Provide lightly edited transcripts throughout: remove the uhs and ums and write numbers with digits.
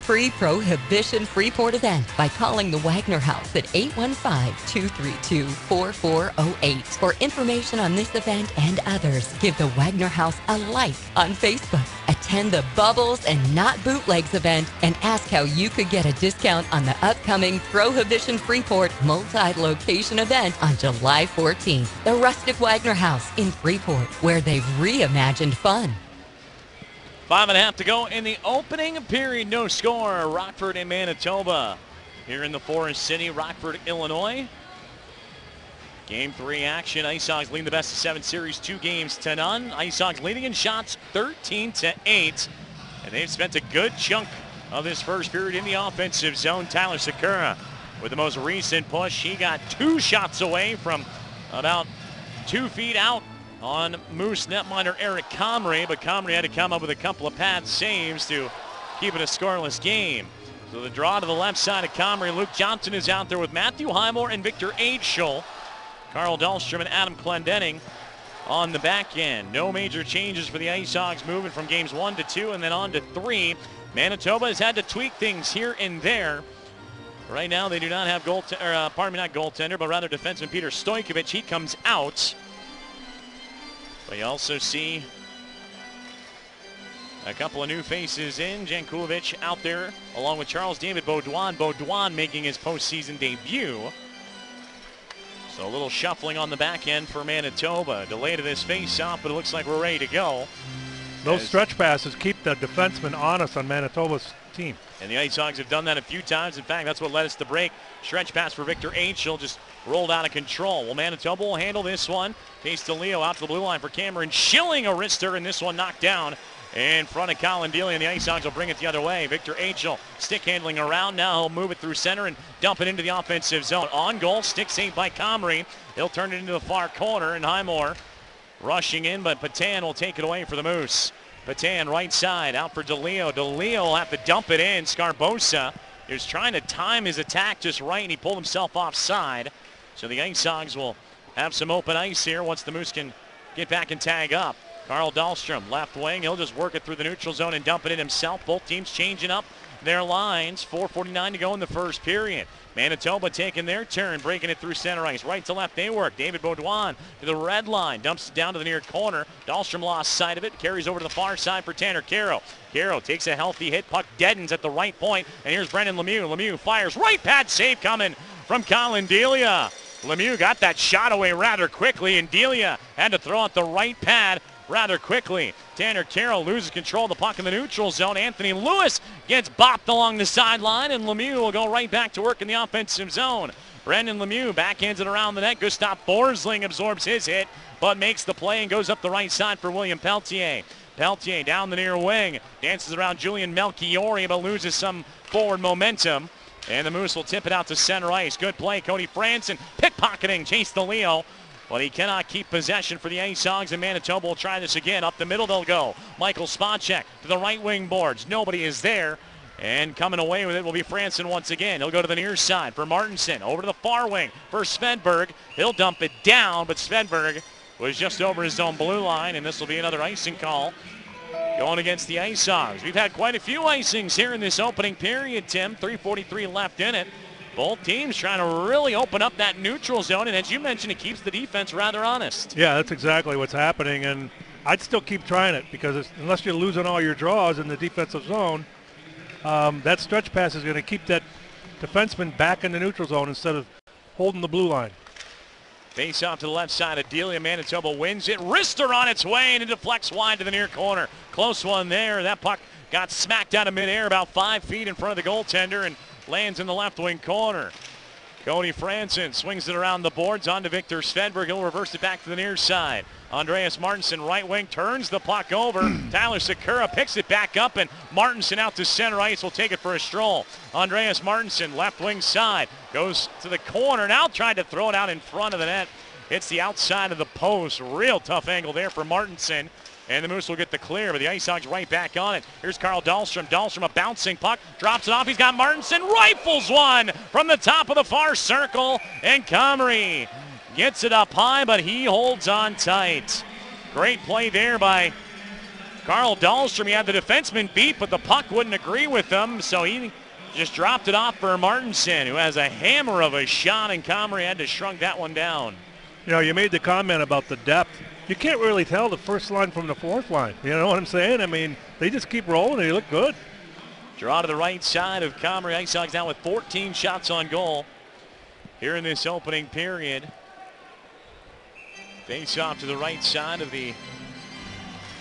free Prohibition Freeport event by calling the Wagner House at 815-232-4408. For information on this event and others, give the Wagner House a like on Facebook. Attend the Bubbles and Not Bootlegs event and ask how you could get a discount on the upcoming Prohibition Freeport multi-location event on July 14th. The Rustic Wagner House in Freeport, where they've reimagined fun. 5.5 to go in the opening period. No score. Rockford and Manitoba here in the Forest City, Rockford, Illinois. Game 3 action. Ice Hogs leading the best of 7 series 2-0. Ice Hogs leading in shots 13-8. And they've spent a good chunk of this first period in the offensive zone. Tyler Sakura with the most recent push. He got 2 shots away from about 2 feet out on Moose netminder Eric Comrie, but Comrie had to come up with a couple of pad saves to keep it a scoreless game. So the draw to the left side of Comrie. Luke Johnson is out there with Matthew Highmore and Victor Aidschel. Carl Dahlstrom and Adam Clendenning on the back end. No major changes for the Ice Hogs, moving from games 1 to 2 and then on to 3. Manitoba has had to tweak things here and there. Right now they do not have not goaltender, but rather defenseman Peter Stojkovic. He comes out. But you also see a couple of new faces in. Jankulovic out there along with Charles David Beaudoin. Beaudoin making his postseason debut. So a little shuffling on the back end for Manitoba. Delay to this face-off, but it looks like we're ready to go. Those stretch passes keep the defensemen honest on Manitoba's team. And the Ice Hogs have done that a few times. In fact, that's what led us to break. Stretch pass for Victor Aidschel just rolled out of control. Well, Manitoba will handle this one. Case DeLeo out to the blue line for Cameron Schilling, a wrister, and this one knocked down in front of Colin Delia, and the Ice Hogs will bring it the other way. Victor Aidschel stick handling around. Now he'll move it through center and dump it into the offensive zone. On goal, stick saved by Comrie. He'll turn it into the far corner, and Highmore rushing in, but Patan will take it away for the Moose. Patan right side out for DeLeo. DeLeo will have to dump it in. Scarbosa is trying to time his attack just right, and he pulled himself offside. So the Ice Hogs will have some open ice here once the Moose can get back and tag up. Carl Dahlstrom, left wing. He'll just work it through the neutral zone and dump it in himself. Both teams changing up their lines. 4:49 to go in the first period. Manitoba taking their turn, breaking it through center ice. Right to left they work. David Beaudoin to the red line. Dumps it down to the near corner. Dahlstrom lost sight of it. Carries over to the far side for Tanner Caro. Caro takes a healthy hit. Puck deadens at the right point. And here's Brendan Lemieux. Lemieux fires. Right pad save coming from Colin Delia. Lemieux got that shot away rather quickly, and Delia had to throw out the right pad rather quickly. Tanner Caro loses control of the puck in the neutral zone. Anthony Lewis gets bopped along the sideline, and Lemieux will go right back to work in the offensive zone. Brendan Lemieux backhands it around the net. Gustav Forsling absorbs his hit, but makes the play and goes up the right side for William Peltier. Peltier down the near wing, dances around Julian Melchiori, but loses some forward momentum. And the Moose will tip it out to center ice. Good play, Cody Franson pickpocketing Chase DeLeo. But he cannot keep possession for the Ice Hogs, and Manitoba will try this again. Up the middle they'll go. Michael Spacek to the right wing boards. Nobody is there. And coming away with it will be Franson once again. He'll go to the near side for Martinson. Over to the far wing for Svedberg. He'll dump it down, but Svedberg was just over his own blue line, and this will be another icing call going against the Ice Hogs. We've had quite a few icings here in this opening period, Tim. 3:43 left in it. Both teams trying to really open up that neutral zone, and as you mentioned, it keeps the defense rather honest. Yeah, that's exactly what's happening, and I'd still keep trying it because unless you're losing all your draws in the defensive zone, that stretch pass is going to keep that defenseman back in the neutral zone instead of holding the blue line. Face off to the left side of Delia. Manitoba wins it. Wrister on its way, and it deflects wide to the near corner. Close one there. That puck got smacked out of midair about 5 feet in front of the goaltender and lands in the left wing corner. Cody Franson swings it around the boards onto Victor Svedberg. He'll reverse it back to the near side. Andreas Martinson, right wing, turns the puck over. Tyler Sakura picks it back up, and Martinson out to center ice will take it for a stroll. Andreas Martinson, left wing side, goes to the corner. Now tried to throw it out in front of the net. Hits the outside of the post. Real tough angle there for Martinson. And the Moose will get the clear, but the Ice Hogs right back on it. Here's Carl Dahlstrom. Dahlstrom, a bouncing puck, drops it off. He's got Martinson, rifles one from the top of the far circle, and Comrie gets it up high, but he holds on tight. Great play there by Carl Dahlstrom, he had the defenseman beat, but the puck wouldn't agree with him, so he just dropped it off for Martinson, who has a hammer of a shot, and Comrie had to shrunk that one down. You know, you made the comment about the depth. You can't really tell the first line from the fourth line. You know what I'm saying? I mean, they just keep rolling and they look good. Draw to the right side of Comrie. Ice Hogs now with 14 shots on goal here in this opening period. Face off to the right side of the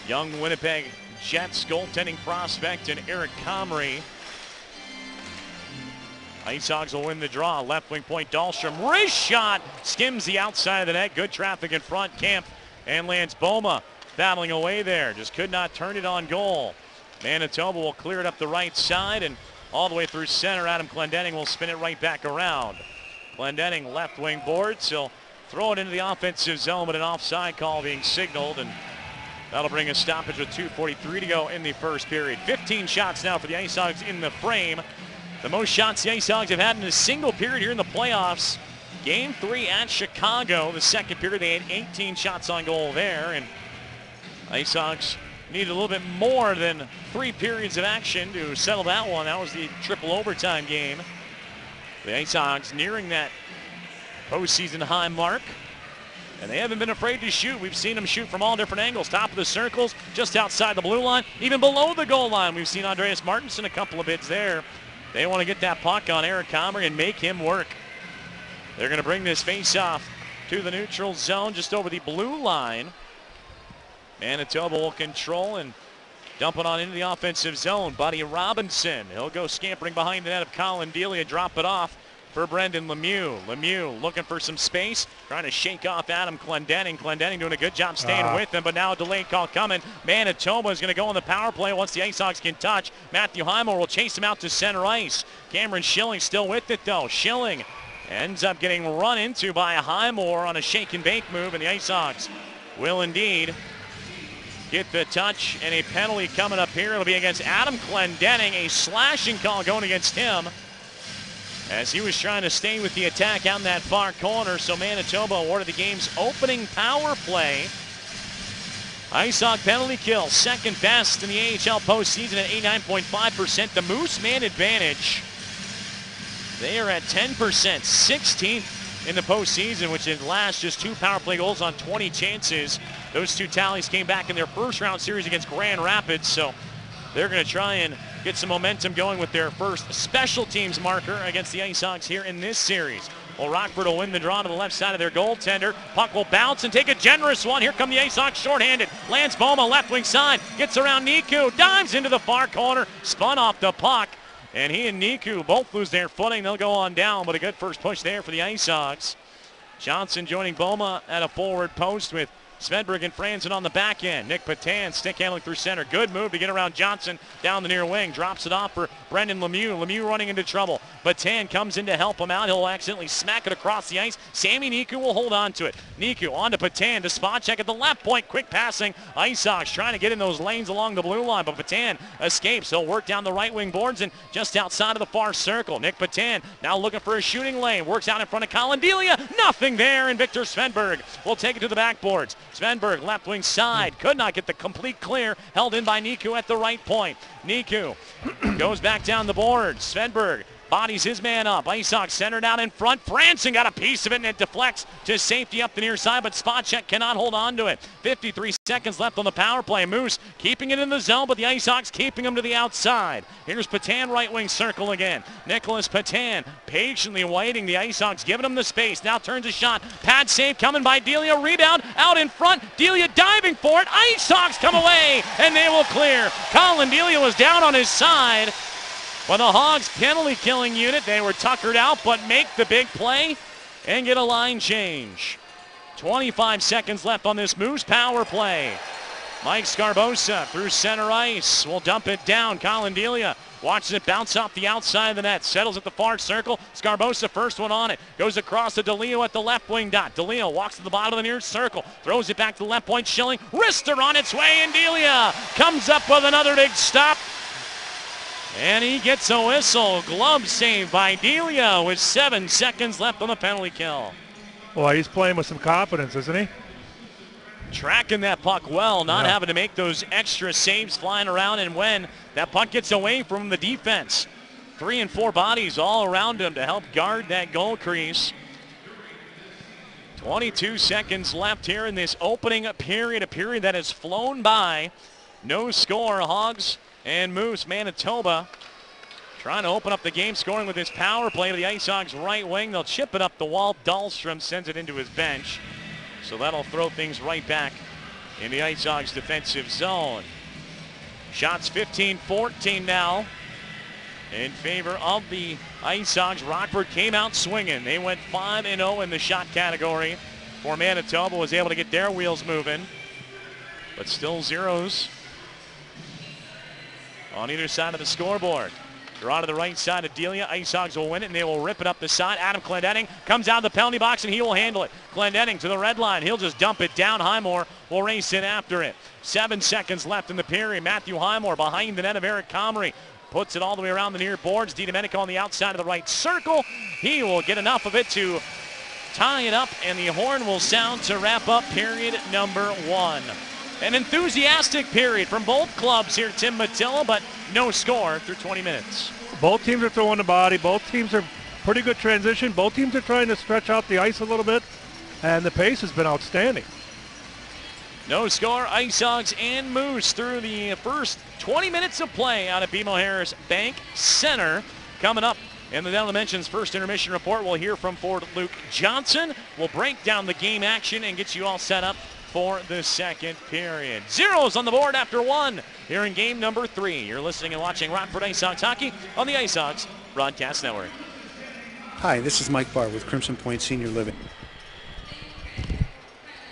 young Winnipeg Jets goaltending prospect and Eric Comrie. Ice Hogs will win the draw. Left wing point, Dahlstrom. Wrist shot. Skims the outside of the net. Good traffic in front. Camp and Lance Boma battling away there. Just could not turn it on goal. Manitoba will clear it up the right side and all the way through center. Adam Clendenning will spin it right back around. Clendenning left wing boards. He'll throw it into the offensive zone, but an offside call being signaled, and that'll bring a stoppage with 2:43 to go in the first period. 15 shots now for the Ice Hogs in the frame. The most shots the Ice Hogs have had in a single period here in the playoffs. Game 3 at Chicago. The second period, they had 18 shots on goal there, and Ice Hogs needed a little bit more than 3 periods of action to settle that one. That was the triple overtime game. The Ice Hogs nearing that postseason high mark, and they haven't been afraid to shoot. We've seen them shoot from all different angles. Top of the circles, just outside the blue line, even below the goal line. We've seen Andreas Martinson a couple of bids there. They want to get that puck on Eric Comrie and make him work. They're going to bring this face-off to the neutral zone just over the blue line. Manitoba will control and dump it on into the offensive zone. Buddy Robinson, he'll go scampering behind the net of Colin Delia, drop it off for Brendan Lemieux. Lemieux looking for some space, trying to shake off Adam Clendenning. Clendenning doing a good job staying with him, but now a delayed call coming. Manitoba is going to go on the power play once the Ice Hogs can touch. Matthew Highmore will chase him out to center ice. Cameron Schilling still with it though. Schilling ends up getting run into by Highmore on a shake and bake move, and the Ice Hogs will indeed get the touch, and a penalty coming up here. It'll be against Adam Clendenning, a slashing call going against him as he was trying to stay with the attack out in that far corner. So Manitoba awarded the game's opening power play. Ice Hog penalty kill, second best in the AHL postseason at 89.5%. The Moose man advantage, they are at 10%, 16th in the postseason, which in last just 2 power play goals on 20 chances. Those 2 tallies came back in their first round series against Grand Rapids, so they're going to try and get some momentum going with their first special teams marker against the Ice Hogs here in this series. Well, Rockford will win the draw to the left side of their goaltender. Puck will bounce and take a generous one. Here come the Ice Hogs shorthanded. Lance Boma, left wing side, gets around Niku, dives into the far corner, spun off the puck, and he and Niku both lose their footing. They'll go on down, but a good first push there for the Ice Hogs. Johnson joining Boma at a forward post with Svedberg and Franzen on the back end. Nick Patan stick handling through center. Good move to get around Johnson down the near wing. Drops it off for Brendan Lemieux. Lemieux running into trouble. Patan comes in to help him out. He'll accidentally smack it across the ice. Sami Niku will hold on to it. Niku on to Patan to spot check at the left point. Quick passing. Ice Hogs trying to get in those lanes along the blue line, but Patan escapes. He'll work down the right wing boards and just outside of the far circle. Nick Patan now looking for a shooting lane. Works out in front of Colin Delia. Nothing there, and Victor Svedberg will take it to the backboards. Svedberg, left wing side, could not get the complete clear, held in by Niku at the right point. Niku goes back down the board. Svedberg bodies his man up. Ice Hogs centered out in front. Franzen got a piece of it, and it deflects to safety up the near side, but Spacek cannot hold on to it. 53 seconds left on the power play. Moose keeping it in the zone, but the Ice Hogs keeping him to the outside. Here's Patan, right wing circle again. Nicholas Patan patiently waiting. The Ice Hogs giving him the space. Now turns a shot. Pad save coming by Delia. Rebound out in front. Delia diving for it. Ice Hogs come away, and they will clear. Colin Delia was down on his side. For the Hogs penalty killing unit, they were tuckered out, but make the big play and get a line change. 25 seconds left on this Moose power play. Mike Scarbosa through center ice will dump it down. Colin Delia watches it bounce off the outside of the net. Settles at the far circle. Scarbosa first one on it. Goes across to DeLeo at the left wing dot. DeLeo walks to the bottom of the near circle. Throws it back to the left point. Schilling. Wrister on its way, and Delia comes up with another big stop. And he gets a whistle. Glove save by Delia with 7 seconds left on the penalty kill. Well, he's playing with some confidence, isn't he? tracking that puck well, not having to make those extra saves flying around, and when that puck gets away from the defense, 3 and 4 bodies all around him to help guard that goal crease. 22 seconds left here in this opening period, a period that has flown by. No score. Hogs and Moose. Manitoba trying to open up the game, scoring with his power play to the Ice Hogs right wing. They'll chip it up the wall. Dahlstrom sends it into his bench. So that'll throw things right back in the Ice Hogs defensive zone. Shots 15-14 now in favor of the Ice Hogs. Rockford came out swinging. They went 5-0 in the shot category for Manitoba. Was able to get their wheels moving, but still zeros on either side of the scoreboard. Draw to the right side of Delia. Ice Hogs will win it, and they will rip it up the side. Adam Clendenning comes out of the penalty box, and he will handle it. Clendenning to the red line. He'll just dump it down. Highmore will race in after it. 7 seconds left in the period. Matthew Highmore behind the net of Eric Comrie. Puts it all the way around the near boards. DiDomenico on the outside of the right circle. He will get enough of it to tie it up, and the horn will sound to wrap up period number 1. An enthusiastic period from both clubs here, Tim Mattila, but no score through 20 minutes. Both teams are throwing the body. Both teams are pretty good transition. Both teams are trying to stretch out the ice a little bit, and the pace has been outstanding. No score. Ice Hogs and Moose through the first 20 minutes of play out of BMO Harris Bank Center. Coming up in the Down Dimensions first intermission report, we'll hear from forward Luke Johnson. We'll break down the game action and get you all set up for the second period. Zeros on the board after 1 here in game number 3. You're listening and watching Rockford Ice Hogs hockey on the Ice Hogs Broadcast Network. Hi, this is Mike Barr with Crimson Point Senior Living.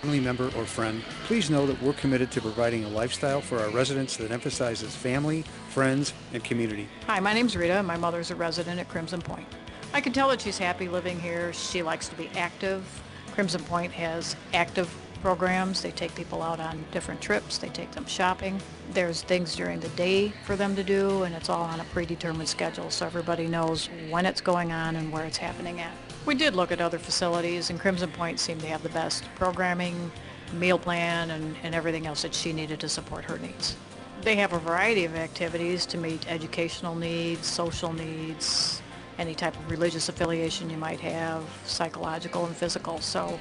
Family member or friend, please know that we're committed to providing a lifestyle for our residents that emphasizes family, friends, and community. Hi, my name's Rita. My mother's a resident at Crimson Point. I can tell that she's happy living here. She likes to be active. Crimson Point has active programs. They take people out on different trips. They take them shopping. There's things during the day for them to do, and it's all on a predetermined schedule, so everybody knows when it's going on and where it's happening at. We did look at other facilities, and Crimson Point seemed to have the best programming, meal plan, and everything else that she needed to support her needs. They have a variety of activities to meet educational needs, social needs, any type of religious affiliation you might have, psychological and physical. So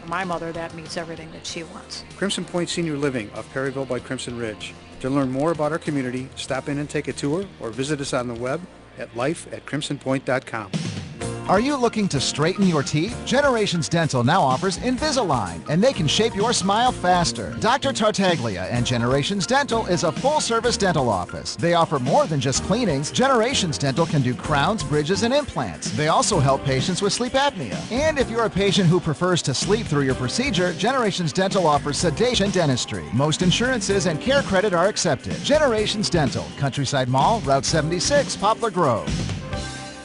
for my mother, that meets everything that she wants. Crimson Point Senior Living of Perryville by Crimson Ridge. To learn more about our community, stop in and take a tour or visit us on the web at life@crimsonpoint.com. Are you looking to straighten your teeth? Generations Dental now offers Invisalign, and they can shape your smile faster. Dr. Tartaglia and Generations Dental is a full-service dental office. They offer more than just cleanings. Generations Dental can do crowns, bridges, and implants. They also help patients with sleep apnea. And if you're a patient who prefers to sleep through your procedure, Generations Dental offers sedation dentistry. Most insurances and care credit are accepted. Generations Dental, Countryside Mall, Route 76, Poplar Grove.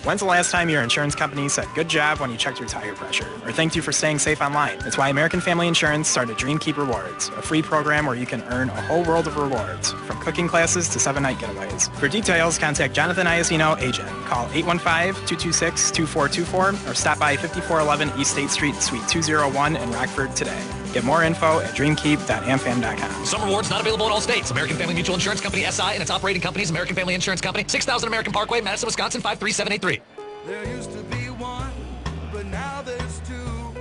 When's the last time your insurance company said good job when you checked your tire pressure, or thanked you for staying safe online? That's why American Family Insurance started DreamKeep Rewards, a free program where you can earn a whole world of rewards, from cooking classes to 7-night getaways. For details, contact Jonathan Iacino, agent. Call 815-226-2424 or stop by 5411 East State Street, Suite 201 in Rockford today. Get more info at dreamkeep.amfam.com. Some rewards not available in all states. American Family Mutual Insurance Company, SI, and its operating companies, American Family Insurance Company, 6000 American Parkway, Madison, Wisconsin, 53783. There used to be one, but now there's two.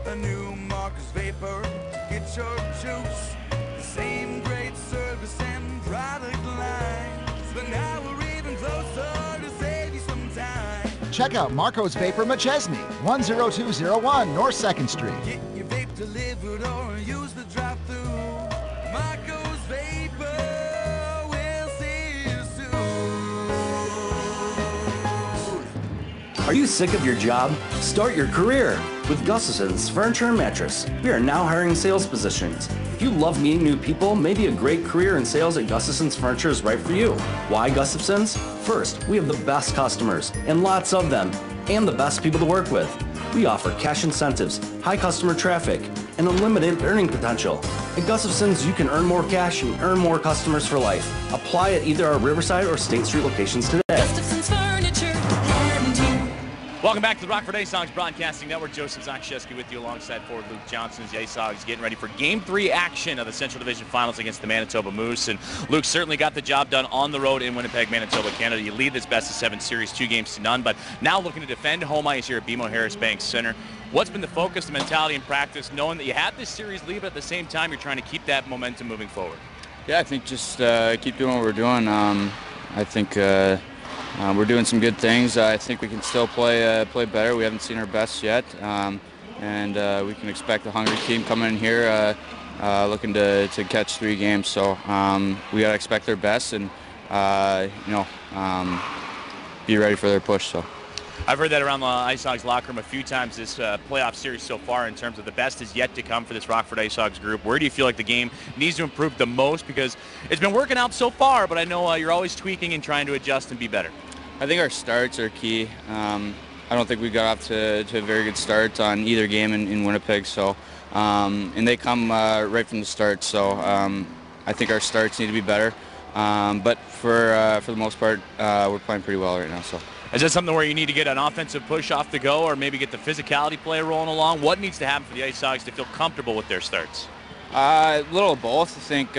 A new Marcus Vapor to get your juice. The same great service and product lines, but now we're even closer to save you some time. Check out Marco's Vapor McChesney, 10201 North 2nd Street. Get your vape delivered or use the drive-thru. Marco's Vapor, we'll see you soon. Are you sick of your job? Start your career with Gustafson's Furniture and Mattress. We are now hiring sales positions. If you love meeting new people, maybe a great career in sales at Gustafson's Furniture is right for you. Why Gustafson's? First, we have the best customers, and lots of them, and the best people to work with. We offer cash incentives, high customer traffic, and unlimited earning potential. At Gustafson's, you can earn more cash and earn more customers for life. Apply at either our Riverside or State Street locations today. Gustafson's Furniture and you. Welcome back to the Rockford Ice Hogs Broadcasting Network. Joseph Zakshesky with you alongside forward Luke Johnson as the Ice Hogs getting ready for Game 3 action of the Central Division Finals against the Manitoba Moose. And Luke certainly got the job done on the road in Winnipeg, Manitoba, Canada. You lead this best-of-7 series 2-0, but now looking to defend home ice here at BMO Harris Bank Center. What's been the focus, the mentality, and practice, knowing that you have this series lead, but at the same time you're trying to keep that momentum moving forward? Yeah, I think just keep doing what we're doing. I think we're doing some good things. I think we can still play better. We haven't seen our best yet, and we can expect a hungry team coming in here looking to catch 3 games. So we got to expect their best and be ready for their push. So. I've heard that around the Ice Hogs locker room a few times this playoff series so far in terms of the best is yet to come for this Rockford Ice Hogs group. Where do you feel like the game needs to improve the most? Because it's been working out so far, but I know you're always tweaking and trying to adjust and be better. I think our starts are key. I don't think we got off to a very good start on either game in Winnipeg. So, and they come right from the start. So I think our starts need to be better. But for the most part, we're playing pretty well right now. So. Is that something where you need to get an offensive push off the go or maybe get the physicality play rolling along? What needs to happen for the Ice Hogs to feel comfortable with their starts? A little of both. I think,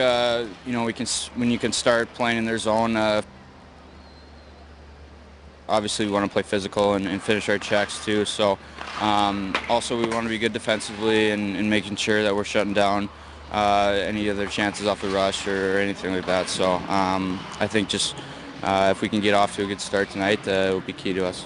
when you can start playing in their zone, obviously we want to play physical and finish our checks too. So also we want to be good defensively and making sure that we're shutting down any of their chances off the rush or anything like that. So I think just if we can get off to a good start tonight, it will be key to us.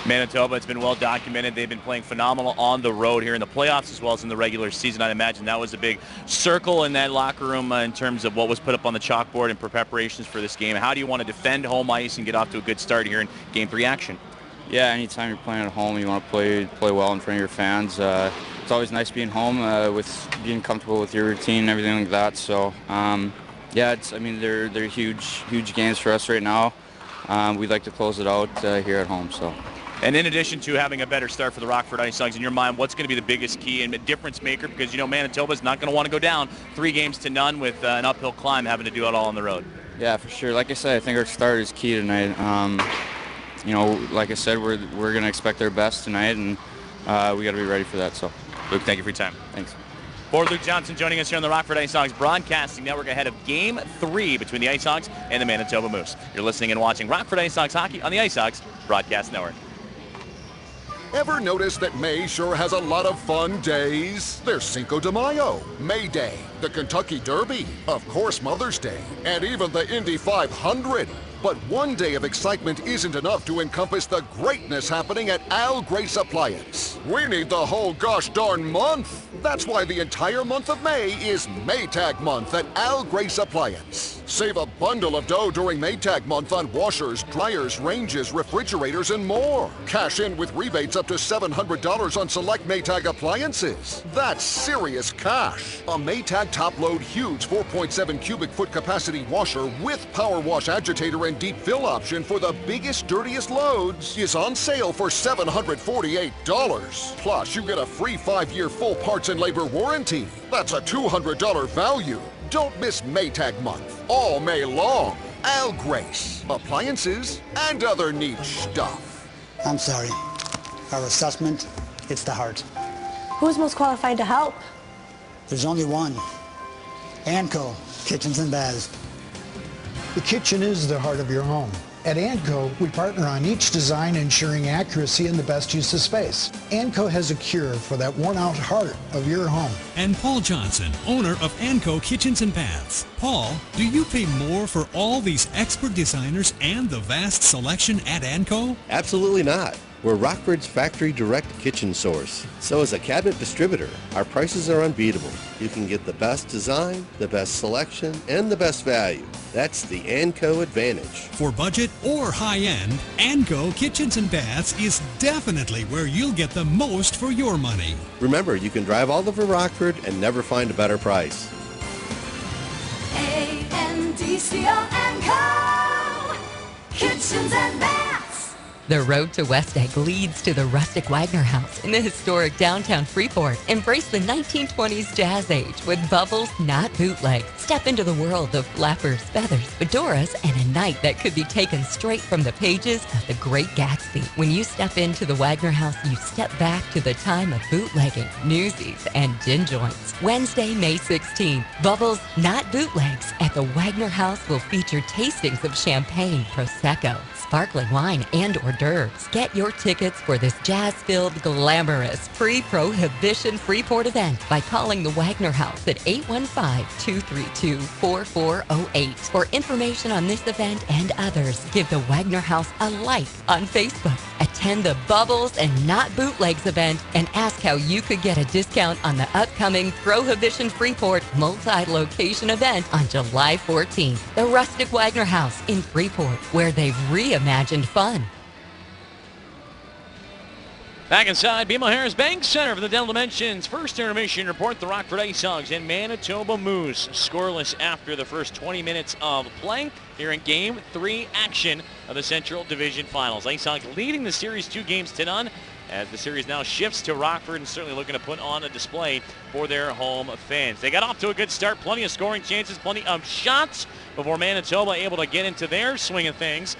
Manitoba, it's been well documented. They've been playing phenomenal on the road here in the playoffs as well as in the regular season. I'd imagine that was a big circle in that locker room in terms of what was put up on the chalkboard and preparations for this game. How do you want to defend home ice and get off to a good start here in Game 3 action? Yeah, anytime you're playing at home, you want to play well in front of your fans. It's always nice being home with being comfortable with your routine and everything like that. So. Yeah, they're huge games for us right now. We'd like to close it out here at home. So. And in addition to having a better start for the Rockford Ice Hogs, in your mind, what's going to be the biggest key and a difference maker? Because, Manitoba's not going to want to go down 3-0 with an uphill climb having to do it all on the road. Yeah, for sure. Like I said, I think our start is key tonight. Like I said, we're going to expect our best tonight, and we got to be ready for that. So. Luke, thank you for your time. Thanks. For Luke Johnson joining us here on the Rockford Ice Hogs Broadcasting Network ahead of Game 3 between the Ice Hogs and the Manitoba Moose. You're listening and watching Rockford Ice Hogs hockey on the Ice Hogs Broadcast Network. Ever notice that May sure has a lot of fun days? There's Cinco de Mayo, May Day, the Kentucky Derby, of course Mother's Day, and even the Indy 500. But one day of excitement isn't enough to encompass the greatness happening at Al Grace Appliance. We need the whole gosh darn month. That's why the entire month of May is Maytag Month at Al Grace Appliance. Save a bundle of dough during Maytag Month on washers, dryers, ranges, refrigerators, and more. Cash in with rebates up to $700 on select Maytag appliances. That's serious cash. A Maytag top-load huge 4.7 cubic foot capacity washer with power wash agitator and deep fill option for the biggest, dirtiest loads is on sale for $748. Plus, you get a free 5-year full parts and labor warranty. That's a $200 value. Don't miss Maytag Month, all May long. Al Grace, appliances and other niche stuff. I'm sorry. Our assessment, it's the heart. Who's most qualified to help? There's only one. Anco, Kitchens and Baths. The kitchen is the heart of your home. At Anco, we partner on each design ensuring accuracy and the best use of space. Anco has a cure for that worn-out heart of your home. And Paul Johnson, owner of Anco Kitchens and Baths. Paul, do you pay more for all these expert designers and the vast selection at Anco? Absolutely not. We're Rockford's factory direct kitchen source. So as a cabinet distributor, our prices are unbeatable. You can get the best design, the best selection, and the best value. That's the Anco advantage. For budget or high-end, Anco Kitchens and Baths is definitely where you'll get the most for your money. Remember, you can drive all over Rockford and never find a better price. A-N-D-C-O Anco Kitchens and Baths. The road to West Egg leads to the rustic Wagner House in the historic downtown Freeport. Embrace the 1920s jazz age with Bubbles, not bootleg. Step into the world of flappers, feathers, fedoras, and a night that could be taken straight from the pages of The Great Gatsby. When you step into the Wagner House, you step back to the time of bootlegging, newsies, and gin joints. Wednesday, May 16th, Bubbles, not bootlegs at the Wagner House will feature tastings of champagne, prosecco, sparkling wine, and hors d'oeuvres. Get your tickets for this jazz-filled, glamorous, pre-prohibition Freeport event by calling the Wagner House at 815-232-4408. For information on this event and others, give the Wagner House a like on Facebook. Attend the Bubbles and Not Bootlegs event and ask how you could get a discount on the upcoming Prohibition Freeport multi-location event on July 14th. The Rustic Wagner House in Freeport, where they've reimagined fun. Back inside BMO-Harris Bank Center for the Dental Dimensions first intermission report. The Rockford Ice Hogs and Manitoba Moose scoreless after the first 20 minutes of play here in Game 3 action of the Central Division Finals. Ice Hogs leading the series 2-0 as the series now shifts to Rockford and certainly looking to put on a display for their home fans. They got off to a good start, plenty of scoring chances, plenty of shots before Manitoba able to get into their swing of things.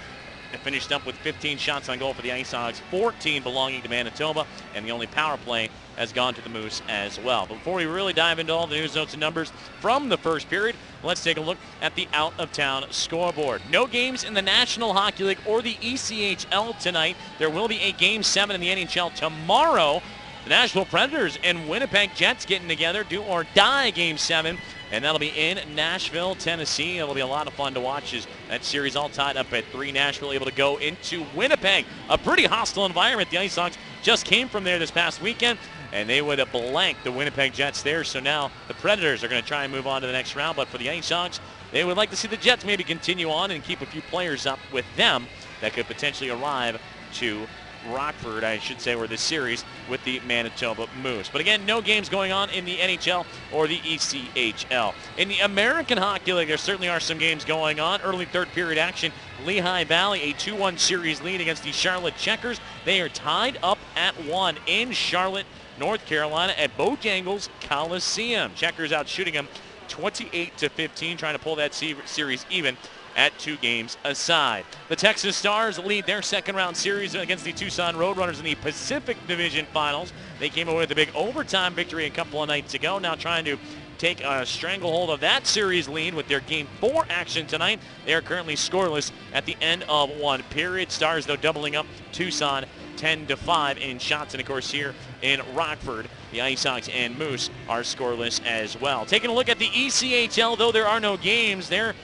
It finished up with 15 shots on goal for the Ice Hogs, 14 belonging to Manitoba, and the only power play has gone to the Moose as well. But before we really dive into all the news, notes, and numbers from the first period, let's take a look at the out-of-town scoreboard. No games in the National Hockey League or the ECHL tonight. There will be a Game 7 in the NHL tomorrow. The Nashville Predators and Winnipeg Jets getting together, do or die Game 7. And that'll be in Nashville, Tennessee. It'll be a lot of fun to watch as that series all tied up at 3. Nashville able to go into Winnipeg. A pretty hostile environment. The Ice Hogs just came from there this past weekend, and they would have blanked the Winnipeg Jets there. So now the Predators are going to try and move on to the next round. But for the Ice Hogs, they would like to see the Jets maybe continue on and keep a few players up with them that could potentially arrive to Rockford, I should say, or this series with the Manitoba Moose. But again, no games going on in the NHL or the ECHL. In the American Hockey League, there certainly are some games going on. Early third period action, Lehigh Valley, a 2-1 series lead against the Charlotte Checkers. They are tied up at 1 in Charlotte, North Carolina at Bojangles Coliseum. Checkers out shooting them 28-15, trying to pull that series even at 2 games aside. The Texas Stars lead their second round series against the Tucson Roadrunners in the Pacific Division Finals. They came away with a big overtime victory a couple of nights ago. Now trying to take a stranglehold of that series lead with their Game 4 action tonight. They are currently scoreless at the end of 1 period. Stars, though, doubling up Tucson 10-5 in shots. And, of course, here in Rockford, the Ice Hogs and Moose are scoreless as well. Taking a look at the ECHL, though there are no games, their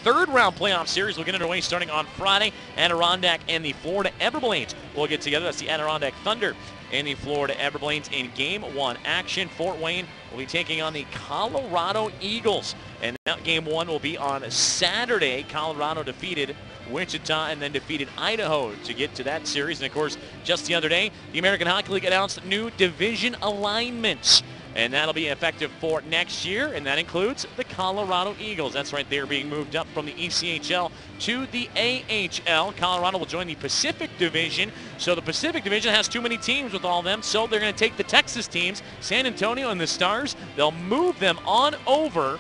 third round playoff series will get underway starting on Friday. Adirondack and the Florida Everblades will get together. That's the Adirondack Thunder and the Florida Everblades in Game 1 action. Fort Wayne will be taking on the Colorado Eagles. And that Game 1 will be on Saturday. Colorado defeated Wichita and then defeated Idaho to get to that series. And, of course, just the other day, the American Hockey League announced new division alignments. And that'll be effective for next year, and that includes the Colorado Eagles. That's right, they're being moved up from the ECHL to the AHL. Colorado will join the Pacific Division. So the Pacific Division has too many teams with all of them, so they're going to take the Texas teams, San Antonio and the Stars. They'll move them on over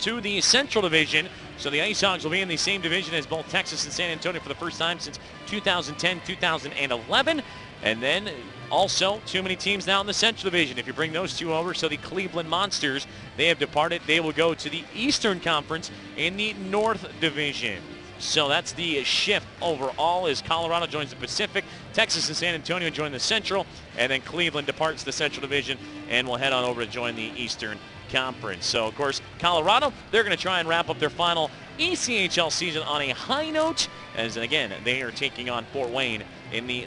to the Central Division. So the Ice Hogs will be in the same division as both Texas and San Antonio for the first time since 2010-2011. And then also too many teams now in the Central Division. If you bring those two over, so the Cleveland Monsters, they have departed. They will go to the Eastern Conference in the North Division. So that's the shift overall as Colorado joins the Pacific, Texas and San Antonio join the Central, and then Cleveland departs the Central Division and will head on over to join the Eastern Conference. So, of course, Colorado, they're going to try and wrap up their final ECHL season on a high note, as, again, they are taking on Fort Wayne in the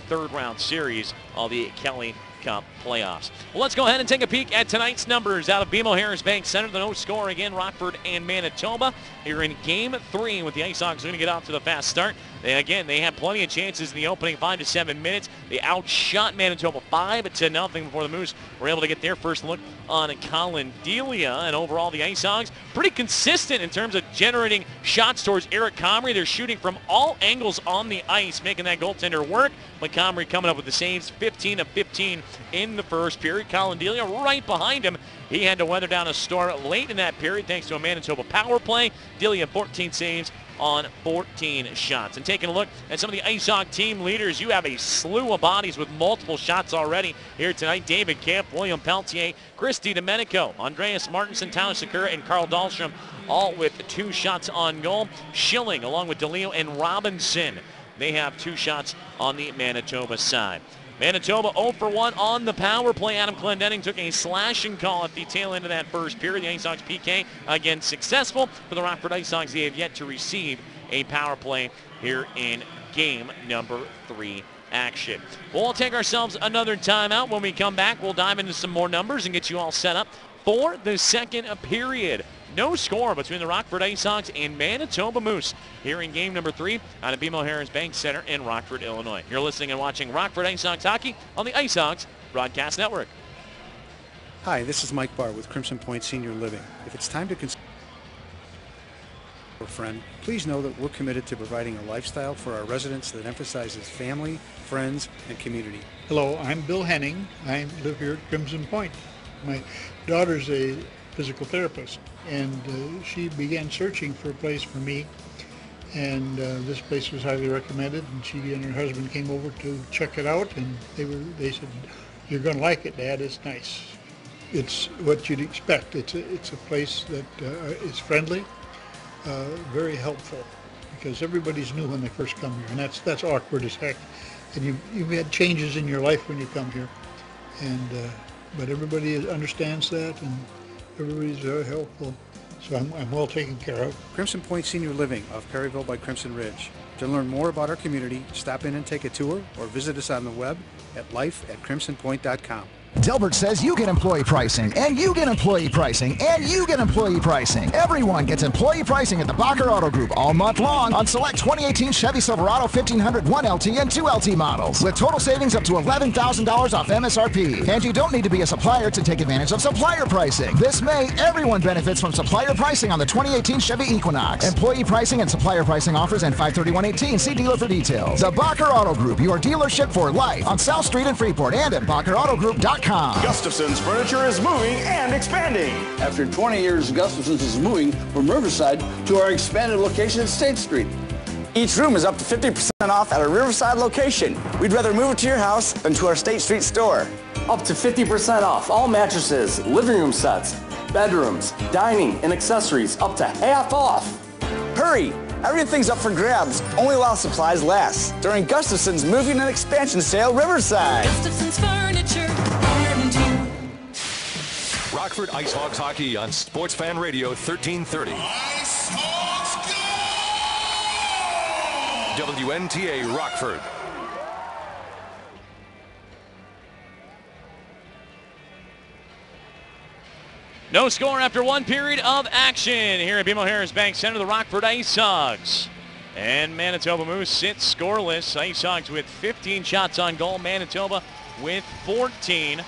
third round series of the Kelly Cup playoffs. Well, let's go ahead and take a peek at tonight's numbers out of BMO-Harris Bank Center. The no score again, Rockford and Manitoba here in Game 3 with the Ice Hogs going to get off to the fast start. They had plenty of chances in the opening 5 to 7 minutes. They outshot Manitoba 5-0 before the Moose were able to get their first look on Colin Delia. And overall, the Ice Hogs pretty consistent in terms of generating shots towards Eric Comrie. They're shooting from all angles on the ice, making that goaltender work. But Comrie coming up with the saves, 15 of 15 in the first period. Colin Delia right behind him. He had to weather down a storm late in that period thanks to a Manitoba power play. Delia 14 saves on 14 shots. And taking a look at some of the Ice Hog team leaders, you have a slew of bodies with multiple shots already here tonight. David Camp, William Peltier, Christy Domenico, Andreas Martinson, Tyler Sakura, and Carl Dahlstrom, all with 2 shots on goal. Schilling, along with DeLeo and Robinson, they have 2 shots on the Manitoba side. Manitoba 0 for 1 on the power play. Adam Clendenning took a slashing call at the tail end of that first period. The Ice Hogs PK, again, successful. For the Rockford Ice Hogs, they have yet to receive a power play here in game number 3 action. We'll take ourselves another timeout. When we come back, we'll dive into some more numbers and get you all set up for the second period. No score between the Rockford Ice Hogs and Manitoba Moose here in game number 3 out of BMO Harris Bank Center in Rockford, Illinois. You're listening and watching Rockford Ice Hogs hockey on the Ice Hogs Broadcast Network. Hi, this is Mike Barr with Crimson Point Senior Living. If it's time to consider a friend, please know that we're committed to providing a lifestyle for our residents that emphasizes family, friends, and community. Hello, I'm Bill Henning. I live here at Crimson Point. My daughter's a physical therapist, and she began searching for a place for me, and this place was highly recommended, and she and her husband came over to check it out, and they said, "You're going to like it, Dad. It's nice. It's what you'd expect. It's a place that is friendly, very helpful, because everybody's new when they first come here, and that's awkward as heck. And you've had changes in your life when you come here, and but everybody understands that, and everybody's very helpful, so I'm well taken care of." Crimson Point Senior Living of Perryville by Crimson Ridge. To learn more about our community, stop in and take a tour or visit us on the web at life@crimsonpoint.com. Delbert says you get employee pricing, and you get employee pricing, and you get employee pricing. Everyone gets employee pricing at the Bacher Auto Group all month long on select 2018 Chevy Silverado 1500 1LT and 2LT models, with total savings up to $11,000 off MSRP. And you don't need to be a supplier to take advantage of supplier pricing. This May, everyone benefits from supplier pricing on the 2018 Chevy Equinox. Employee pricing and supplier pricing offers and 531.18. See dealer for details. The Bacher Auto Group, your dealership for life on South Street in Freeport and at BacherAutoGroup.com. Gustafson's Furniture is moving and expanding. After 20 years, Gustafson's is moving from Riverside to our expanded location at State Street. Each room is up to 50% off at our Riverside location. We'd rather move it to your house than to our State Street store. Up to 50% off all mattresses, living room sets, bedrooms, dining, and accessories up to half off. Hurry! Everything's up for grabs, only while supplies last. During Gustafson's Moving and Expansion Sale, Riverside. Gustafson's Furniture. Rockford Ice Hogs hockey on Sports Fan Radio 1330. Ice Hogs go! WNTA Rockford. No score after 1 period of action here at BMO Harris Bank Center. The Rockford Ice Hogs and Manitoba Moose sit scoreless. Ice Hogs with 15 shots on goal. Manitoba with 14.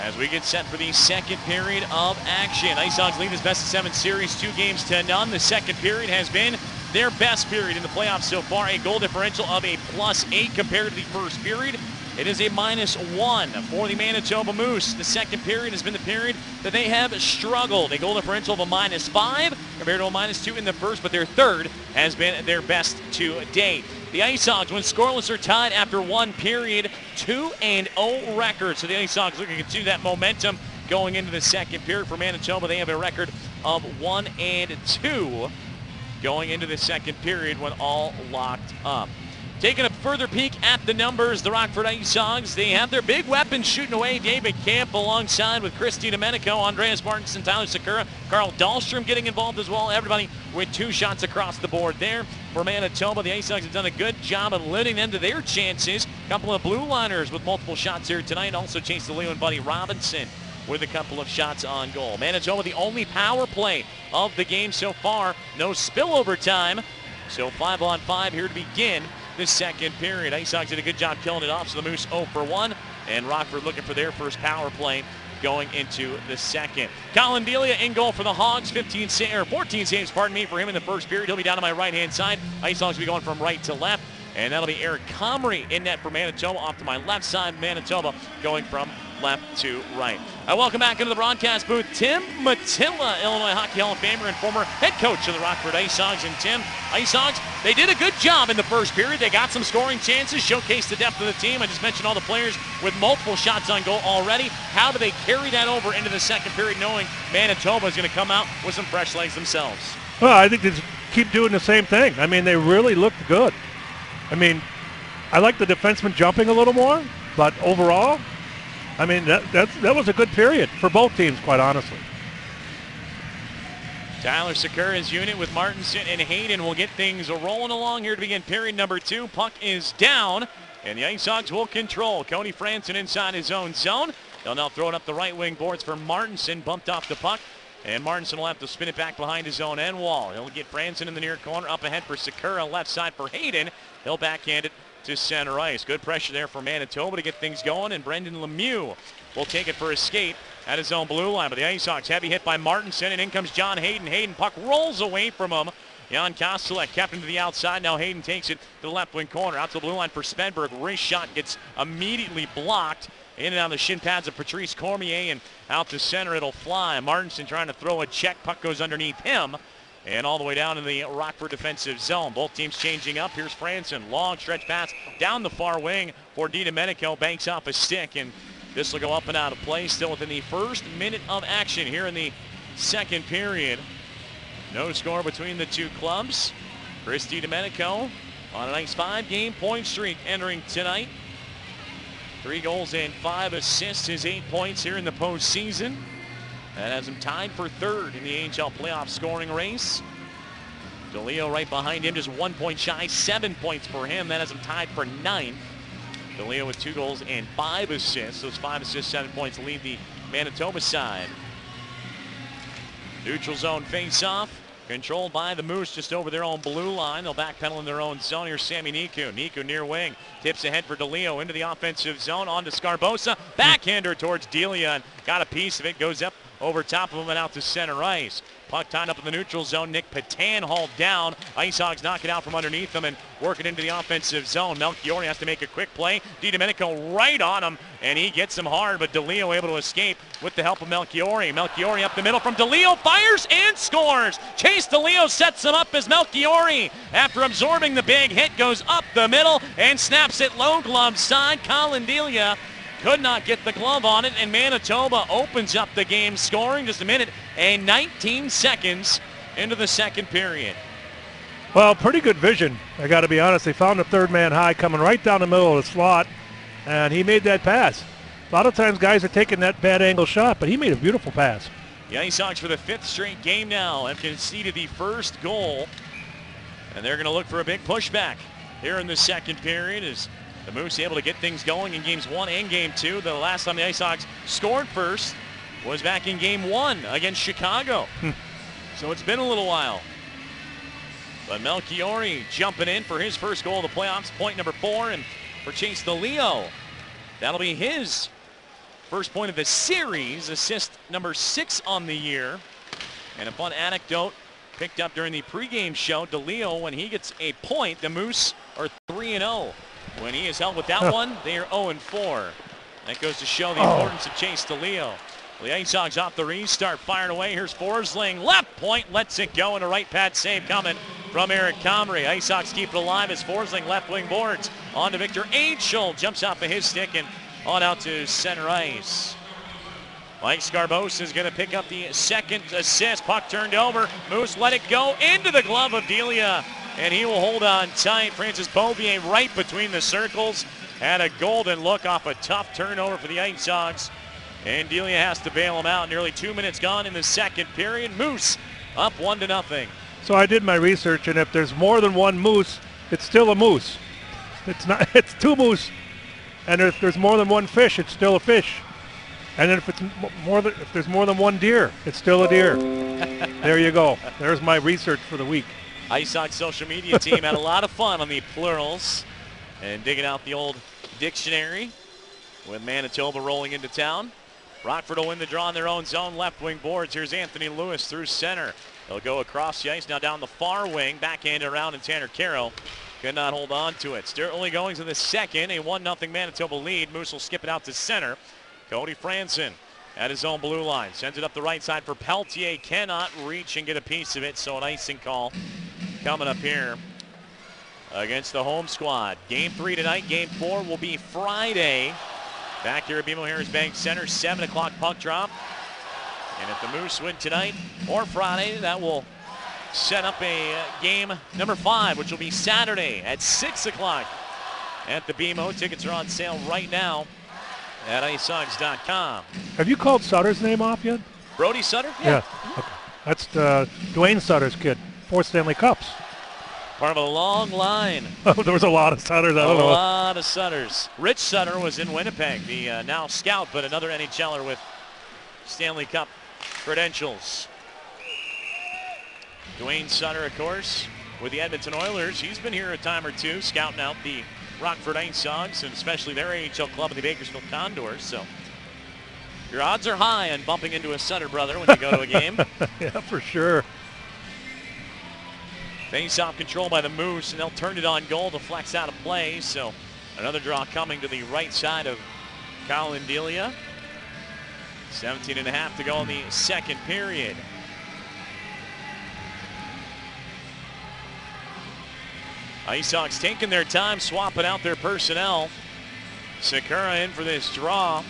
As we get set for the second period of action. Ice Hogs lead this best-of-7 series 2-0. The second period has been their best period in the playoffs so far. A goal differential of a +8 compared to the first period. It is a -1 for the Manitoba Moose. The second period has been the period that they have struggled. A goal differential of a -5 compared to a -2 in the first, but their third has been their best to date. The Ice Hogs, when scoreless, are tied after 1 period, 2-0 record. So the Ice Hogs looking to continue that momentum going into the second period. For Manitoba, they have a record of 1-2 going into the second period when all locked up. Taking a further peek at the numbers, the Rockford Ice Hogs, they have their big weapons shooting away. David Camp alongside with Christy Domenico, Andreas Martinson, Tyler Sakura, Carl Dahlstrom getting involved as well. Everybody with 2 shots across the board there. For Manitoba, the Ice Hogs have done a good job of limiting them to their chances. A couple of blue liners with multiple shots here tonight. Also Chase DeLeo and Buddy Robinson with a couple of shots on goal. Manitoba, the only power play of the game so far. No spillover time So 5-on-5 here to begin the second period. Ice Hogs did a good job killing it off, so the Moose 0 for 1. And Rockford looking for their first power play going into the second. Colin Delia in goal for the Hogs. 14 saves, for him in the first period. He'll be down on my right-hand side. Ice Hogs will be going from right to left. And that'll be Eric Comrie in net for Manitoba. Off to my left side, Manitoba going from left to right. I welcome back into the broadcast booth Tim Matilla, Illinois Hockey Hall of Famer and former head coach of the Rockford Ice Hogs. And Tim, Ice Hogs, they did a good job in the first period. They got some scoring chances, showcased the depth of the team. I just mentioned all the players with multiple shots on goal already. How do they carry that over into the second period, knowing Manitoba is going to come out with some fresh legs themselves? Well, I think they just keep doing the same thing. I mean, they really looked good. I mean, I like the defenseman jumping a little more, but overall, I mean, that was a good period for both teams, quite honestly. Tyler Sakura's unit with Martinson and Hayden will get things rolling along here to begin period number 2. Puck is down, and the Ice Hogs will control. Cody Franson inside his own zone. They'll now throw it up the right wing boards for Martinson, bumped off the puck. And Martinson will have to spin it back behind his own end wall. He'll get Franson in the near corner, up ahead for Sakura, left side for Hayden. He'll backhand it to center ice. Good pressure there for Manitoba to get things going, and Brendan Lemieux will take it for a skate at his own blue line. But the Ice Hogs heavy hit by Martinson, and in comes John Hayden. Hayden, puck rolls away from him. Jan Kostelek kept him to the outside. Now Hayden takes it to the left wing corner. Out to the blue line for Svedberg. Wrist shot gets immediately blocked. In and out of the shin pads of Patrice Cormier, and out to center it'll fly. Martinson trying to throw a check. Puck goes underneath him and all the way down in the Rockford defensive zone. Both teams changing up. Here's Franson. Long stretch pass down the far wing for DiDomenico. Banks off a stick, and this will go up and out of play. Still within the first minute of action here in the second period. No score between the two clubs. Chris DiDomenico on a nice 5-game point streak entering tonight. 3 goals and 5 assists, his 8 points here in the postseason. That has him tied for third in the AHL playoff scoring race. DeLeo right behind him, just 1 point shy, 7 points for him. That has him tied for 9th. DeLeo with 2 goals and 5 assists. Those 5 assists, 7 points lead the Manitoba side. Neutral zone face-off. Controlled by the Moose just over their own blue line. They'll backpedal in their own zone. Here's Sammy Niku. Niku near wing. Tips ahead for DeLeo into the offensive zone. On to Scarbosa. Backhander towards Delia. And got a piece of it. Goes up over top of him and out to center ice. Puck tied up in the neutral zone. Nick Patan hauled down. Ice Hogs knock it out from underneath them and work it into the offensive zone. Melchiori has to make a quick play. DiDomenico right on him, and he gets him hard, but DeLeo able to escape with the help of Melchiori. Melchiori up the middle from DeLeo, fires and scores. Chase DeLeo sets him up as Melchiori, after absorbing the big hit, goes up the middle and snaps it low glove side. Colin Delia could not get the glove on it, and Manitoba opens up the game, scoring just a minute and 19 seconds into the second period. Well, pretty good vision, I got to be honest. They found the third man high coming right down the middle of the slot, and he made that pass. A lot of times guys are taking that bad angle shot, but he made a beautiful pass. The Ice Hogs for the 5th straight game now have conceded the first goal, and they're going to look for a big pushback here in the second period as the Moose able to get things going in games 1 and game 2. The last time the Ice Hogs scored first was back in game 1 against Chicago. So it's been a little while. But Melchiori jumping in for his first goal of the playoffs, point number 4, and for Chase DeLeo, that'll be his first point of the series, assist number 6 on the year. And a fun anecdote picked up during the pregame show, DeLeo, when he gets a point, the Moose are 3-0. When he is held with that one, they are 0-4. That goes to show the importance of Chase DeLeo. The Ice Hogs off the restart, firing away. Here's Forsling, left point, lets it go, and a right pad save coming from Eric Comrie. Ice Hogs keep it alive as Forsling left wing boards. On to Victor Angel, jumps off of his stick and on out to center ice. Mike Scarbosa is going to pick up the second assist. Puck turned over. Moose let it go into the glove of Delia, and he will hold on tight. Francis Beaubier right between the circles. Had a golden look off a tough turnover for the Ice Hogs. And Delia has to bail him out. Nearly 2 minutes gone in the second period. Moose up 1-0. So I did my research, and if there's more than one moose, it's still a moose. It's not. It's 2 moose. And if there's more than 1 fish, it's still a fish. And then if there's more than 1 deer, it's still a deer. There you go. There's my research for the week. Ice Sox social media team had a lot of fun on the plurals and digging out the old dictionary with Manitoba rolling into town. Rockford will win the draw in their own zone. Left wing boards. Here's Anthony Lewis through center. He'll go across the ice now down the far wing. Backhand around, and Tanner Caro could not hold on to it. Still early goings in the second. A 1-0 Manitoba lead. Moose will skip it out to center. Cody Franson at his own blue line. Sends it up the right side for Peltier. Cannot reach and get a piece of it. So an icing call coming up here against the home squad. Game 3 tonight. Game 4 will be Friday. Back here at BMO Harris Bank Center, 7 o'clock puck drop. And if the Moose win tonight or Friday, that will set up a game number 5, which will be Saturday at 6 o'clock at the BMO. Tickets are on sale right now at icesogs.com. Have you called Sutter's name off yet? Brody Sutter? Yeah. Okay. That's Dwayne Sutter's kid. 4 Stanley Cups. Part of a long line. There was a lot of Sutters. I don't know. A lot of Sutters. Rich Sutter was in Winnipeg, the now scout, but another NHLer with Stanley Cup credentials. Dwayne Sutter, of course, with the Edmonton Oilers. He's been here a time or two, scouting out the Rockford Ice Sogs, and especially their AHL club, the Bakersfield Condors. So your odds are high on bumping into a Sutter brother when you go to a game. Yeah, for sure. Face-off control by the Moose, and they'll turn it on goal to flex out of play. So another draw coming to the right side of Colin Delia. 17.5 to go in the second period. Ice Sox taking their time, swapping out their personnel. Sakura in for this draw.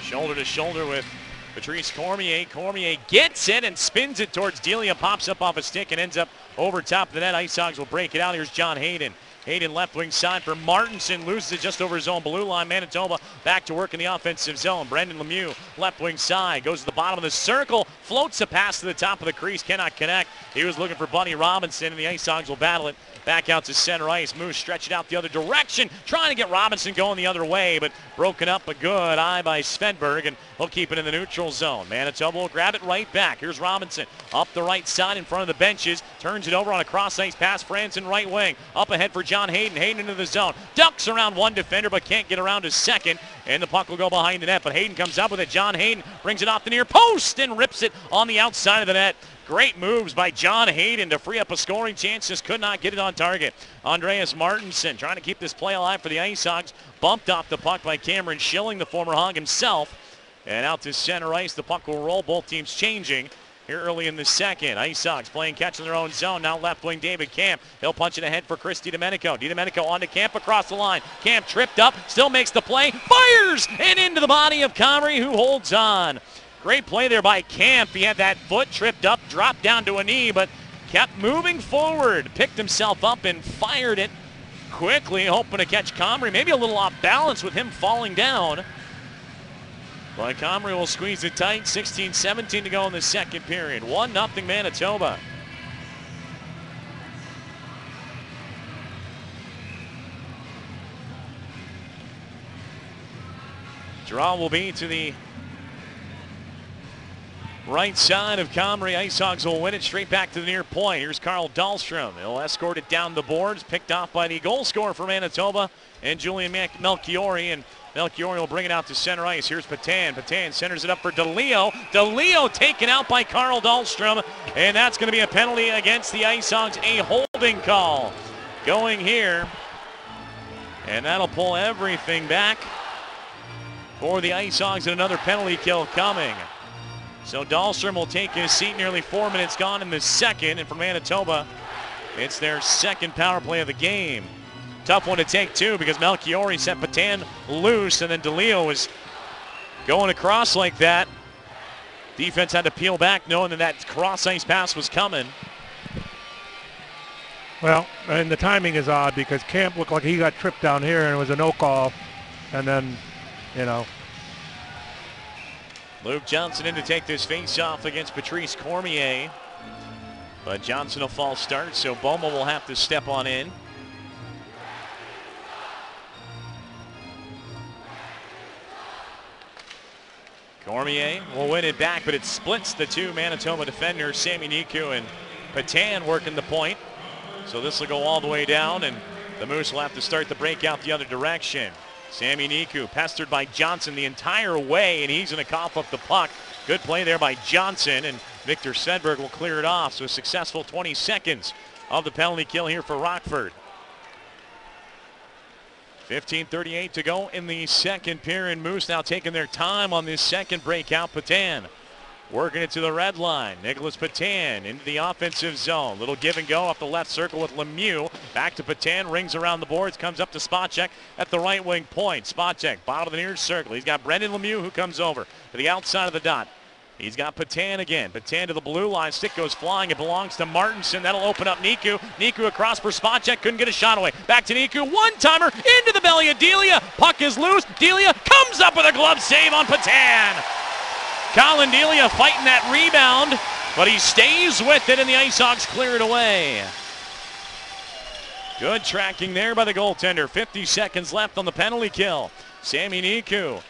Shoulder to shoulder with Patrice Cormier. Cormier gets it and spins it towards Delia. Pops up off a stick and ends up over top of the net. Ice Sox will break it out. Here's John Hayden. Hayden left wing side for Martinson. Loses it just over his own blue line. Manitoba back to work in the offensive zone. Brendan Lemieux left wing side. Goes to the bottom of the circle. Floats a pass to the top of the crease. Cannot connect. He was looking for Bunny Robinson, and the Ice Sox will battle it back out to center ice. Moose stretch it out the other direction. Trying to get Robinson going the other way, but broken up. A good eye by Svedberg, and he'll keep it in the neutral zone. Manitoba will grab it right back. Here's Robinson up the right side in front of the benches. Turns it over on a cross ice pass. Franson right wing. Up ahead for John Hayden. Hayden into the zone. Ducks around one defender, but can't get around his second. And the puck will go behind the net, but Hayden comes up with it. John Hayden brings it off the near post and rips it on the outside of the net. Great moves by John Hayden to free up a scoring chance. Just could not get it on target. Andreas Martinson trying to keep this play alive for the Ice Sox. Bumped off the puck by Cameron Schilling, the former Hog himself. And out to center ice. The puck will roll. Both teams changing here early in the second. Ice Sox playing catch in their own zone. Now left wing David Camp. He'll punch it ahead for Chris DiDomenico. DiDomenico on to Camp across the line. Camp tripped up. Still makes the play. Fires! And into the body of Comrie, who holds on. Great play there by Camp. He had that foot tripped up, dropped down to a knee, but kept moving forward. Picked himself up and fired it quickly, hoping to catch Comrie. Maybe a little off balance with him falling down. But Comrie will squeeze it tight. 16-17 to go in the second period. 1-0 Manitoba. Draw will be to the right side of Comrie. Ice Sox will win it straight back to the near point. Here's Carl Dahlstrom. He'll escort it down the boards. Picked off by the goal scorer for Manitoba and Julian Melchiori. And Melchiori will bring it out to center ice. Here's Patan. Patan centers it up for DeLeo. DeLeo taken out by Carl Dahlstrom. And that's going to be a penalty against the Ice Sox. A holding call going here. And that'll pull everything back for the Ice Sox, and another penalty kill coming. So Dahlstrom will take his seat. Nearly 4 minutes gone in the second, and for Manitoba, it's their second power play of the game. Tough one to take too, because Melchiori set Patan loose, and then DeLeo was going across like that. Defense had to peel back knowing that that cross ice pass was coming. Well, and the timing is odd because Camp looked like he got tripped down here and it was a no call, and then, you know. Luke Johnson in to take this face-off against Patrice Cormier. But Johnson a false start, so Boma will have to step on in. Cormier will win it back, but it splits the two Manitoba defenders, Sami Niku and Patan, working the point. So this will go all the way down, and the Moose will have to start the break out the other direction. Sami Niku pestered by Johnson the entire way, and he's going to cough up the puck. Good play there by Johnson, and Victor Sedberg will clear it off. So a successful 20 seconds of the penalty kill here for Rockford. 15:38 to go in the second period. Moose now taking their time on this second breakout. Patan working it to the red line. Nicholas Patan into the offensive zone. Little give and go off the left circle with Lemieux. Back to Patan, rings around the boards, comes up to Spacek at the right wing point. Spacek, bottom of the near circle. He's got Brendan Lemieux who comes over to the outside of the dot. He's got Patan again. Patan to the blue line. Stick goes flying. It belongs to Martinson. That'll open up Niku. Niku across for Spacek. Couldn't get a shot away. Back to Niku. One-timer into the belly of Delia. Puck is loose. Delia comes up with a glove save on Patan. Colin Delia fighting that rebound, but he stays with it, and the Ice Hawks clear it away. Good tracking there by the goaltender. 50 seconds left on the penalty kill. Sami Niku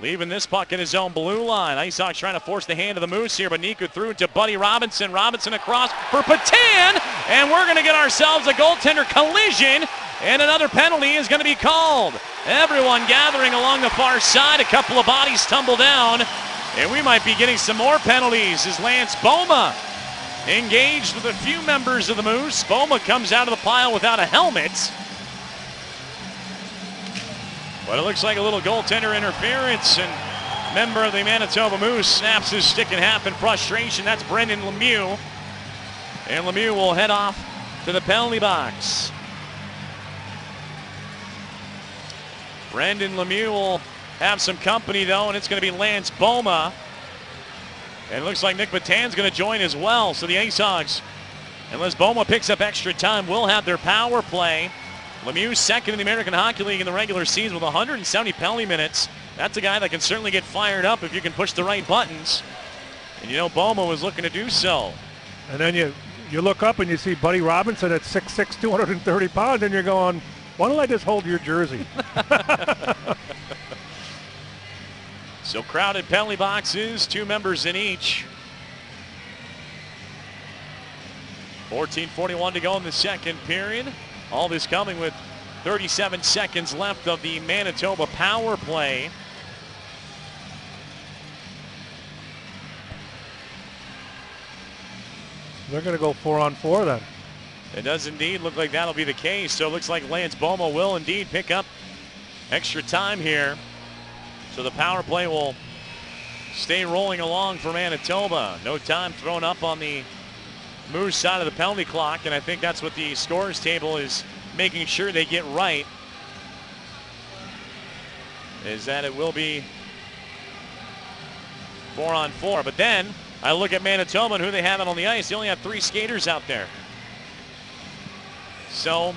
leaving this puck in his own blue line. Ice Hawks trying to force the hand of the Moose here, but Niku threw it to Buddy Robinson. Robinson across for Patan, and we're going to get ourselves a goaltender collision, and another penalty is going to be called. Everyone gathering along the far side. A couple of bodies tumble down, and we might be getting some more penalties as Lance Boma engaged with a few members of the Moose. Boma comes out of the pile without a helmet. But it looks like a little goaltender interference, and member of the Manitoba Moose snaps his stick in half in frustration. That's Brendan Lemieux. And Lemieux will head off to the penalty box. Brendan Lemieux will have some company, though, and it's going to be Lance Boma. And it looks like Nick Patan's going to join as well. So the Ice Hawks, unless Boma picks up extra time, will have their power play. Lemieux second in the American Hockey League in the regular season with 170 penalty minutes. That's a guy that can certainly get fired up if you can push the right buttons. And you know Boma was looking to do so. And then you look up and you see Buddy Robinson at 6'6", 230 pounds, and you're going, why don't I just hold your jersey? So crowded penalty boxes, two members in each. 14:41 to go in the second period. All this coming with 37 seconds left of the Manitoba power play. They're going to go 4-on-4 then. It does indeed look like that'll be the case. So it looks like Lance Boma will indeed pick up extra time here. So the power play will stay rolling along for Manitoba. No time thrown up on the Moose side of the penalty clock, and I think that's what the scores table is making sure they get right, is that it will be 4-on-4. But then I look at Manitoba and who they have on the ice. They only have 3 skaters out there. So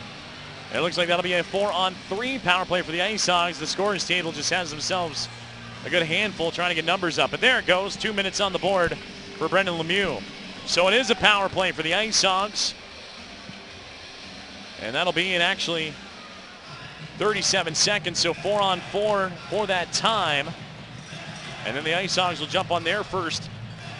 it looks like that'll be a 4-on-3 power play for the Ice Hawks. The scores table just has themselves a good handful trying to get numbers up. But there it goes, 2 minutes on the board for Brendan Lemieux. So it is a power play for the Ice Hawks. And that'll be in actually 37 seconds, so 4-on-4 for that time. And then the Ice Hawks will jump on their first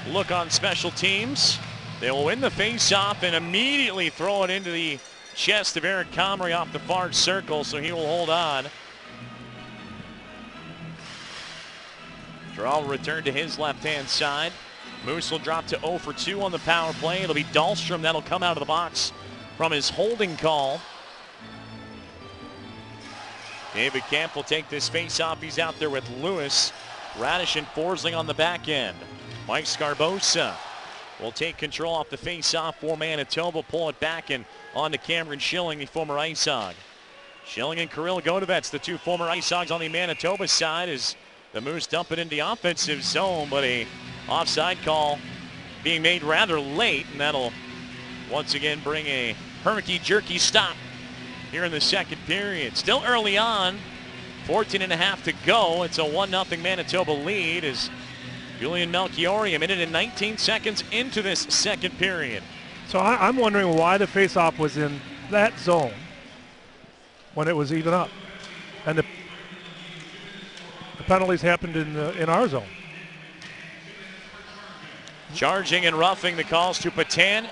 look on special teams. They will win the face-off and immediately throw it into the chest of Eric Comrie off the far circle, so he will hold on. Draw will return to his left-hand side. Moose will drop to 0 for 2 on the power play. It'll be Dahlstrom that'll come out of the box from his holding call. David Kampf will take this face-off. He's out there with Lewis, Radish, and Forsling on the back end. Mike Scarbosa will take control off the face-off for Manitoba, pull it back and on to Cameron Schilling, the former Ice Hog. Schilling and Kirill Godovets, the two former Ice Hogs on the Manitoba side, as the Moose dump it into the offensive zone, but a offside call being made rather late, and that'll once again bring a herky-jerky stop here in the second period. Still early on, 14.5 to go. It's a 1-0 Manitoba lead as Julian Melchiori a minute and 19 seconds into this second period. So I'm wondering why the faceoff was in that zone when it was even up. And the penalties happened in our zone. Charging and roughing the calls to Patan.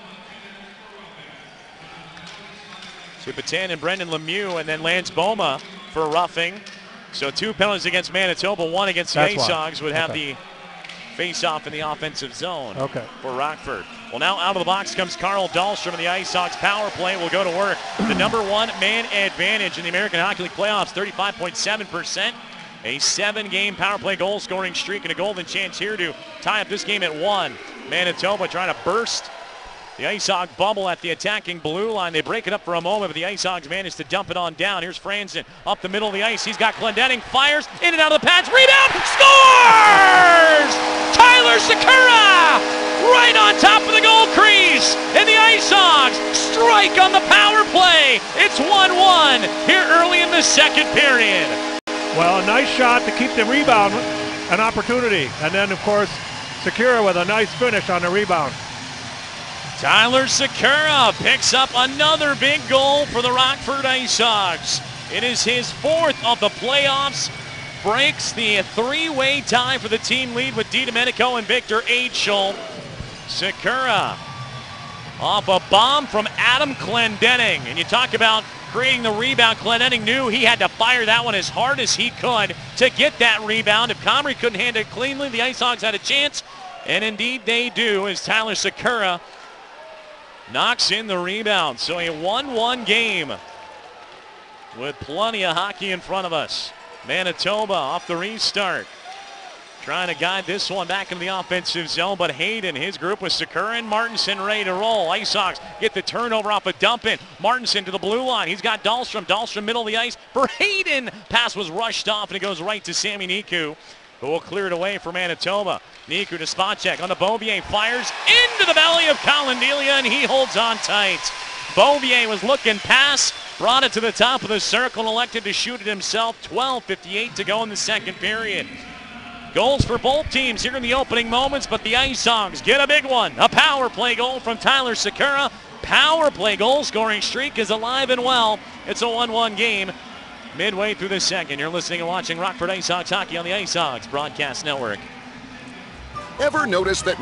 And Brendan Lemieux, and then Lance Boma for roughing. So 2 penalties against Manitoba, 1 against the Ice Hogs would have the face-off in the offensive zone for Rockford. Well, now out of the box comes Carl Dahlstrom, and the Ice Hogs power play will go to work. The #1 man advantage in the American Hockey League playoffs, 35.7%. A 7-game power play goal scoring streak and a golden chance here to tie up this game at 1. Manitoba trying to burst the Ice Hog bubble at the attacking blue line. They break it up for a moment, but the Ice Hogs manage to dump it on down. Here's Franzen up the middle of the ice. He's got Glendenning, fires in and out of the pads, rebound, scores! Tyler Sakura right on top of the goal crease, and the Ice Hogs strike on the power play. It's 1-1 here early in the second period. Well, a nice shot to keep the rebound an opportunity, and then of course Sakura with a nice finish on the rebound. Tyler Sakura picks up another big goal for the Rockford Ice Hogs. It is his 4th of the playoffs. Breaks the 3-way tie for the team lead with DiDomenico and Victor Aitchel. Sakura off a bomb from Adam Glendenning. And you talk about creating the rebound. Glendenning knew he had to fire that one as hard as he could to get that rebound. If Comrie couldn't handle it cleanly, the Ice Hogs had a chance. And indeed they do, as Tyler Sakura knocks in the rebound. So a 1-1 game with plenty of hockey in front of us. Manitoba off the restart, trying to guide this one back into the offensive zone, but Hayden, his group with Sakura and Martinson ready to roll. Ice Hogs get the turnover off a dump in. Martinson to the blue line. He's got Dahlstrom middle of the ice for Hayden. Pass was rushed off, and it goes right to Sammy Niku, who will clear it away for Manitoba. Niku to Spacek on the Beaubier, fires into the belly of Colin Delia, and he holds on tight. Beaubier was looking past, brought it to the top of the circle, and elected to shoot it himself. 12:58 to go in the second period. Goals for both teams here in the opening moments, but the Ice Hogs get a big one. A power play goal from Tyler Sakura. Power play goal scoring streak is alive and well. It's a 1-1 game midway through the second. You're listening and watching Rockford Ice Hogs hockey on the Ice Hogs Broadcast Network. Ever notice that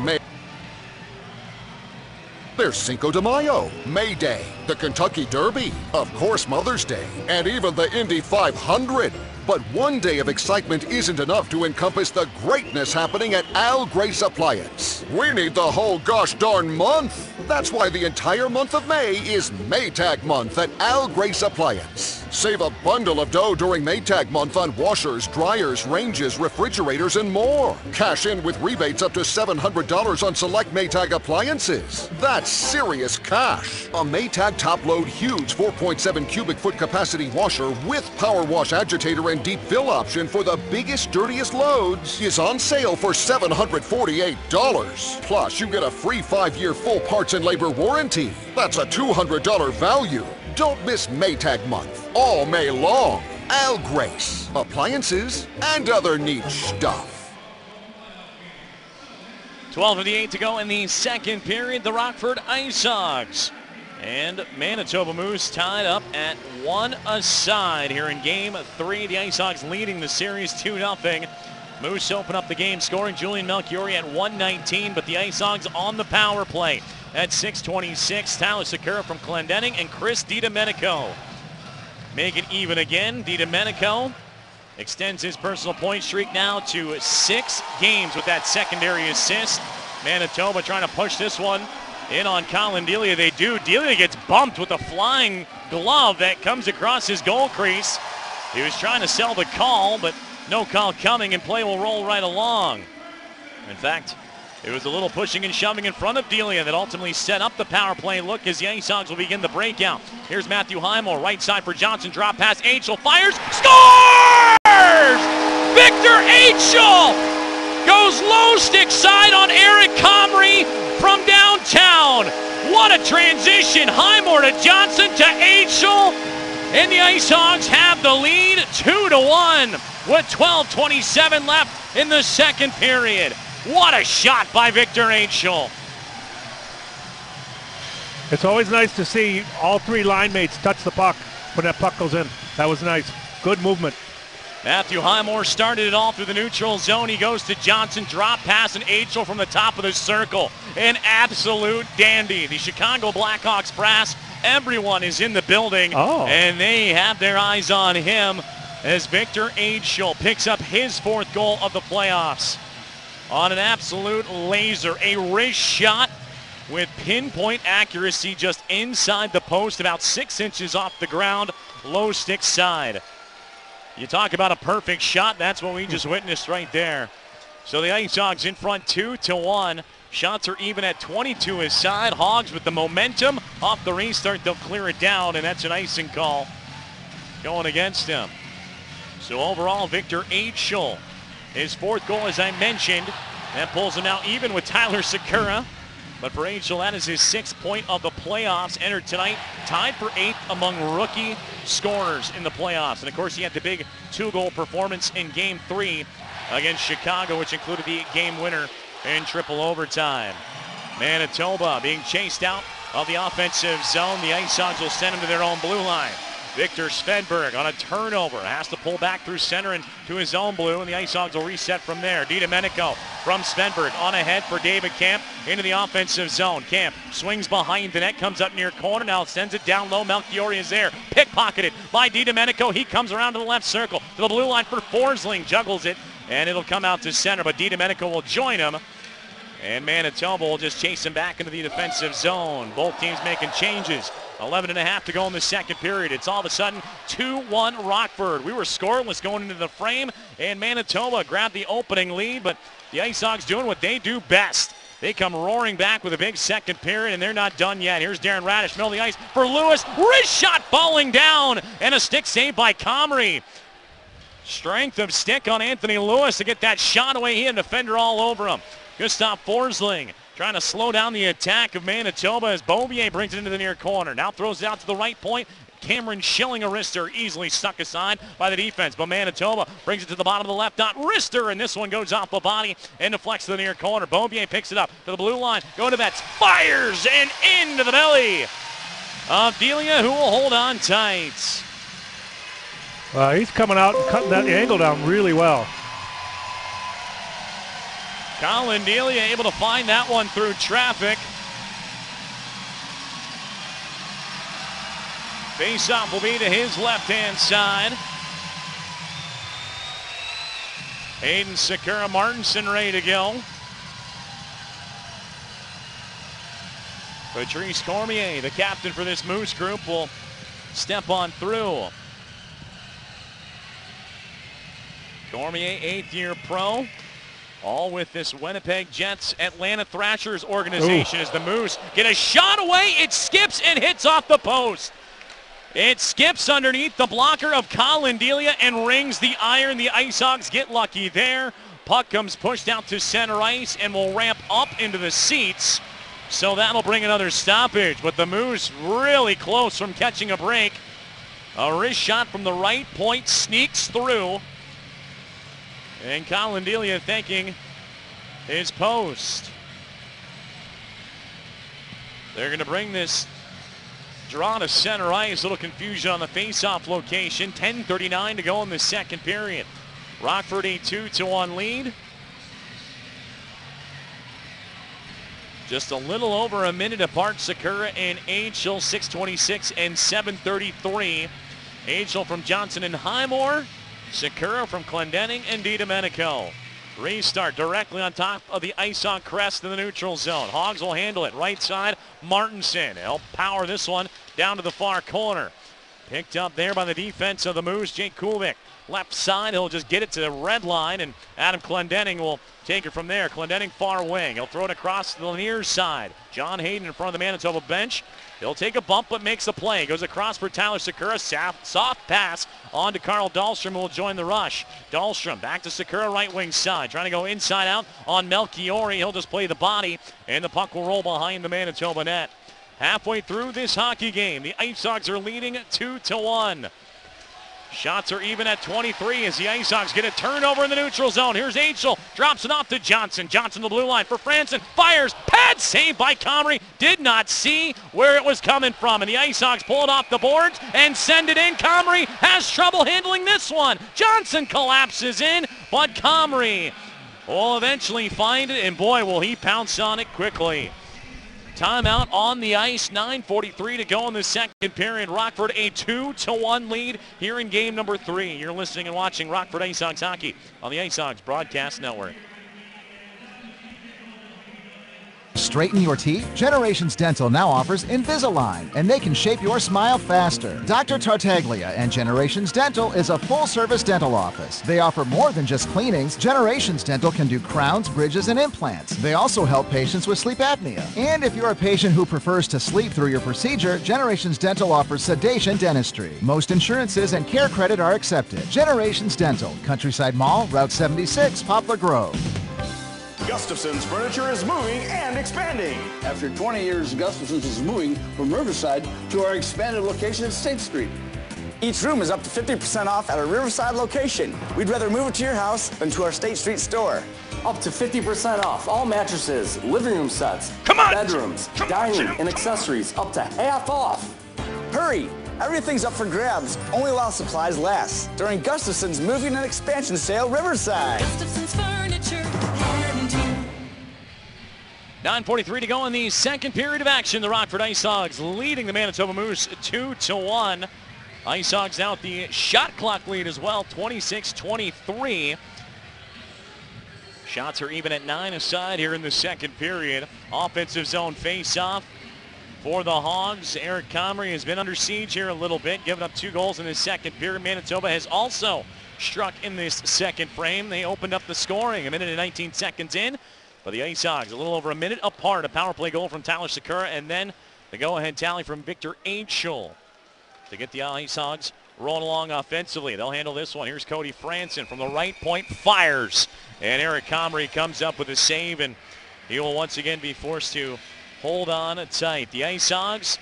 there's Cinco de Mayo, May Day, the Kentucky Derby, of course Mother's Day, and even the Indy 500. But one day of excitement isn't enough to encompass the greatness happening at Al Grace Appliance. We need the whole gosh darn month. That's why the entire month of May is Maytag Month at Al Grace Appliance. Save a bundle of dough during Maytag Month on washers, dryers, ranges, refrigerators, and more. Cash in with rebates up to $700 on select Maytag appliances. That's serious cash. A Maytag top-load huge 4.7 cubic foot capacity washer with power wash agitator and deep fill option for the biggest, dirtiest loads is on sale for $748. Plus, you get a free 5-year full parts and labor warranty. That's a $200 value. Don't miss Maytag Month, all May long. Al Grace, appliances and other neat stuff. 12:58 to go in the second period. The Rockford Ice Hogs and Manitoba Moose tied up at 1 aside here in Game 3. The Ice Hogs leading the series 2-0. Moose open up the game scoring Julian Melchiori at 1:19, but the Ice Hogs on the power play. At 6:26, Tyler Sakura from Glendenning and Chris DiDomenico make it even again. DiDomenico extends his personal point streak now to 6 games with that secondary assist. Manitoba trying to push this one in on Colin Delia. They do. Delia gets bumped with a flying glove that comes across his goal crease. He was trying to sell the call, but no call coming, and play will roll right along. In fact, it was a little pushing and shoving in front of Delia that ultimately set up the power play look as the Ice Hogs will begin the breakout. Here's Matthew Highmore, right side for Johnson, drop pass, Aitchel fires, scores! Victor Aitchel goes low stick side on Eric Comrie from downtown. What a transition, Highmore to Johnson to Aitchel, and the Ice Hogs have the lead 2-1 with 12:27 left in the second period. What a shot by Victor Aitchel. It's always nice to see all 3 line mates touch the puck when that puck goes in. That was nice. Good movement. Matthew Highmore started it all through the neutral zone. He goes to Johnson, drop pass, and Angel from the top of the circle. An absolute dandy. The Chicago Blackhawks brass, everyone is in the building, and they have their eyes on him as Victor Angel picks up his 4th goal of the playoffs on an absolute laser. A wrist shot with pinpoint accuracy just inside the post, about 6 inches off the ground, low stick side. You talk about a perfect shot. That's what we just witnessed right there. So the Ice Hogs in front 2-1. Shots are even at 22 his side. Hogs with the momentum off the restart. They'll clear it down, and that's an icing call going against him. So overall, Victor Angel, his 4th goal, as I mentioned, that pulls him now even with Tyler Sikura. But for Angel, that is his 6th point of the playoffs. Entered tonight, tied for 8th among rookie scorers in the playoffs. And of course, he had the big 2-goal performance in Game 3 against Chicago, which included the game winner in triple overtime. Manitoba being chased out of the offensive zone. The Ice Hogs will send him to their own blue line. Victor Svedberg on a turnover has to pull back through center and to his own blue, and the Ice Hogs will reset from there. DiDomenico from Svedberg on ahead for David Camp into the offensive zone. Camp swings behind the net, comes up near corner, now sends it down low. Melchiori is there, pickpocketed by DiDomenico. He comes around to the left circle to the blue line for Forsling, juggles it, and it'll come out to center, but DiDomenico will join him. And Manitoba will just chase him back into the defensive zone. Both teams making changes. 11.5 to go in the second period. It's all of a sudden 2-1 Rockford. We were scoreless going into the frame, and Manitoba grabbed the opening lead, but the Ice Hogs doing what they do best. They come roaring back with a big second period, and they're not done yet. Here's Darren Radish, middle of the ice for Lewis. Wrist shot falling down, and a stick save by Comrie. Strength of stick on Anthony Lewis to get that shot away. He had a defender all over him. Gustav Forsling trying to slow down the attack of Manitoba as Beaubier brings it into the near corner. Now throws it out to the right point. Cameron Schilling, a wrister, easily stuck aside by the defense. But Manitoba brings it to the bottom of the left dot. Wrister, and this one goes off the body and deflects to the near corner. Beaubier picks it up to the blue line. Going to Betts, fires, and into the belly of Delia, who will hold on tight. He's coming out and cutting that angle down really well. Colin Delia able to find that one through traffic. Face-off will be to his left-hand side. Hayden Sikura Martinson ready to go. Patrice Cormier, the captain for this Moose group, will step on through. Cormier, 8th-year pro. All with this Winnipeg Jets Atlanta Thrashers organization. As the Moose get a shot away. It skips and hits off the post. It skips underneath the blocker of Colin Delia and rings the iron. The Ice Hogs get lucky there. Puck comes pushed out to center ice and will ramp up into the seats. So that'll bring another stoppage. But the Moose really close from catching a break. A wrist shot from the right point sneaks through. And Colin Delia thanking his post. They're going to bring this draw to center ice. A little confusion on the face-off location. 10:39 to go in the second period. Rockford a 2-1 lead. Just a little over a minute apart. Sikura and Angel, 6:26 and 7:33. Angel from Johnson and Highmore. Sikura from Clendening and DiDomenico. Restart directly on top of the Ice Hog crest in the neutral zone. Hogs will handle it. Right side, Martinson. He'll power this one down to the far corner. Picked up there by the defense of the Moose, Jake Kulvik. Left side, he'll just get it to the red line, and Adam Clendening will take it from there. Clendening far wing. He'll throw it across the near side. John Hayden in front of the Manitoba bench. He'll take a bump but makes the play. Goes across for Tyler Sikura. Soft pass on to Carl Dahlstrom, who will join the rush. Dahlstrom back to Sikura, right wing side. Trying to go inside out on Melchiori. He'll just play the body, and the puck will roll behind the Manitoba net. Halfway through this hockey game, the Ice Hogs are leading 2-1. Shots are even at 23 as the Ice Hawks get a turnover in the neutral zone. Here's Angel, drops it off to Johnson. Johnson the blue line for Franson, fires, pad save by Comrie. Did not see where it was coming from, and the Ice Hawks pull it off the boards and send it in. Comrie has trouble handling this one. Johnson collapses in, but Comrie will eventually find it, and boy, will he pounce on it quickly. Timeout on the ice, 9:43 to go in the second period. Rockford a 2-1 lead here in game number 3. You're listening and watching Rockford Ice Hawks hockey on the Ice Hawks Broadcast Network. Straighten your teeth? Generations Dental now offers Invisalign, and they can shape your smile faster. Dr. Tartaglia and Generations Dental is a full-service dental office. They offer more than just cleanings. Generations Dental can do crowns, bridges, and implants. They also help patients with sleep apnea. And if you're a patient who prefers to sleep through your procedure, Generations Dental offers sedation dentistry. Most insurances and care credit are accepted. Generations Dental, Countryside Mall, Route 76, Poplar Grove. Gustafson's Furniture is moving and expanding. After 20 years, Gustafson's is moving from Riverside to our expanded location at State Street. Each room is up to 50% off at our Riverside location. We'd rather move it to your house than to our State Street store. Up to 50% off all mattresses, living room sets, bedrooms, dining, and accessories, up to half off. Hurry! Everything's up for grabs, only while supplies last. During Gustafson's Moving and Expansion Sale, Riverside. Gustafson's Furniture. 9:43 to go in the second period of action. The Rockford Ice Hogs leading the Manitoba Moose 2-1. Ice Hogs now at the shot clock lead as well, 26-23. Shots are even at 9 aside here in the second period. Offensive zone face-off for the Hogs. Eric Comrie has been under siege here a little bit, giving up 2 goals in the second period. Manitoba has also struck in this second frame. They opened up the scoring a minute and 19 seconds in. But the Ice Hogs a little over a minute apart. A power play goal from Tyler Sakura, and then the go-ahead tally from Victor Angel to get the Ice Hogs rolling along offensively. They'll handle this one. Here's Cody Franson from the right point, fires. And Eric Comrie comes up with a save, and he will once again be forced to hold on tight. The Ice Hogs,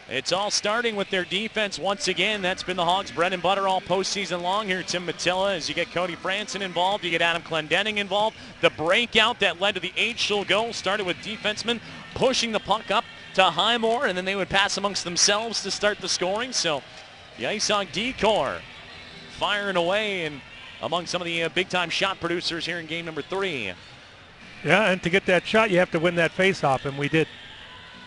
it's all starting with their defense once again. That's been the Hogs' bread and butter all postseason long. Here, Tim Matilla, as you get Cody Franson involved, you get Adam Clendenning involved. The breakout that led to the Angel goal started with defensemen pushing the puck up to Highmore, and then they would pass amongst themselves to start the scoring. So the Ice Hog D-Corps firing away and among some of the big-time shot producers here in game number 3. Yeah, and to get that shot, you have to win that face-off, and we did.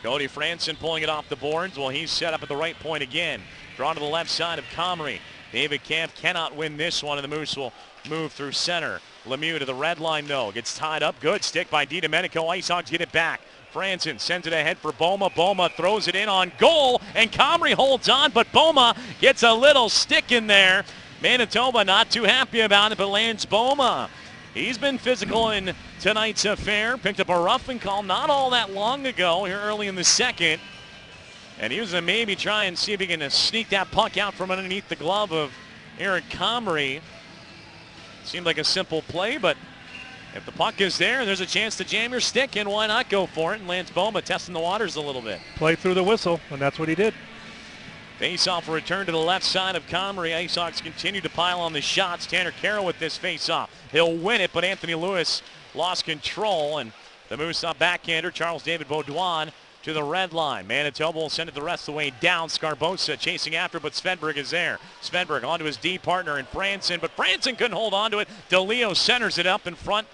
Cody Franson pulling it off the boards. Well, he's set up at the right point again. Drawn to the left side of Comrie. David Camp cannot win this one, and the Moose will move through center. Lemieux to the red line, though. Gets tied up. Good stick by DiDomenico. Ice Hogs get it back. Franson sends it ahead for Boma. Boma throws it in on goal, and Comrie holds on, but Boma gets a little stick in there. Manitoba not too happy about it, but Lance Boma, he's been physical in tonight's affair. Picked up a roughing call not all that long ago here early in the second. And he was going to maybe try and see if he can sneak that puck out from underneath the glove of Eric Comrie. Seemed like a simple play, but if the puck is there, there's a chance to jam your stick in. Why not go for it? And Lance Boma testing the waters a little bit. Play through the whistle, and that's what he did. Face-off return to the left side of Comrie. Ice Hawks continue to pile on the shots. Tanner Carroll with this face-off. He'll win it, but Anthony Lewis lost control, and the Moose up backhander, Charles David Baudouin, to the red line. Manitoba will send it the rest of the way down. Scarbosa chasing after, but Svedberg is there. Svedberg onto his D partner in Franson, but Franson couldn't hold on to it. DeLeo centers it up in front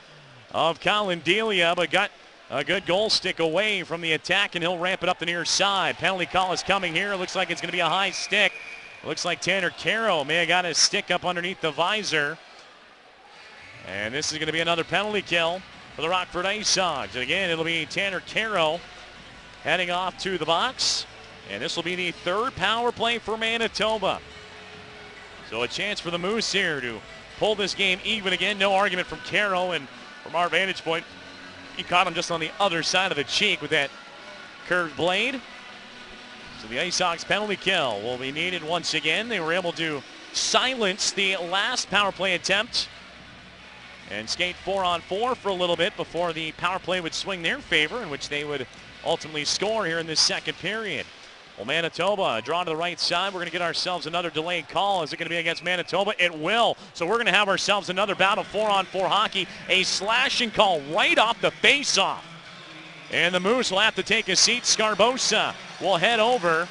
of Colin Delia, but got a good goal stick away from the attack, and he'll ramp it up the near side. Penalty call is coming here. Looks like it's going to be a high stick. Looks like Tanner Carroll may have got his stick up underneath the visor. And this is going to be another penalty kill for the Rockford Ice Hogs. And again, it'll be Tanner Carroll heading off to the box. And this will be the third power play for Manitoba. So a chance for the Moose here to pull this game even again. No argument from Carroll, and from our vantage point, he caught him just on the other side of the cheek with that curved blade. So the Ice Hawks penalty kill will be needed once again. They were able to silence the last power play attempt and skate 4-on-4 for a little bit before the power play would swing their favor, in which they would ultimately score here in this second period. Well, Manitoba drawn to the right side. We're going to get ourselves another delayed call. Is it going to be against Manitoba? It will. So we're going to have ourselves another bout of 4-on-4 hockey. A slashing call right off the face-off. And the Moose will have to take a seat. Sgarbossa will head over.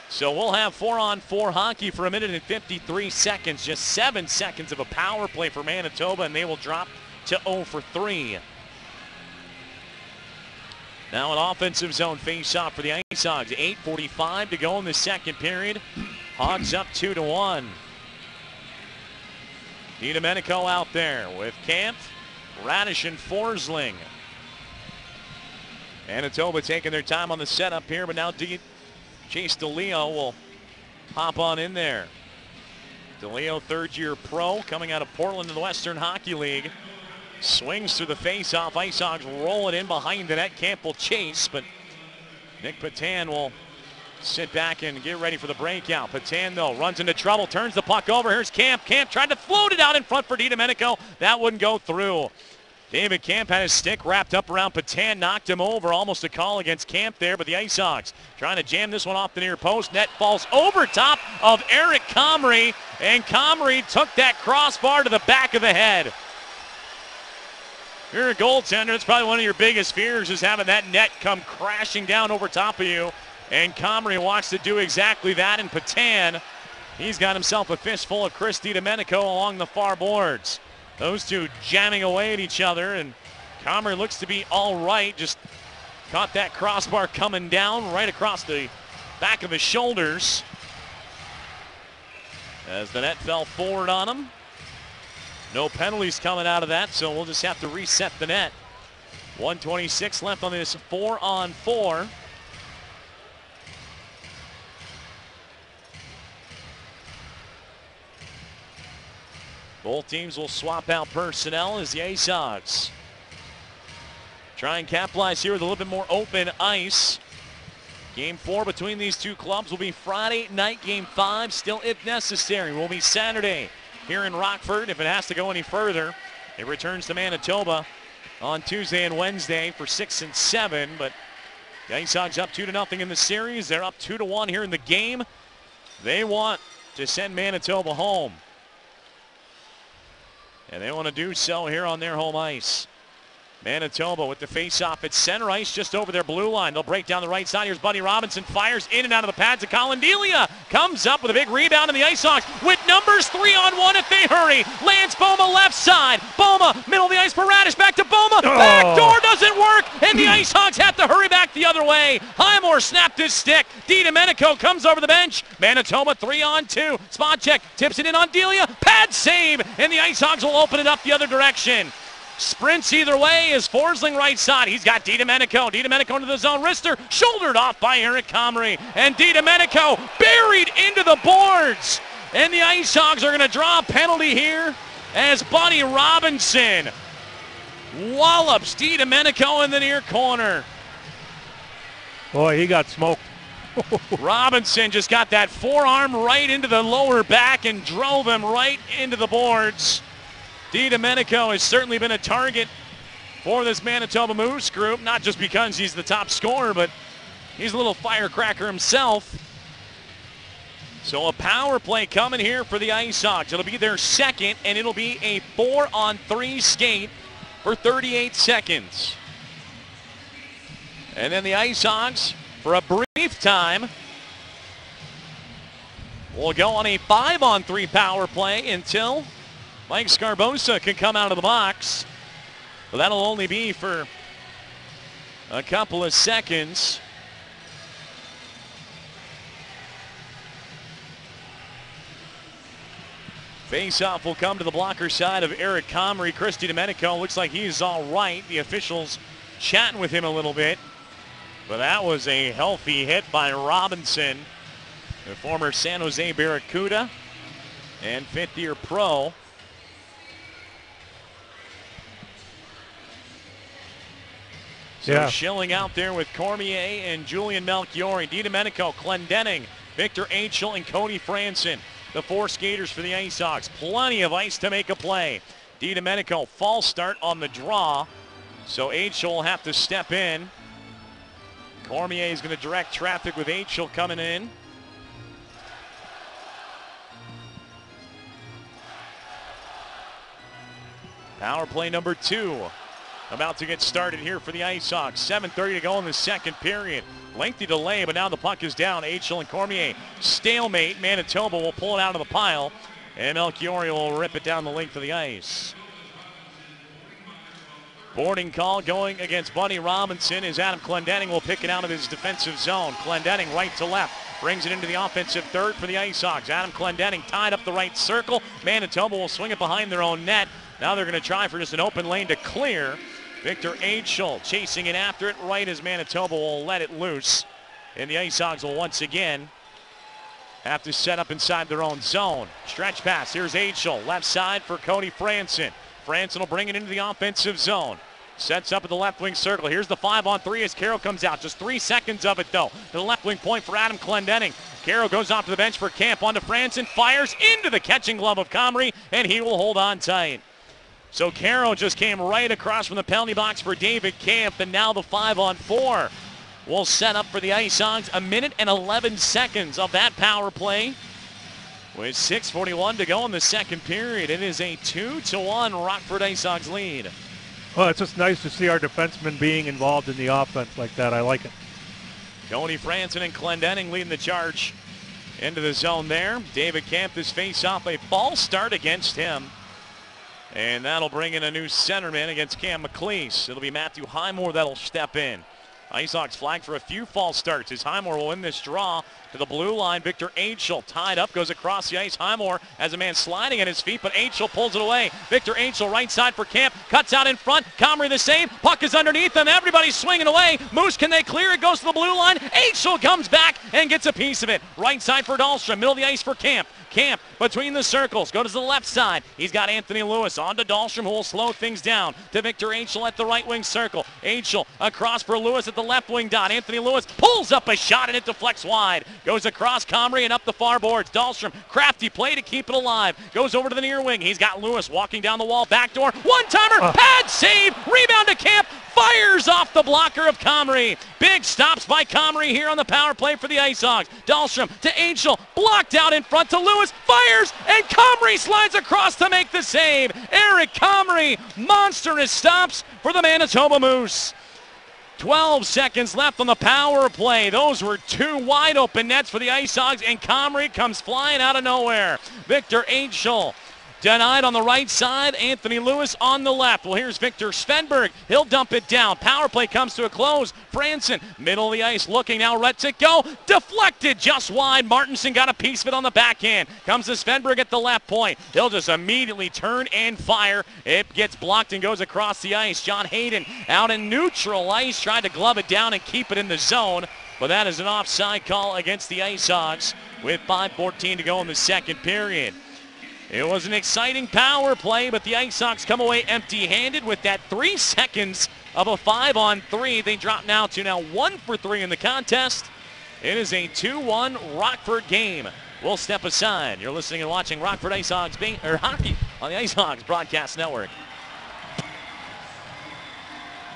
So we'll have 4-on-4 hockey for 1 minute and 53 seconds. Just 7 seconds of a power play for Manitoba, and they will drop to 0 for 3. Now an offensive zone face-off for the Ice Hogs. 8:45 to go in the second period. Hogs up 2-1. DiDomenico out there with Camp, Radish, and Forsling. Manitoba taking their time on the setup here, but now Chase DeLeo will hop on in there. DeLeo, third-year pro, coming out of Portland in the Western Hockey League. Swings through the face-off. Ice Hogs roll it in behind the net. Camp will chase, but Nick Patan will sit back and get ready for the breakout. Patan, though, runs into trouble, turns the puck over. Here's Camp. Camp tried to float it out in front for DiDomenico. That wouldn't go through. David Camp had his stick wrapped up around Patan, knocked him over. Almost a call against Camp there, but the Ice Hogs trying to jam this one off the near post. Net falls over top of Eric Comrie, and Comrie took that crossbar to the back of the head. You're a goaltender. It's probably one of your biggest fears is having that net come crashing down over top of you. And Comrie wants to do exactly that. And Patan, he's got himself a fistful of Chris DiDomenico along the far boards. Those two jamming away at each other. And Comrie looks to be all right. Just caught that crossbar coming down right across the back of his shoulders as the net fell forward on him. No penalties coming out of that, so we'll just have to reset the net. 1:26 left on this 4-on-4. Both teams will swap out personnel as the Ice Hogs try and capitalize here with a little bit more open ice. Game 4 between these two clubs will be Friday night. Game 5 still, if necessary, will be Saturday here in Rockford. If it has to go any further, it returns to Manitoba on Tuesday and Wednesday for 6 and 7. But the Ice Hogs up 2-0 in the series. They're up 2-1 here in the game. They want to send Manitoba home, and they want to do so here on their home ice. Manitoba with the face-off at center ice just over their blue line. They'll break down the right side. Here's Buddy Robinson. Fires in and out of the pads of Colin Delia. Comes up with a big rebound, and the Ice Hogs with numbers 3-on-1 if they hurry. Lance Boma left side. Boma, middle of the ice for Radish. Back to Boma. Back door doesn't work, and the Ice Hogs have to hurry back the other way. Highmore snapped his stick. DiDomenico comes over the bench. Manitoba 3-on-2. Spot check. Tips it in on Delia. Pad save, and the Ice Hogs will open it up the other direction. Sprints either way is Forsling right side. He's got DiDomenico. DiDomenico into the zone. Wrister shouldered off by Eric Comrie. And DiDomenico buried into the boards. And the Ice Hogs are going to draw a penalty here as Buddy Robinson wallops DiDomenico in the near corner. Boy, he got smoked. Robinson just got that forearm right into the lower back and drove him right into the boards. DiDomenico has certainly been a target for this Manitoba Moose group, not just because he's the top scorer, but he's a little firecracker himself. So a power play coming here for the Ice Hogs. It'll be their second, and it'll be a 4-on-3 skate for 38 seconds. And then the Ice Hogs, for a brief time, will go on a 5-on-3 power play until Mike Sgarbossa can come out of the box. But that'll only be for a couple of seconds. Face-off will come to the blocker side of Eric Comrie. Chris DiDomenico looks like he's all right. The officials chatting with him a little bit. But that was a healthy hit by Robinson, the former San Jose Barracuda and fifth-year pro. So Schilling out there with Cormier and Julian Melchiori. DiDomenico, Clendenning, Victor Aichel, and Cody Franson. The 4 skaters for the Ice Hogs. Plenty of ice to make a play. DiDomenico, false start on the draw. So Aichel will have to step in. Cormier is going to direct traffic with Angel coming in. Power play number 2 about to get started here for the Ice Hawks. 7:30 to go in the second period. Lengthy delay, but now the puck is down. Angel and Cormier stalemate. Manitoba will pull it out of the pile, and Melchiori will rip it down the length of the ice. Boarding call going against Buddy Robinson as Adam Clendenning will pick it out of his defensive zone. Clendenning right to left. Brings it into the offensive third for the Ice Hawks. Adam Clendenning tied up the right circle. Manitoba will swing it behind their own net. Now they're going to try for just an open lane to clear. Victor Angel chasing it after it right as Manitoba will let it loose. And the Ice Hawks will once again have to set up inside their own zone. Stretch pass. Here's Angel. Left side for Cody Franson. Franson will bring it into the offensive zone. Sets up at the left wing circle. Here's the 5-on-3 as Caro comes out. Just 3 seconds of it, though. To the left wing point for Adam Clendenning. Caro goes off to the bench for Camp. Onto Franson. Fires into the catching glove of Comrie, and he will hold on tight. So Caro just came right across from the penalty box for David Camp, and now the 5-on-4 will set up for the Ice Hawks. 1 minute and 11 seconds of that power play. With 6:41 to go in the second period, it is a 2-1 Rockford Ice Hawks lead. Well, it's just nice to see our defensemen being involved in the offense like that. I like it. Cody Franson and Clendenning leading the charge into the zone there. David Camp has faced off a false start against him. And that'll bring in a new centerman against Cam McLeese. It'll be Matthew Highmore that'll step in. Ice Hawks flagged for a few false starts as Highmore will win this draw to the blue line. Victor Angel tied up, goes across the ice. Highmore has a man sliding at his feet, but Angel pulls it away. Victor Angel right side for Camp, cuts out in front. Comrie the save, puck is underneath them. Everybody's swinging away. Moose, can they clear it? Goes to the blue line. Angel comes back and gets a piece of it. Right side for Dahlstrom, middle of the ice for Camp. Camp between the circles, go to the left side. He's got Anthony Lewis on to Dahlstrom, who will slow things down to Victor Angel at the right wing circle. Angel across for Lewis at the left wing dot. Anthony Lewis pulls up a shot and it deflects wide. Goes across Comrie and up the far boards. Dahlstrom, crafty play to keep it alive. Goes over to the near wing. He's got Lewis walking down the wall, backdoor, one-timer, pad save, rebound to Camp. Fires off the blocker of Comrie. Big stops by Comrie here on the power play for the Ice Hawks. Dahlstrom to Angel, blocked out in front to Lewis, fires, and Comrie slides across to make the save. Eric Comrie, monstrous stops for the Manitoba Moose. 12 seconds left on the power play. Those were 2 wide open nets for the Ice Hawks, and Comrie comes flying out of nowhere. Victor Angel denied on the right side. Anthony Lewis on the left. Well, here's Victor Svenberg. He'll dump it down. Power play comes to a close. Franson, middle of the ice, looking now. Lets it go. Deflected just wide. Martinson got a piece of it on the backhand. Comes to Svenberg at the left point. He'll just immediately turn and fire. It gets blocked and goes across the ice. John Hayden out in neutral ice. Tried to glove it down and keep it in the zone. But that is an offside call against the Ice Hawks with 5:14 to go in the second period. It was an exciting power play, but the Ice Hawks come away empty-handed with that 3 seconds of a 5-on-3. They drop now to 1 for 3 in the contest. It is a 2-1 Rockford game. We'll step aside. You're listening and watching Rockford Ice Hawks hockey on the Ice Hawks Broadcast Network.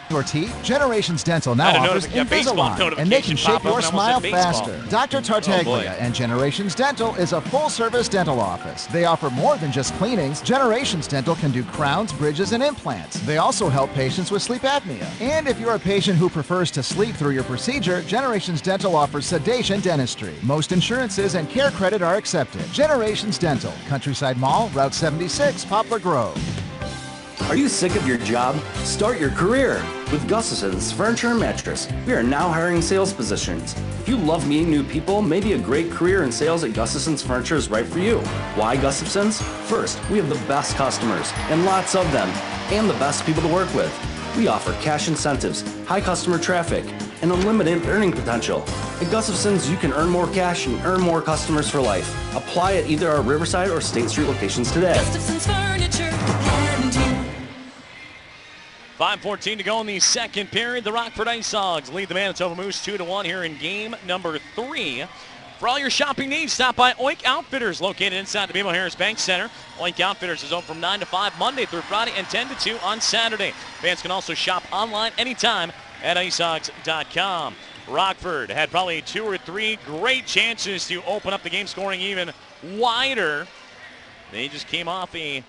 Your teeth? Generations Dental now offers Invisalign, and they can shape your smile faster. Dr. Tartaglia and Generations Dental is a full-service dental office. They offer more than just cleanings. Generations Dental can do crowns, bridges, and implants. They also help patients with sleep apnea. And if you're a patient who prefers to sleep through your procedure, Generations Dental offers sedation dentistry. Most insurances and care credit are accepted. Generations Dental, Countryside Mall, Route 76, Poplar Grove. Are you sick of your job? Start your career with Gustafson's Furniture and Mattress. We are now hiring sales positions. If you love meeting new people, maybe a great career in sales at Gustafson's Furniture is right for you. Why Gustafson's? First, we have the best customers, and lots of them, and the best people to work with. We offer cash incentives, high customer traffic, and unlimited earning potential. At Gustafson's, you can earn more cash and earn more customers for life. Apply at either our Riverside or State Street locations today. Gustafson's Furniture and you. 5:14 to go in the second period. The Rockford Ice Hogs lead the Manitoba Moose 2-1 here in game number 3. For all your shopping needs, stop by Oink Outfitters, located inside the BMO Harris Bank Center. Oink Outfitters is open from 9 to 5 Monday through Friday and 10 to 2 on Saturday. Fans can also shop online anytime at icehogs.com. Rockford had probably 2 or 3 great chances to open up the game, scoring even wider. They just came off a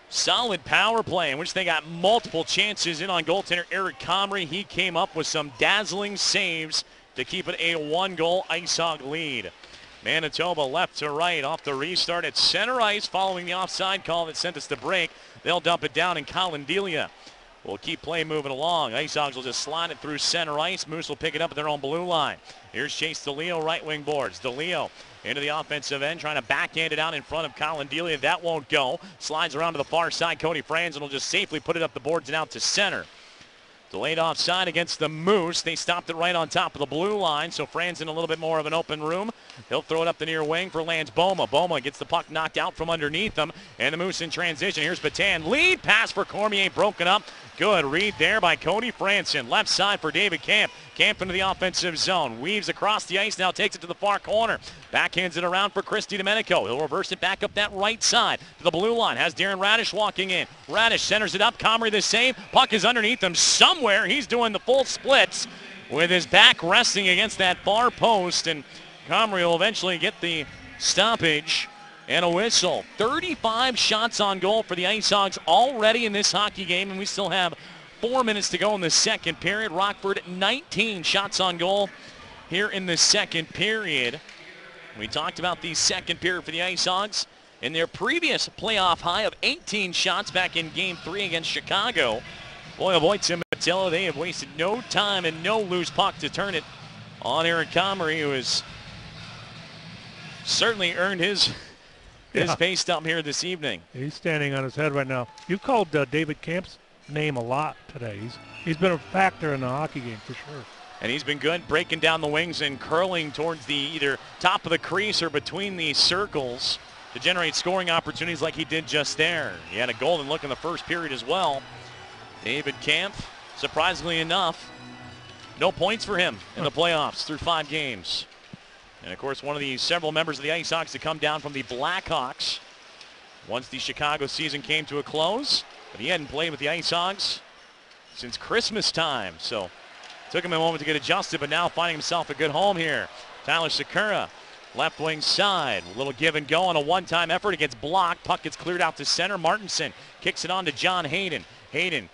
solid power play in which they got multiple chances in on goaltender Eric Comrie. He came up with some dazzling saves to keep it a 1-goal Ice Hog lead. Manitoba left to right off the restart at center ice following the offside call that sent us to break. They'll dump it down in Colindelia. We'll keep play moving along. Ice Hogs will just slide it through center ice. Moose will pick it up at their own blue line. Here's Chase DeLeo, right wing boards. DeLeo into the offensive end, trying to backhand it out in front of Colindelia. That won't go. Slides around to the far side. Cody Franzen will just safely put it up the boards and out to center. Delayed offside against the Moose. They stopped it right on top of the blue line, so Franzen a little bit more of an open room. He'll throw it up the near wing for Lance Boma. Boma gets the puck knocked out from underneath him, and the Moose in transition. Here's Batan. Lead pass for Cormier, broken up. Good read there by Cody Franzen. Left side for David Camp. Camp into the offensive zone. Weaves across the ice, now takes it to the far corner. Backhands it around for Chris DiDomenico. He'll reverse it back up that right side to the blue line. Has Darren Radish walking in. Radish centers it up. Comrie the save. Puck is underneath him somewhere. He's doing the full splits with his back resting against that far post, and Comrie will eventually get the stoppage and a whistle. 35 shots on goal for the Ice Hogs already in this hockey game, and we still have 4 minutes to go in the second period. Rockford 19 shots on goal here in the second period. We talked about the second period for the Ice Hogs in their previous playoff high of 18 shots back in Game 3 against Chicago. Boy, oh boy, Tim Matillo, they have wasted no time and no loose puck to turn it on Eric Comrie, who has certainly earned his face down here this evening. He's standing on his head right now. You called David Camp's name a lot today. He's been a factor in the hockey game for sure. And he's been good breaking down the wings and curling towards the either top of the crease or between the circles to generate scoring opportunities like he did just there. He had a golden look in the first period as well. David Camp, surprisingly enough, no points for him in the playoffs through 5 games. And, of course, one of the several members of the Ice Hogs to come down from the Blackhawks once the Chicago season came to a close. But he hadn't played with the Ice Hogs since Christmas time. So took him a moment to get adjusted, but now finding himself a good home here. Tyler Sakura, left wing side. A little give and go on a one-time effort. It gets blocked. Puck gets cleared out to center. Martinson kicks it on to John Hayden. Hayden,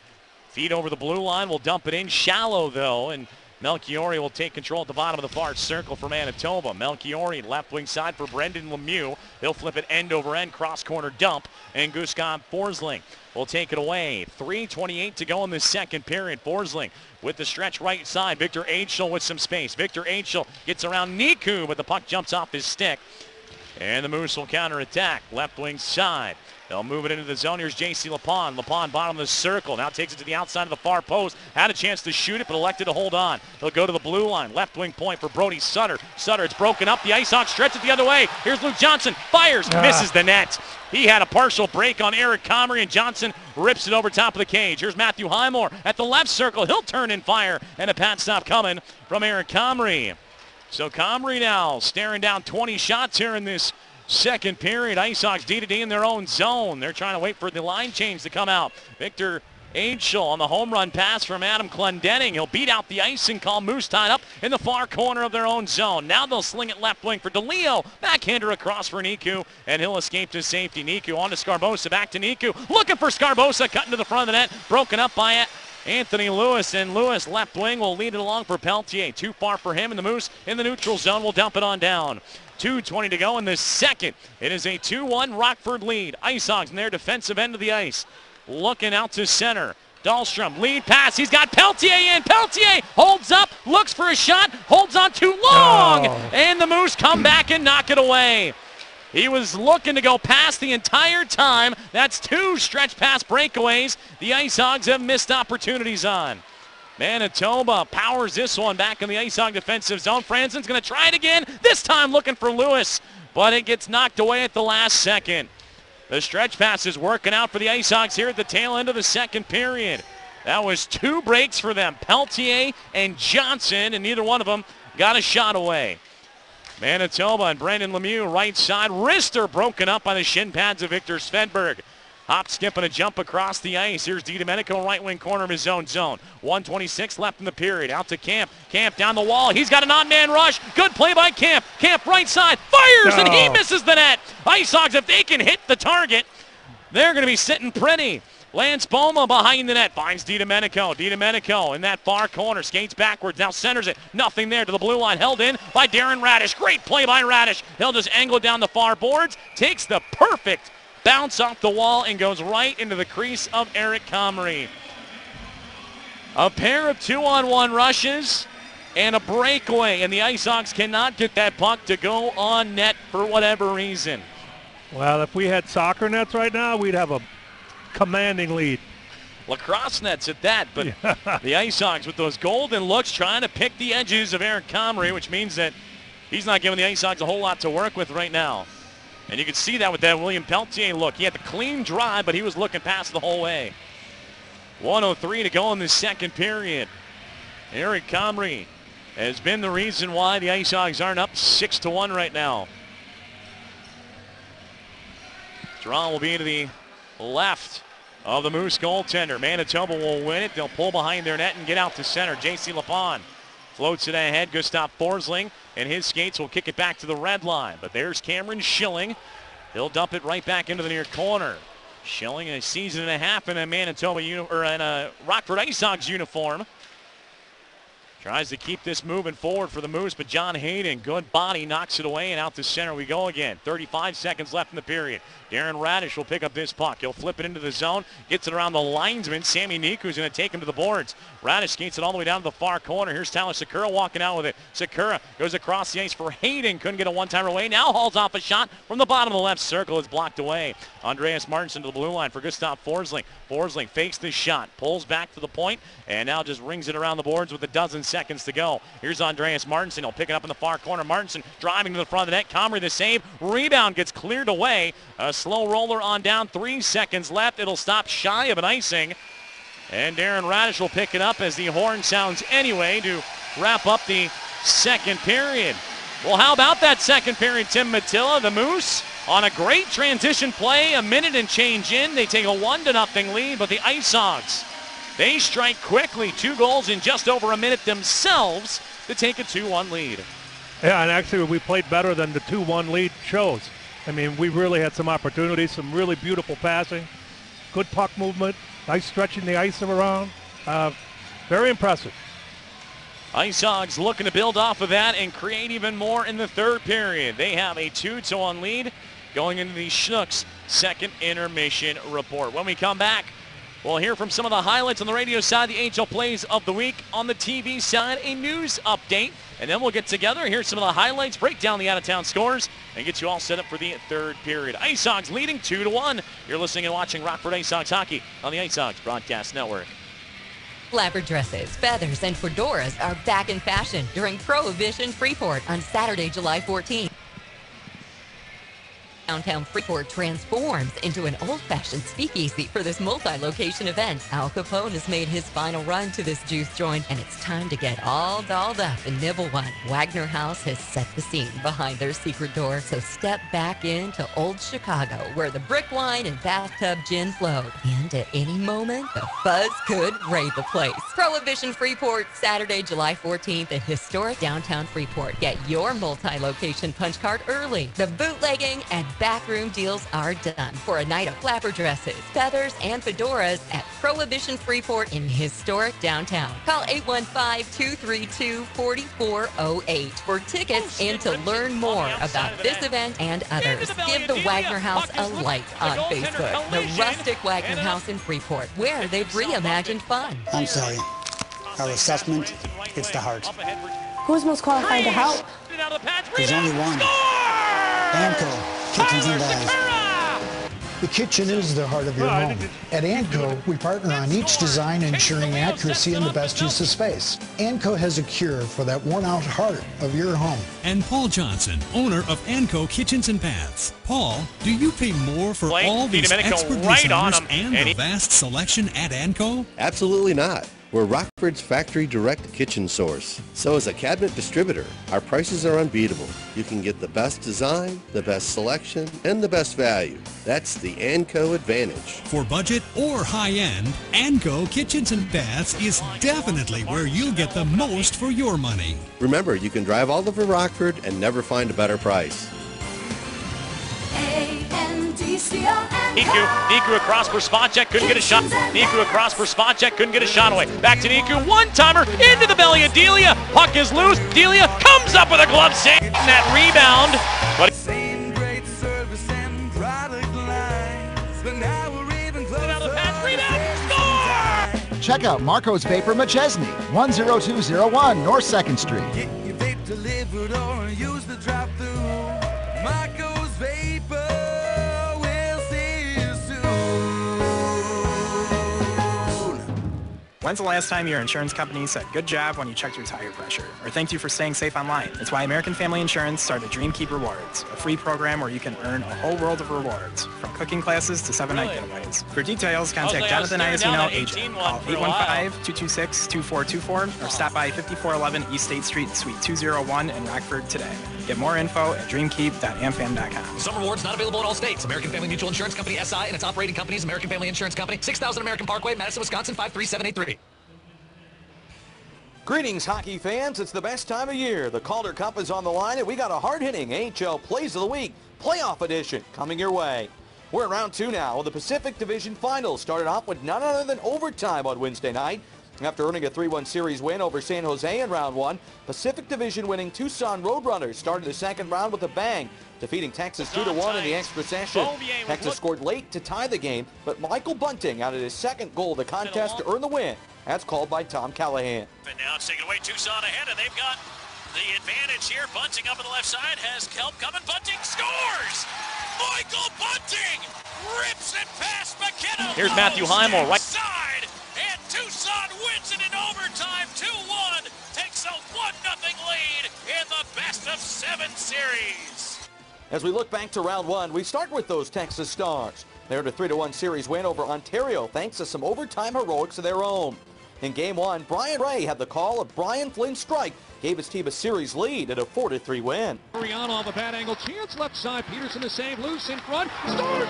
feed over the blue line. Will dump it in shallow, though, and Melchiori will take control at the bottom of the far circle for Manitoba. Melchiori, left wing side for Brendan Lemieux. He'll flip it end over end, cross corner dump, and Gustav Forsling will take it away. 3:28 to go in the second period. Forsling with the stretch right side. Victor Aitchel with some space. Victor Aitchel gets around Niku, but the puck jumps off his stick. And the Moose will counterattack. Left wing side. They'll move it into the zone. Here's J.C. Lapon. Lapon bottom of the circle. Now takes it to the outside of the far post. Had a chance to shoot it, but elected to hold on. They'll go to the blue line. Left wing point for Brody Sutter. Sutter, it's broken up. The Ice Hawks stretch it the other way. Here's Luke Johnson. Fires. Misses the net. He had a partial break on Eric Comrie, and Johnson rips it over top of the cage. Here's Matthew Highmore at the left circle. He'll turn and fire, and a pat stop coming from Eric Comrie. So Comrie now staring down 20 shots here in this second period. Ice Hawks D-to-D in their own zone. They're trying to wait for the line change to come out. Victor Aitchel on the home run pass from Adam Clendenning. He'll beat out the icing call. Moose tied up in the far corner of their own zone. Now they'll sling it left wing for DeLeo. Backhander across for Niku, and he'll escape to safety. Niku on to Scarbosa. Back to Niku. Looking for Scarbosa. Cutting to the front of the net. Broken up by Anthony Lewis, and Lewis left wing will lead it along for Peltier. Too far for him, and the Moose in the neutral zone will dump it on down. 2:20 to go in the second. It is a 2-1 Rockford lead. Ice Hogs in their defensive end of the ice. Looking out to center. Dahlstrom, lead pass. He's got Peltier in. Peltier holds up, looks for a shot, holds on too long, and the Moose come back and knock it away. He was looking to go past the entire time. That's 2 stretch pass breakaways the Ice Hogs have missed opportunities on. Manitoba powers this one back in the Ice Hog defensive zone. Franzen's going to try it again, this time looking for Lewis, but it gets knocked away at the last second. The stretch pass is working out for the Ice Hogs here at the tail end of the second period. That was 2 breaks for them, Peltier and Johnson, and neither one of them got a shot away. Manitoba and Brandon Lemieux right side. Wrister broken up by the shin pads of Victor Svedberg. Hop, skip, and a jump across the ice. Here's DiDomenico, right wing corner of his own zone. 1:26 left in the period. Out to Camp. Camp down the wall. He's got an on-man rush. Good play by Camp. Camp right side. Fires, and he misses the net. Ice Hogs, if they can hit the target, they're going to be sitting pretty. Lance Boma behind the net. Finds DiDomenico. DiDomenico in that far corner. Skates backwards. Now centers it. Nothing there to the blue line. Held in by Darren Radish. Great play by Radish. He'll just angle it down the far boards. Takes the perfect bounce off the wall and goes right into the crease of Eric Comrie. A pair of 2-on-1 rushes and a breakaway, and the Ice Hogs cannot get that puck to go on net for whatever reason. Well, if we had soccer nets right now, we'd have a commanding lead. Lacrosse nets at that, but the Ice Hogs with those golden looks trying to pick the edges of Eric Comrie, which means that he's not giving the Ice Hogs a whole lot to work with right now. And you can see that with that William Peltier look. He had the clean drive, but he was looking past the whole way. 1:03 to go in the second period. Eric Comrie has been the reason why the Ice Hogs aren't up 6-1 right now. Draw will be to the left of the Moose goaltender. Manitoba will win it. They'll pull behind their net and get out to center. J.C. Lapon floats it ahead. Gustav Forsling and his skates will kick it back to the red line. But there's Cameron Schilling. He'll dump it right back into the near corner. Schilling a season and a half in a Manitoba in a Rockford Ice Hogs uniform. Tries to keep this moving forward for the Moose, but John Hayden, good body, knocks it away, and out to center we go again. 35 seconds left in the period. Darren Radish will pick up this puck. He'll flip it into the zone, gets it around the linesman. Sammy Niku's going to take him to the boards. Radish skates it all the way down to the far corner. Here's Tyler Sakura walking out with it. Sakura goes across the ice for Hayden. Couldn't get a one-timer away. Now hauls off a shot from the bottom of the left circle. It's blocked away. Andreas Martinson to the blue line for Gustav Forsling. Forsling fakes the shot, pulls back to the point, and now just rings it around the boards with a dozen seconds to go. Here's Andreas Martinson. He'll pick it up in the far corner. Martinson driving to the front of the net. Comrie the save. Rebound gets cleared away. A slow roller on down. 3 seconds left. It'll stop shy of an icing. And Darren Radish will pick it up as the horn sounds anyway to wrap up the second period. Well, how about that second period, Tim Mattila? The Moose on a great transition play, a minute and change in. They take a 1-0 lead, but the Ice Hogs, they strike quickly. 2 goals in just over a minute themselves to take a 2-1 lead. Yeah, and actually we played better than the 2-1 lead shows. I mean, we really had some opportunities, some really beautiful passing, good puck movement, nice stretching the ice around. Very impressive. Ice Hogs looking to build off of that and create even more in the third period. They have a 2-1 lead going into the Schnucks second intermission report. When we come back, we'll hear from some of the highlights on the radio side, the AHL plays of the week. On the TV side, a news update. And then we'll get together, hear some of the highlights, break down the out-of-town scores, and get you all set up for the third period. Ice Hogs leading 2-1. You're listening and watching Rockford Ice Hogs hockey on the Ice Hogs Broadcast Network. Flapper dresses, feathers, and fedoras are back in fashion during Prohibition Freeport on Saturday, July 14th. Downtown Freeport transforms into an old-fashioned speakeasy for this multi-location event. Al Capone has made his final run to this juice joint, and it's time to get all dolled up and nibble one. Wagner House has set the scene behind their secret door, so step back into old Chicago, where the brick wine and bathtub gin flow. And at any moment, the fuzz could raid the place. Prohibition Freeport, Saturday, July 14th at historic downtown Freeport. Get your multi-location punch card early. The bootlegging and backroom deals are done for a night of flapper dresses, feathers, and fedoras at Prohibition Freeport in historic downtown. Call 815-232-4408 for tickets and to learn more about this event and others. Give the Wagner House a like on Facebook. The Rustic Wagner House in Freeport, where they've reimagined fun. I'm sorry. Our assessment, it's the heart. Who's most qualified to help? There's only one. Anco Kitchens and Baths. The kitchen is the heart of your home. At Anco, we partner on each design, ensuring accuracy and the best use of space. Anco has a cure for that worn-out heart of your home. And Paul Johnson, owner of Anco Kitchens and Baths. Paul, do you pay more for all these expert designers and the vast selection at Anco? Absolutely not. We're Rockford's factory direct kitchen source. So is a cabinet distributor. Our prices are unbeatable. You can get the best design, the best selection, and the best value. That's the Anco advantage. For budget or high-end, Anco Kitchens and Baths is definitely where you'll get the most for your money. Remember, you can drive all over Rockford and never find a better price. Niku across for spot check, couldn't get a shot. Niku across for spot check, couldn't get a shot away. Back to Niku, one-timer into the belly of Delia. Puck is loose. Delia comes up with a glove save and that rebound. But Same great service and product lines, but now we're even closer. the pass, rebound, score! Check out Marco's Vapor McChesney, 10201 North 2nd Street. Get your vape delivered or use the drive-thru. Marco's Vapor, we'll see you soon. When's the last time your insurance company said good job when you checked your tire pressure? Or thanked you for staying safe online? It's why American Family Insurance started DreamKeep Rewards, a free program where you can earn a whole world of rewards, from cooking classes to 7-night getaways. For details, contact Jonathan Iacino, agent. Call 815-226-2424 or stop by 5411 East State Street, Suite 201 in Rockford today. Get more info at dreamkeep.amfam.com. Some rewards not available in all states. American Family Mutual Insurance Company, SI, and its operating companies, American Family Insurance Company, 6000 American Parkway, Madison, Wisconsin, 53783. Greetings, hockey fans. It's the best time of year. The Calder Cup is on the line, and we got a hard-hitting AHL Plays of the Week playoff edition coming your way. We're in round 2 now, with the Pacific Division Finals started off with none other than overtime on Wednesday night. After earning a 3-1 series win over San Jose in round 1, Pacific Division winning Tucson Roadrunners started the second round with a bang, defeating Texas 2-1 in the extra session. Texas scored late to tie the game, but Michael Bunting added his second goal of the contest to earn the win, as called by Tom Callahan. And now it's taken away, Tucson ahead, and they've got the advantage here. Bunting up on the left side has help coming. Bunting scores! Michael Bunting rips it past McKenna. Here's Matthew Highmore right side, and Tucson wins it in overtime. 2-1, takes a 1-0 lead in the best-of-7 series. As we look back to round 1, we start with those Texas Stars. They earned a 3-1 series win over Ontario thanks to some overtime heroics of their own. In Game 1, Brian Ray had the call of Brian Flynn's strike, gave his team a series lead at a 4-3 win. Rihanna off a bad angle, chance left side, Peterson to save, loose in front, score!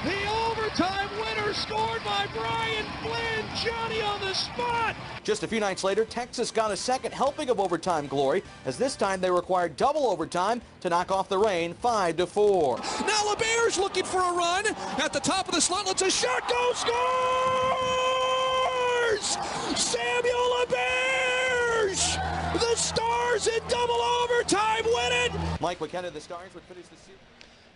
The overtime winner scored by Brian Flynn, Johnny on the spot! Just a few nights later, Texas got a second helping of overtime glory, as this time they required double overtime to knock off the Reign 5-4. Now LeBear's looking for a run at the top of the slot. Let's a shot go, scores! Samuel LeBears! The Stars in double overtime win it! Mike McKenna, the Stars would finish the series.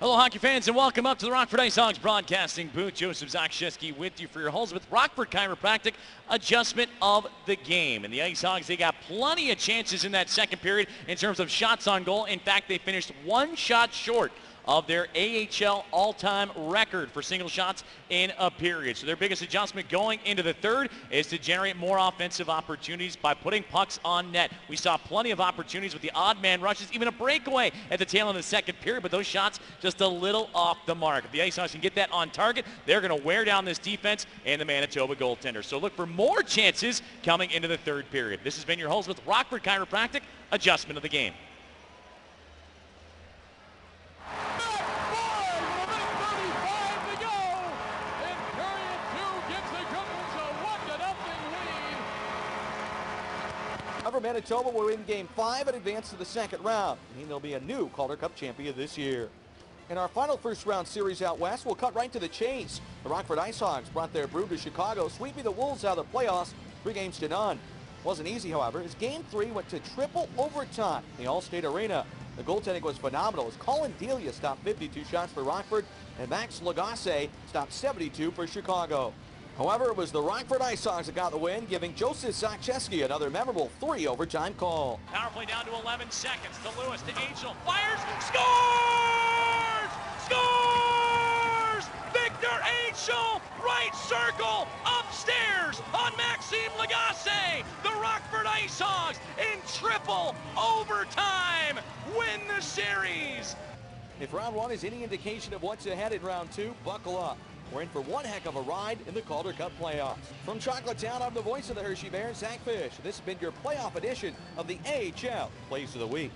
Hello, hockey fans, and welcome up to the Rockford Ice Hogs broadcasting booth. Joseph Zakshesky with you for your Hulls with Rockford Chiropractic adjustment of the game. And the Ice Hogs, they got plenty of chances in that second period in terms of shots on goal. In fact, they finished one shot short of their AHL all-time record for single shots in a period. So their biggest adjustment going into the third is to generate more offensive opportunities by putting pucks on net. We saw plenty of opportunities with the odd man rushes, even a breakaway at the tail end of the second period, but those shots just a little off the mark. If the Ice Hogs can get that on target, they're going to wear down this defense and the Manitoba goaltender. So look for more chances coming into the third period. This has been your Hulls with Rockford Chiropractic adjustment of the game. However, Manitoba will win Game 5 and advance to the second round, meaning they'll be a new Calder Cup champion this year. In our final first-round series out west, we'll cut right to the chase. The Rockford Ice Hogs brought their brood to Chicago, sweeping the Wolves out of the playoffs 3-0. Wasn't easy, however, as Game 3 went to triple overtime in the All-State Arena. The goaltending was phenomenal as Colin Delia stopped 52 shots for Rockford and Max Lagasse stopped 72 for Chicago. However, it was the Rockford Ice Hogs that got the win, giving Joseph Zakshesky another memorable 3-overtime call. Power play down to 11 seconds to Lewis, to Angel, fires, scores! Scores! Victor Angel, right circle, upstairs on Maxime Lagasse. The Rockford Ice Hogs in triple overtime win the series. If round 1 is any indication of what's ahead in round 2, buckle up. We're in for one heck of a ride in the Calder Cup playoffs. From Chocolatown, I'm the voice of the Hershey Bears, Zach Fish. This has been your playoff edition of the AHL Plays of the Week.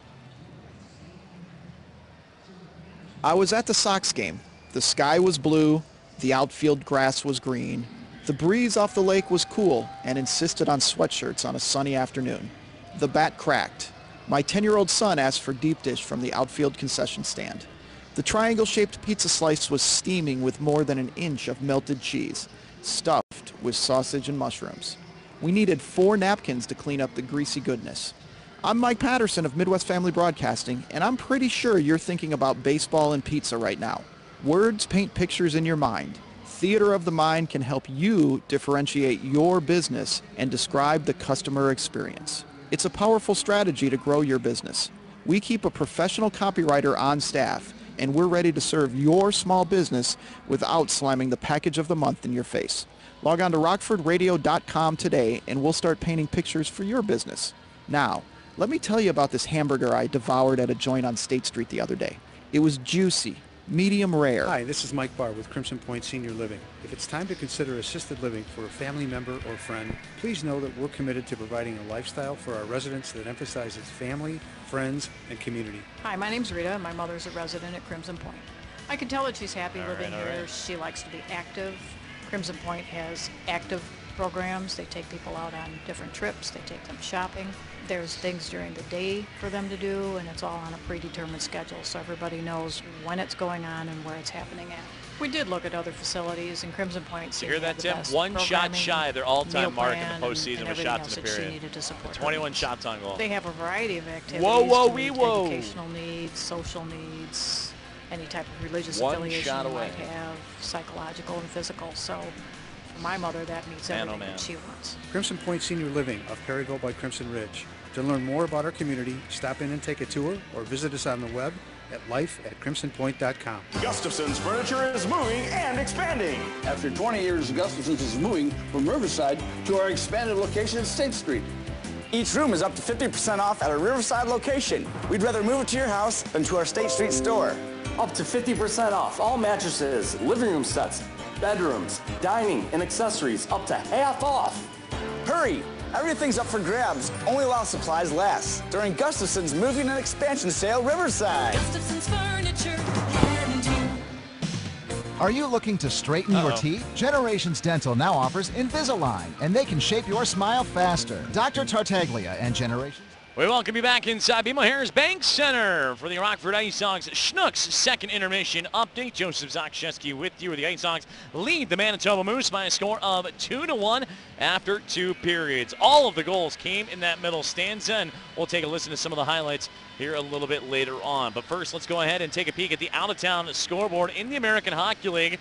I was at the Sox game. The sky was blue, the outfield grass was green. The breeze off the lake was cool and insisted on sweatshirts on a sunny afternoon. The bat cracked. My 10-year-old son asked for deep dish from the outfield concession stand. The triangle-shaped pizza slice was steaming with more than an inch of melted cheese, stuffed with sausage and mushrooms. We needed 4 napkins to clean up the greasy goodness. I'm Mike Patterson of Midwest Family Broadcasting, and I'm pretty sure you're thinking about baseball and pizza right now. Words paint pictures in your mind. Theater of the Mind can help you differentiate your business and describe the customer experience. It's a powerful strategy to grow your business. We keep a professional copywriter on staff, and we're ready to serve your small business without slamming the package of the month in your face. Log on to rockfordradio.com today, and we'll start painting pictures for your business. Now, let me tell you about this hamburger I devoured at a joint on State Street the other day. It was juicy, medium rare. Hi, this is Mike Barr with Crimson Point Senior Living. If it's time to consider assisted living for a family member or friend, please know that we're committed to providing a lifestyle for our residents that emphasizes family, friends, and community. Hi, my name's Rita. My mother's a resident at Crimson Point. I can tell that she's happy living here. She likes to be active. Crimson Point has active programs. They take people out on different trips. They take them shopping. There's things during the day for them to do, and it's all on a predetermined schedule, so everybody knows when it's going on and where it's happening at. We did look at other facilities, and Crimson Point seemed to have the best one shot shy of their all-time mark in the postseason with shots in the period. 21 shots on goal. They have a variety of activities to meet educational needs, social needs, any type of religious affiliation you might have, psychological and physical. So for my mother, that meets everything that she wants. Crimson Point Senior Living of Perryville by Crimson Ridge. To learn more about our community, stop in and take a tour or visit us on the web at life@crimsonpoint.com. Gustafson's Furniture is moving and expanding. After 20 years, Gustafson's is moving from Riverside to our expanded location at State Street. Each room is up to 50% off at our Riverside location. We'd rather move it to your house than to our State Street store. Up to 50% off all mattresses, living room sets, bedrooms, dining, and accessories up to half off. Hurry! Everything's up for grabs, only while supplies last. During Gustafson's Moving and Expansion Sale, Riverside. Gustafson's Furniture and you. Are you looking to straighten your teeth? Generations Dental now offers Invisalign, and they can shape your smile faster. Dr. Tartaglia and Generations. We welcome you back inside BMO Harris Bank Center for the Rockford Ice Hogs Schnucks second intermission update. Joseph Zakshesky with you, where the Ice Hogs lead the Manitoba Moose by a score of 2-1 after 2 periods. All of the goals came in that middle stanza, and we'll take a listen to some of the highlights here a little bit later on. But first, let's go ahead and take a peek at the out-of-town scoreboard in the American Hockey League.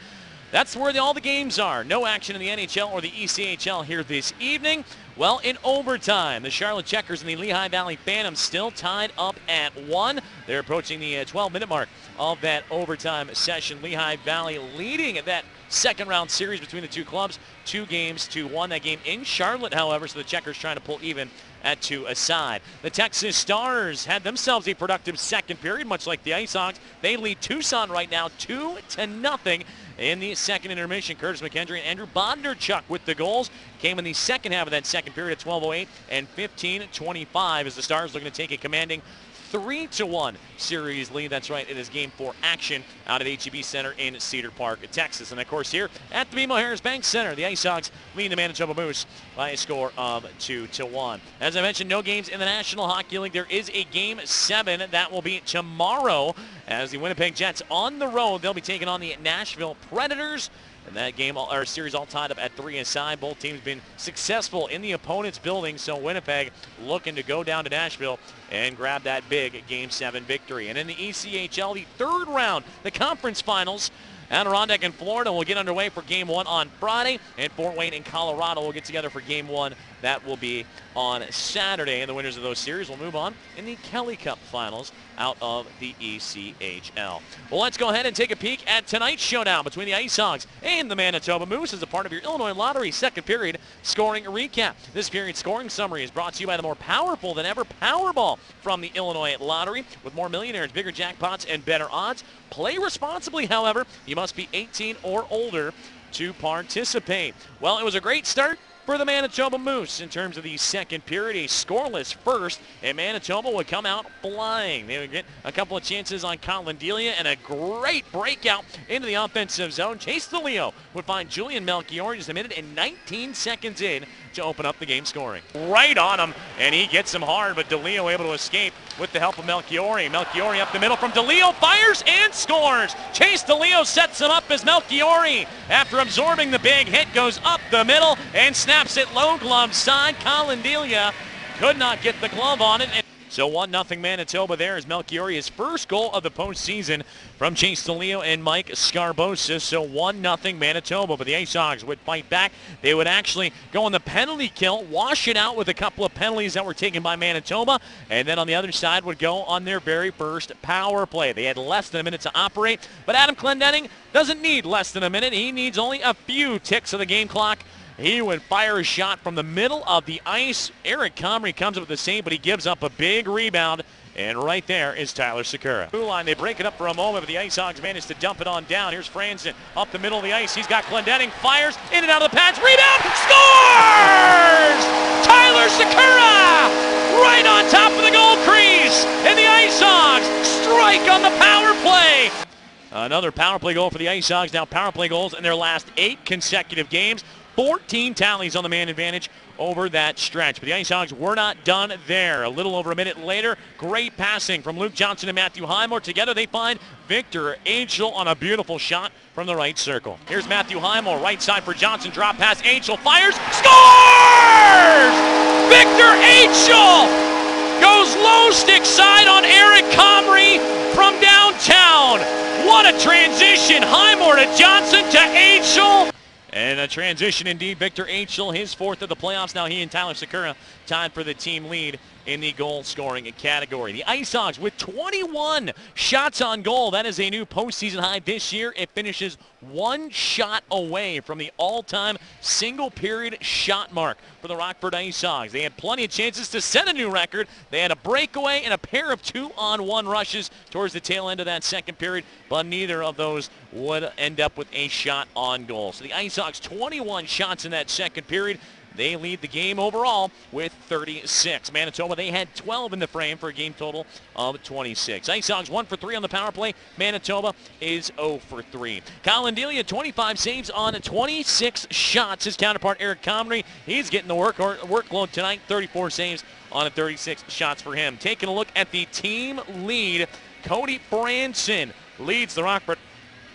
That's where all the games are. No action in the NHL or the ECHL here this evening. Well, in overtime, the Charlotte Checkers and the Lehigh Valley Phantoms still tied up at 1. They're approaching the 12-minute mark of that overtime session. Lehigh Valley leading that second-round series between the two clubs, 2-1. That game in Charlotte, however, so the Checkers trying to pull even at 2 aside. The Texas Stars had themselves a productive second period, much like the Ice Hogs. They lead Tucson right now 2-0 in the second intermission. Curtis McKendry and Andrew Bondarchuk with the goals. Came in the second half of that second period at 12:08 and 15:25 as the Stars looking to take a commanding 3-1 series lead. That's right, it is Game 4 action out at HEB Center in Cedar Park, Texas. And of course here at the BMO Harris Bank Center, the Ice Hogs lead the Manitoba Moose by a score of 2-1. As I mentioned, no games in the National Hockey League. There is a Game 7 that will be tomorrow as the Winnipeg Jets on the road. They'll be taking on the Nashville Predators. And that game or series all tied up at 3 aside. Both teams been successful in the opponent's building, so Winnipeg looking to go down to Nashville and grab that big Game 7 victory. And in the ECHL, the third round, the conference finals, Adirondack and Florida will get underway for Game 1 on Friday, and Fort Wayne and Colorado will get together for Game 1 That will be on Saturday, and the winners of those series will move on in the Kelly Cup Finals out of the ECHL. Well, let's go ahead and take a peek at tonight's showdown between the Ice Hogs and the Manitoba Moose as a part of your Illinois Lottery second period scoring recap. This period scoring summary is brought to you by the more powerful than ever Powerball from the Illinois Lottery. With more millionaires, bigger jackpots, and better odds. Play responsibly, however. You must be 18 or older to participate. Well, it was a great start for the Manitoba Moose in terms of the second period. A scoreless first, and Manitoba would come out flying. They would get a couple of chances on Colin Delia and a great breakout into the offensive zone. Chase DeLeo would find Julian Melchior just a minute and 19 seconds in to open up the game scoring. Right on him, and he gets him hard, but DeLeo able to escape with the help of Melchiori. Melchiori up the middle from DeLeo, fires and scores. Chase DeLeo sets him up as Melchiori, after absorbing the big hit, goes up the middle and snaps it low glove side. Colin Delia could not get the glove on it. So 1-0 Manitoba there as Melchiori, his first goal of the postseason from Chase DeLeo and Mike Scarbosa. So 1-0 Manitoba, but the Ice Hogs would fight back. They would actually go on the penalty kill, wash it out with a couple of penalties that were taken by Manitoba, and then on the other side would go on their very first power play. They had less than a minute to operate, but Adam Clendenning doesn't need less than a minute. He needs only a few ticks of the game clock. He would fire a shot from the middle of the ice. Eric Comrie comes up with the save, but he gives up a big rebound. And right there is Tyler Sakura. Blue line, they break it up for a moment, but the Ice Hogs manage to dump it on down. Here's Franzen up the middle of the ice. He's got Clendenning, fires in and out of the pads. Rebound, scores! Tyler Sakura right on top of the goal crease. And the Ice Hogs strike on the power play. Another power play goal for the Ice Hogs. Now power play goals in their last 8 consecutive games. 14 tallies on the man advantage over that stretch. But the Ice Hogs were not done there. A little over a minute later, great passing from Luke Johnson and Matthew Highmore. Together they find Victor Angel on a beautiful shot from the right circle. Here's Matthew Highmore, right side for Johnson. Drop pass, Angel fires, scores! Victor Angel goes low stick side on Eric Comrie from downtown. What a transition. Highmore to Johnson to Angel. And a transition indeed. Victor Angel, his 4th of the playoffs. Now he and Tyler Sakura tied for the team lead in the goal scoring category. The Ice Hogs with 21 shots on goal. That is a new postseason high this year. It finishes 1 shot away from the all-time single period shot mark for the Rockford Ice Hogs. They had plenty of chances to set a new record. They had a breakaway and a pair of 2-on-1 rushes towards the tail end of that second period, but neither of those would end up with a shot on goal. So the Ice Hogs 21 shots in that second period. They lead the game overall with 36. Manitoba, they had 12 in the frame for a game total of 26. Ice Hogs 1 for 3 on the power play. Manitoba is 0 for 3. Colin Delia, 25 saves on 26 shots. His counterpart, Eric Comrie, he's getting the workload tonight. 34 saves on 36 shots for him. Taking a look at the team lead, Cody Franzen leads the Rockford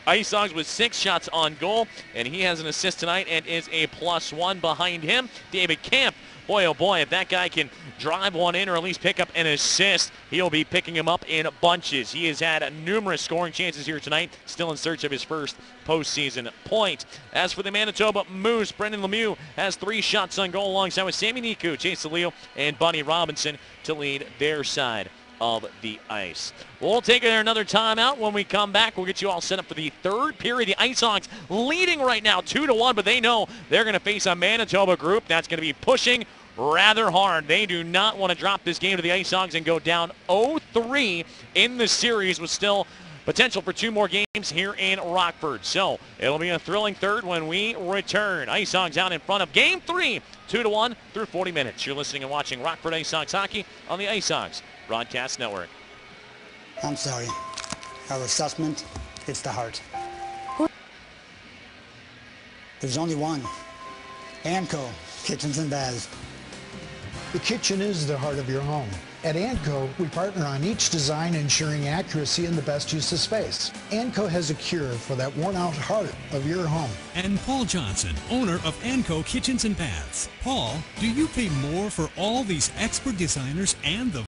Ice Hogs with 6 shots on goal, and he has an assist tonight and is a +1 behind him. David Camp, boy oh boy, if that guy can drive one in or at least pick up an assist, he'll be picking him up in bunches. He has had numerous scoring chances here tonight, still in search of his first postseason point. As for the Manitoba Moose, Brendan Lemieux has 3 shots on goal alongside with Sammy Niku, Chase DeLeo, and Bunny Robinson to lead their side of the ice. We'll take another timeout. When we come back, we'll get you all set up for the third period. The Ice Hogs leading right now 2-1, but they know they're going to face a Manitoba group that's going to be pushing rather hard. They do not want to drop this game to the Ice Hogs and go down 0-3 in the series with still potential for 2 more games here in Rockford. So it'll be a thrilling third when we return. Ice Hogs out in front of Game 3, 2-1 through 40 minutes. You're listening and watching Rockford Ice Hogs hockey on the Ice Hogs Broadcast Network. I'm sorry. Our assessment, it's the heart. There's only one. Anco Kitchens and Baths. The kitchen is the heart of your home. At Anco, we partner on each design ensuring accuracy and the best use of space. Anco has a cure for that worn-out heart of your home. And Paul Johnson, owner of Anco Kitchens and Baths. Paul, do you pay more for all these expert designers and the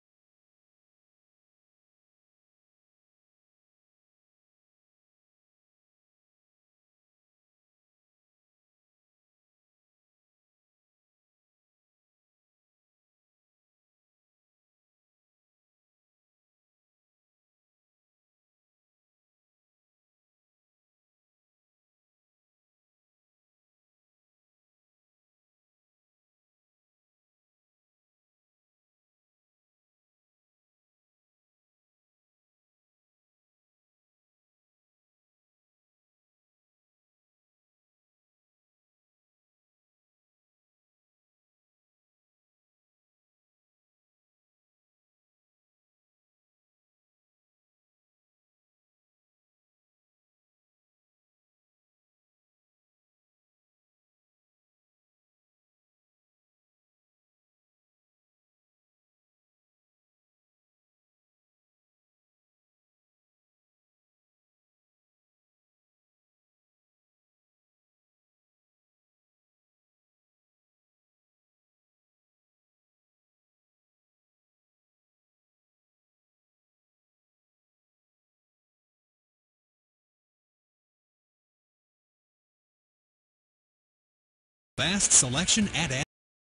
vast selection at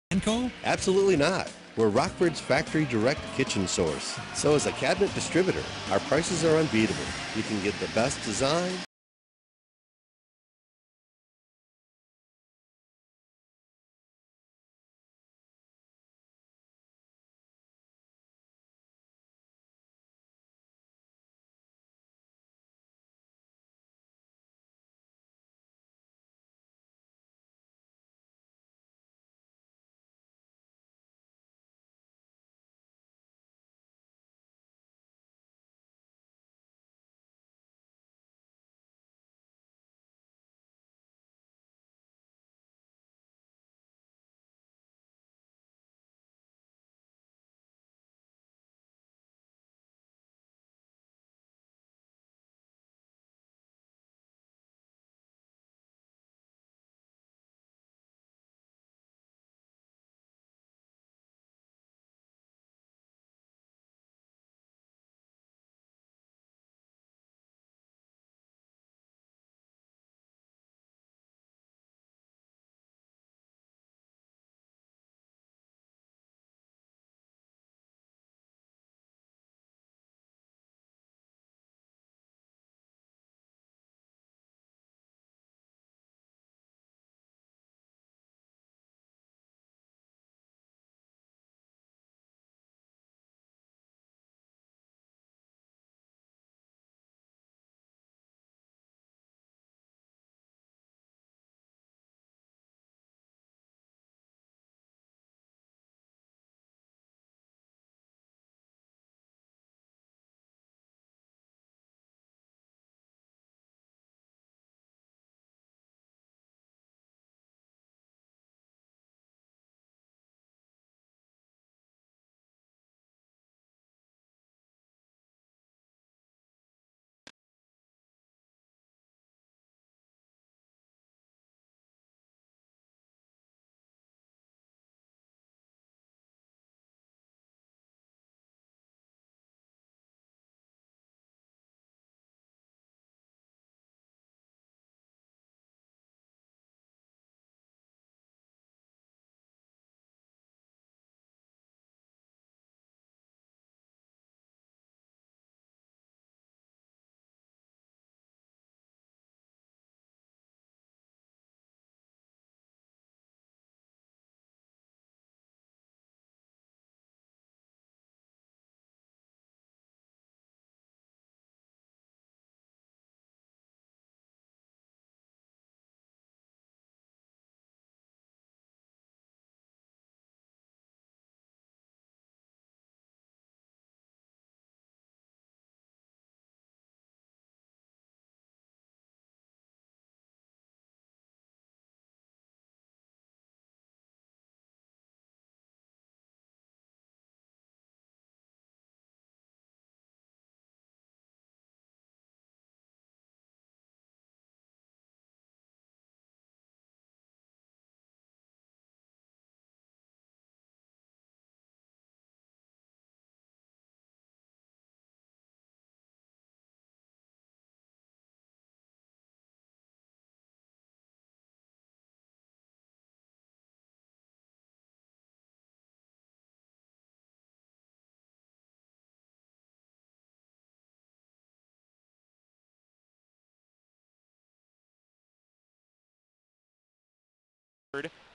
Anco? Absolutely not. We're Rockford's factory direct kitchen source. So as a cabinet distributor, our prices are unbeatable. You can get the best design,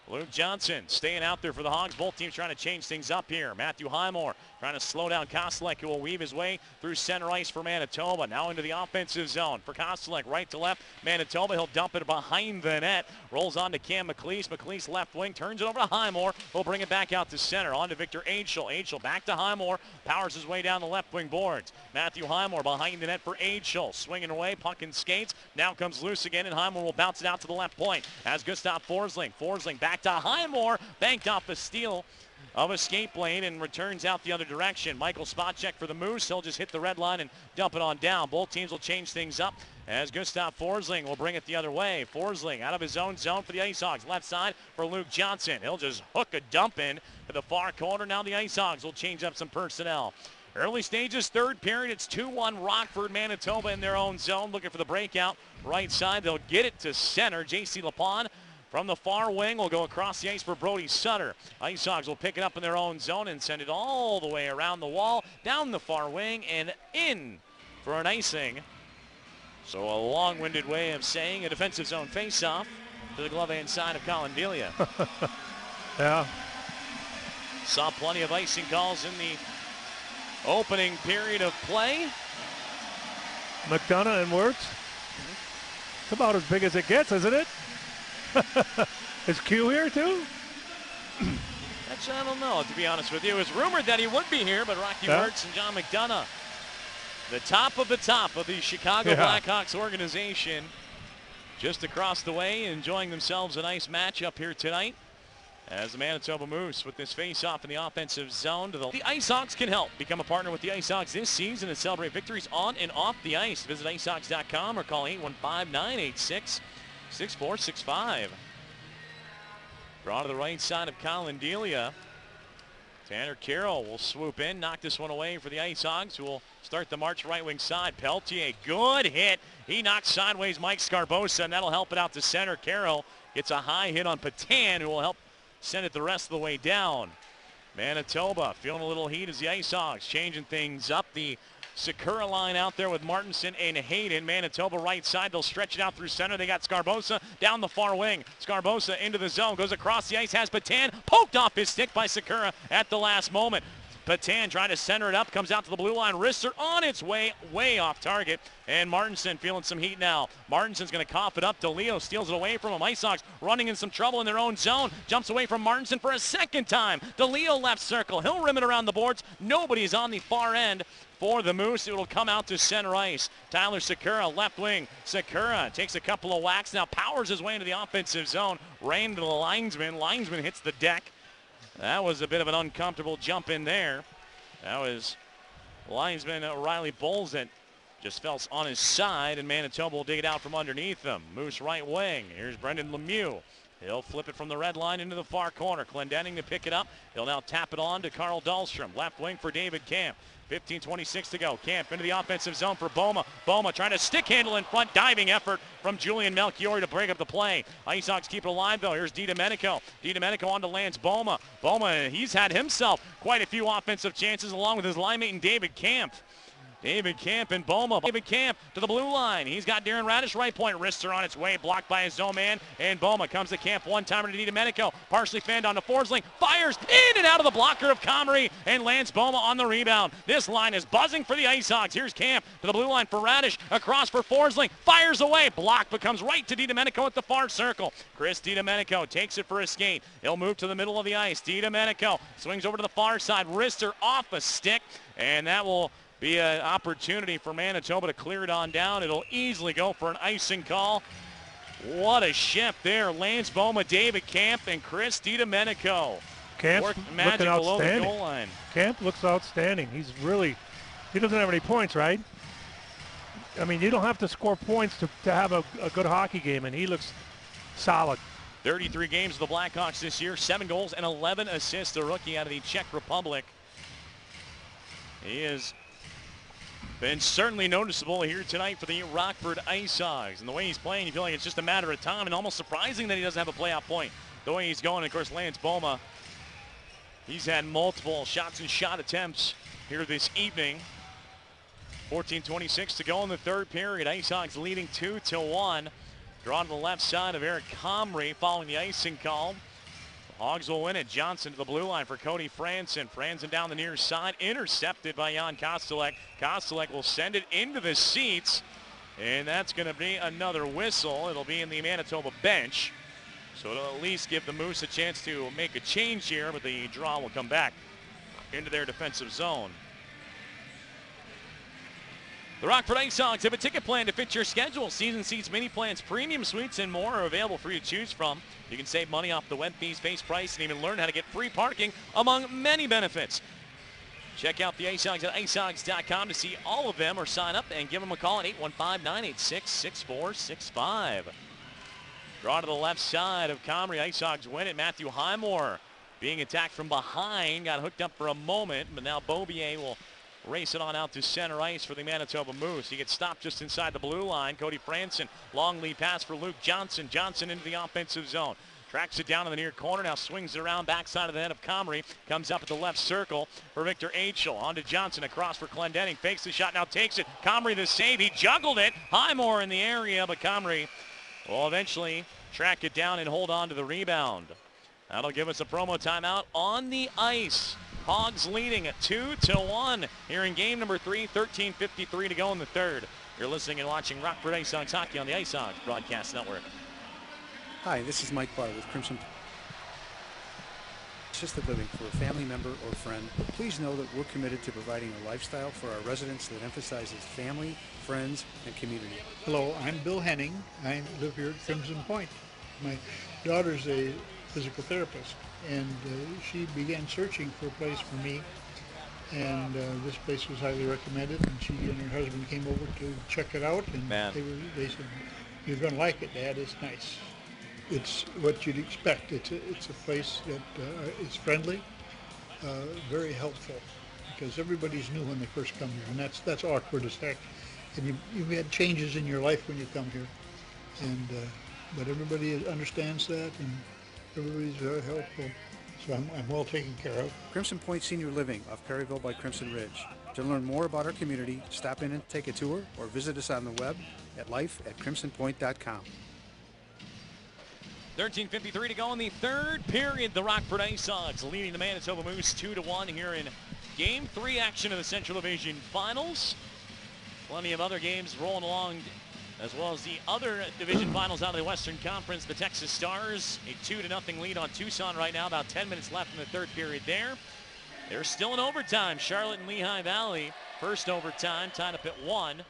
Luke Johnson staying out there for the Hogs. Both teams trying to change things up here. Matthew Highmore trying to slow down Kostelek, who will weave his way through center ice for Manitoba. Now into the offensive zone for Kostelek, right to left. Manitoba, he'll dump it behind the net. Rolls on to Cam McLeese. McLeese left wing, turns it over to Highmore. He'll bring it back out to center. On to Victor Agel. Agel back to Highmore. Powers his way down the left wing boards. Matthew Highmore behind the net for Agel. Swinging away, puck and skates. Now comes loose again, and Highmore will bounce it out to the left point. As Gustav Forsling. Forsling back to Highmore. Banked off the steal of a skate lane and returns out the other direction. Michael Spacek for the Moose. He'll just hit the red line and dump it on down. Both teams will change things up as Gustav Forsling will bring it the other way. Forsling out of his own zone for the Ice Hogs. Left side for Luke Johnson. He'll just hook a dump in to the far corner. Now the Ice Hogs will change up some personnel. Early stages, third period. It's 2-1 Rockford, Manitoba in their own zone. Looking for the breakout right side. They'll get it to center. J.C. Lapon from the far wing will go across the ice for Brody Sutter. Ice Hogs will pick it up in their own zone and send it all the way around the wall, down the far wing, and in for an icing. So a long-winded way of saying a defensive zone face-off to the glove hand side of Colin Delia. Yeah. Saw plenty of icing calls in the opening period of play. McDonough and Wirtz. It's about as big as it gets, isn't it? Is Q here too? Actually, I don't know, to be honest with you. It was rumored that he would be here, but Rocky Wirtz and John McDonough, the top of the Chicago Blackhawks organization, just across the way, enjoying themselves a nice matchup here tonight. As the Manitoba Moose with this face-off in the offensive zone. The Ice Hogs can help. Become a partner with the Ice Hogs this season and celebrate victories on and off the ice. Visit icehogs.com or call 815-986-6465. Draw to the right side of Colin Delia. Tanner Carroll will swoop in, knock this one away for the Ice Hogs, who will start the march right wing side. Peltier, good hit. He knocks sideways Mike Scarbosa, and that'll help it out to center. Carroll gets a high hit on Patan, who will help send it the rest of the way down. Manitoba feeling a little heat as the Ice Hogs changing things up. The Sakura line out there with Martinson and Hayden. Manitoba right side. They'll stretch it out through center. They got Scarbosa down the far wing. Scarbosa into the zone. Goes across the ice. Has Patan poked off his stick by Sakura at the last moment. Patan trying to center it up, comes out to the blue line. Wrister on its way off target. And Martinson feeling some heat now. Martinson's going to cough it up. DeLeo steals it away from him. Ice Hogs running in some trouble in their own zone. Jumps away from Martinson for a second time. DeLeo left circle. He'll rim it around the boards. Nobody's on the far end for the Moose. It will come out to center ice. Tyler Sakura, left wing. Sakura takes a couple of whacks. Now powers his way into the offensive zone. Ran to the linesman. Linesman hits the deck. That was a bit of an uncomfortable jump in there. That was linesman Riley Bowles that just fell on his side, and Manitoba will dig it out from underneath them. Moose right wing. Here's Brendan Lemieux. He'll flip it from the red line into the far corner. Clendenning to pick it up. He'll now tap it on to Carl Dahlstrom. Left wing for David Camp. 15:26 to go. Camp into the offensive zone for Boma. Boma trying to stick handle in front. Diving effort from Julian Melchiori to break up the play. Ice Hogs keep it alive though. Here's DiDomenico. DiDomenico on to Lance Boma. Boma, he's had himself quite a few offensive chances along with his line mate and David Camp. David Camp and Boma. David Camp to the blue line. He's got Darren Radish right point. Wrists are on its way. Blocked by his zone man. And Boma comes to Camp. One-timer to DiDomenico. Partially fanned on to Forsling. Fires in and out of the blocker of Comrie. And Lance Boma on the rebound. This line is buzzing for the Ice Hogs. Here's Camp to the blue line for Radish. Across for Forsling. Fires away. Block, but comes right to DiDomenico at the far circle. Chris DiDomenico takes it for a skate. He'll move to the middle of the ice. DiDomenico swings over to the far side. Wrister off a stick. And that will be an opportunity for Manitoba to clear it on down. It'll easily go for an icing call. What a shift there. Lance Boma, David Camp, and Chris DiDomenico. Camp's looking outstanding. Goal line. Camp looks outstanding. He doesn't have any points, right? I mean, you don't have to score points to have a good hockey game, and he looks solid. 33 games of the Blackhawks this year, 7 goals and 11 assists. The rookie out of the Czech Republic. He has been certainly noticeable here tonight for the Rockford Ice Hogs. And the way he's playing, you feel like it's just a matter of time, and almost surprising that he doesn't have a playoff point. The way he's going, and of course, Lance Boma, he's had multiple shots and shot attempts here this evening. 14:26 to go in the third period. Ice Hogs leading 2-1. Drawn to the left side of Eric Comrie following the icing call. Hogs will win it. Johnson to the blue line for Cody Franson. Franson down the near side, intercepted by Jan Kostelek. Kostelek will send it into the seats, and that's going to be another whistle. It'll be in the Manitoba bench, so it'll at least give the Moose a chance to make a change here, but the draw will come back into their defensive zone. The Rockford Ice Hogs have a ticket plan to fit your schedule. Season seats, mini plans, premium suites, and more are available for you to choose from. You can save money off the web fees, base price, and even learn how to get free parking, among many benefits. Check out the Ice Hogs at icehogs.com to see all of them, or sign up and give them a call at 815-986-6465. Draw to the left side of Comrie. Ice Hogs win it. Matthew Highmore being attacked from behind. Got hooked up for a moment, but now Beaubier will race it on out to center ice for the Manitoba Moose. He gets stopped just inside the blue line. Cody Franson, long lead pass for Luke Johnson. Johnson into the offensive zone. Tracks it down in the near corner, now swings it around backside of the net of Comrie. Comes up at the left circle for Victor Aichel. On to Johnson, across for Clendenning. Fakes the shot, now takes it. Comrie the save, he juggled it. Highmore in the area, but Comrie will eventually track it down and hold on to the rebound. That'll give us a promo timeout on the ice. Hogs leading at 2-1 here in game number 3, 13:53 to go in the third. You're listening and watching Rockford Ice Hogs Hockey on the Ice Hogs Broadcast Network. Hi, this is Mike Barr with Crimson Assisted Living for a family member or friend. Please know that we're committed to providing a lifestyle for our residents that emphasizes family, friends, and community. Hello, I'm Bill Henning. I live here at Crimson Point. My daughter's a physical therapist, and she began searching for a place for me, and this place was highly recommended, and she and her husband came over to check it out, and they said, "You're going to like it, Dad. It's nice." It's what you'd expect. It's a place that is friendly, very helpful, because everybody's new when they first come here, and that's awkward as heck. And you've had changes in your life when you come here, and but everybody understands that, and everybody's very helpful. So I'm well taken care of. Crimson Point Senior Living off Perryville by Crimson Ridge. To learn more about our community, stop in and take a tour, or visit us on the web at life@crimsonpoint.com. 13:53 to go in the third period. The Rockford Ice Hogs leading the Manitoba Moose 2-1 here in Game 3 action of the Central Division Finals. Plenty of other games rolling along, as well as the other division finals out of the Western Conference. The Texas Stars, a 2-0 lead on Tucson right now. About 10 minutes left in the third period there. They're still in overtime. Charlotte and Lehigh Valley, first overtime, tied up at 1.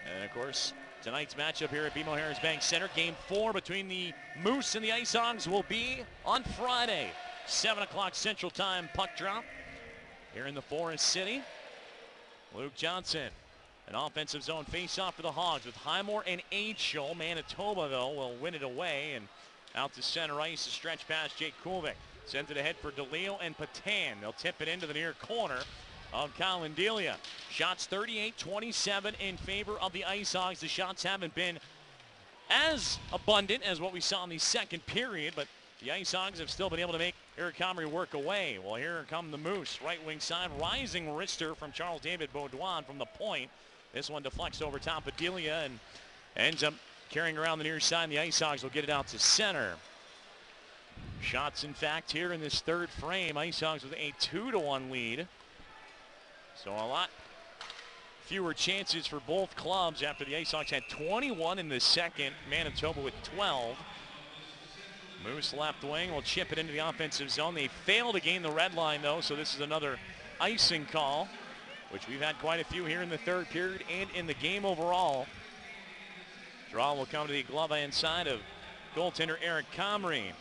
And, of course, tonight's matchup here at BMO Harris Bank Center, Game 4 between the Moose and the Ice Hogs, will be on Friday. 7 o'clock Central Time puck drop here in the Forest City. Luke Johnson, an offensive zone face-off for the Hogs with Highmore and Aichel. Manitoba, though, will win it away, and out to center ice, a stretch past Jake Kulvik. Sent it ahead for DeLeo and Patan. They'll tip it into the near corner of Colin Delia. Shots 38-27 in favor of the Ice Hogs. The shots haven't been as abundant as what we saw in the second period, but the Ice Hogs have still been able to make Eric Comrie work away. Well, here come the Moose. Right wing side, rising wrister from Charles David Baudouin from the point. This one deflects over top of Delia and ends up carrying around the near side. The Ice Hogs will get it out to center. Shots, in fact, here in this third frame. Ice Hogs with a 2-1 lead. So a lot fewer chances for both clubs after the Ice Hogs had 21 in the second. Manitoba with 12. Moose left wing will chip it into the offensive zone. They fail to gain the red line, though, so this is another icing call, which we've had quite a few here in the third period and in the game overall. Draw will come to the glove hand side of goaltender Eric Comrie.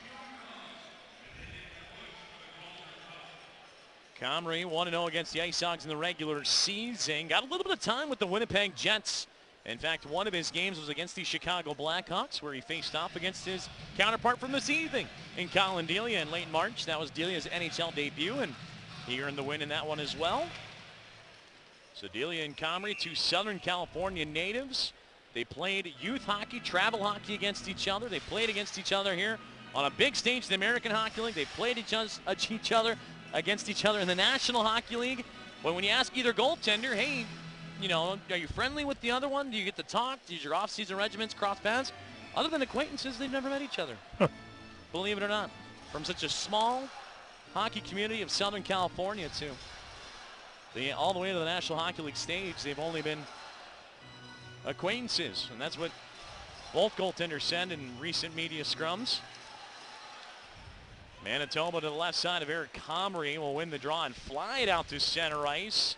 Comrie 1-0 against the Ice Hogs in the regular season. Got a little bit of time with the Winnipeg Jets. In fact, one of his games was against the Chicago Blackhawks, where he faced off against his counterpart from this evening in Colin Delia in late March. That was Delia's NHL debut, and he earned the win in that one as well. So Delia and Comrie, two Southern California natives. They played youth hockey, travel hockey against each other. They played against each other here on a big stage in the American Hockey League. They played against each other in the National Hockey League. But when you ask either goaltender, hey, you know, are you friendly with the other one? Do you get to talk? Does your off-season regiments cross paths? Other than acquaintances, they've never met each other. Believe it or not. From such a small hockey community of Southern California to all the way to the National Hockey League stage, they've only been acquaintances. And that's what both goaltenders said in recent media scrums. Manitoba to the left side of Eric Comrie will win the draw and fly it out to center ice.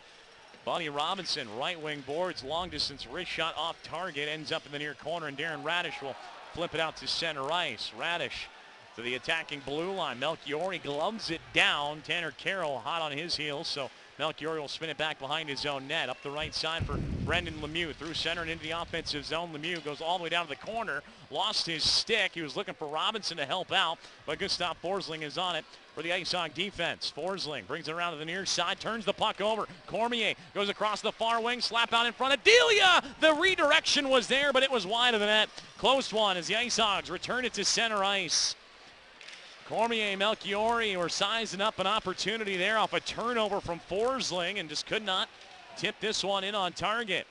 Buddy Robinson, right wing boards, long distance wrist shot off target, ends up in the near corner, and Darren Radish will flip it out to center ice. Radish to the attacking blue line. Melchiori gloves it down. Tanner Carroll hot on his heels, so Melchiori will spin it back behind his own net. Up the right side for Brendan Lemieux. Through center and into the offensive zone. Lemieux goes all the way down to the corner. Lost his stick. He was looking for Robinson to help out, but Gustav Forsling is on it for the Ice Hawk defense. Forsling brings it around to the near side, turns the puck over. Cormier goes across the far wing, slap out in front of Delia. The redirection was there, but it was wide of the net. Close one as the Ice Hogs return it to center ice. Cormier, Melchiori were sizing up an opportunity there off a turnover from Forsling and just could not tip this one in on target.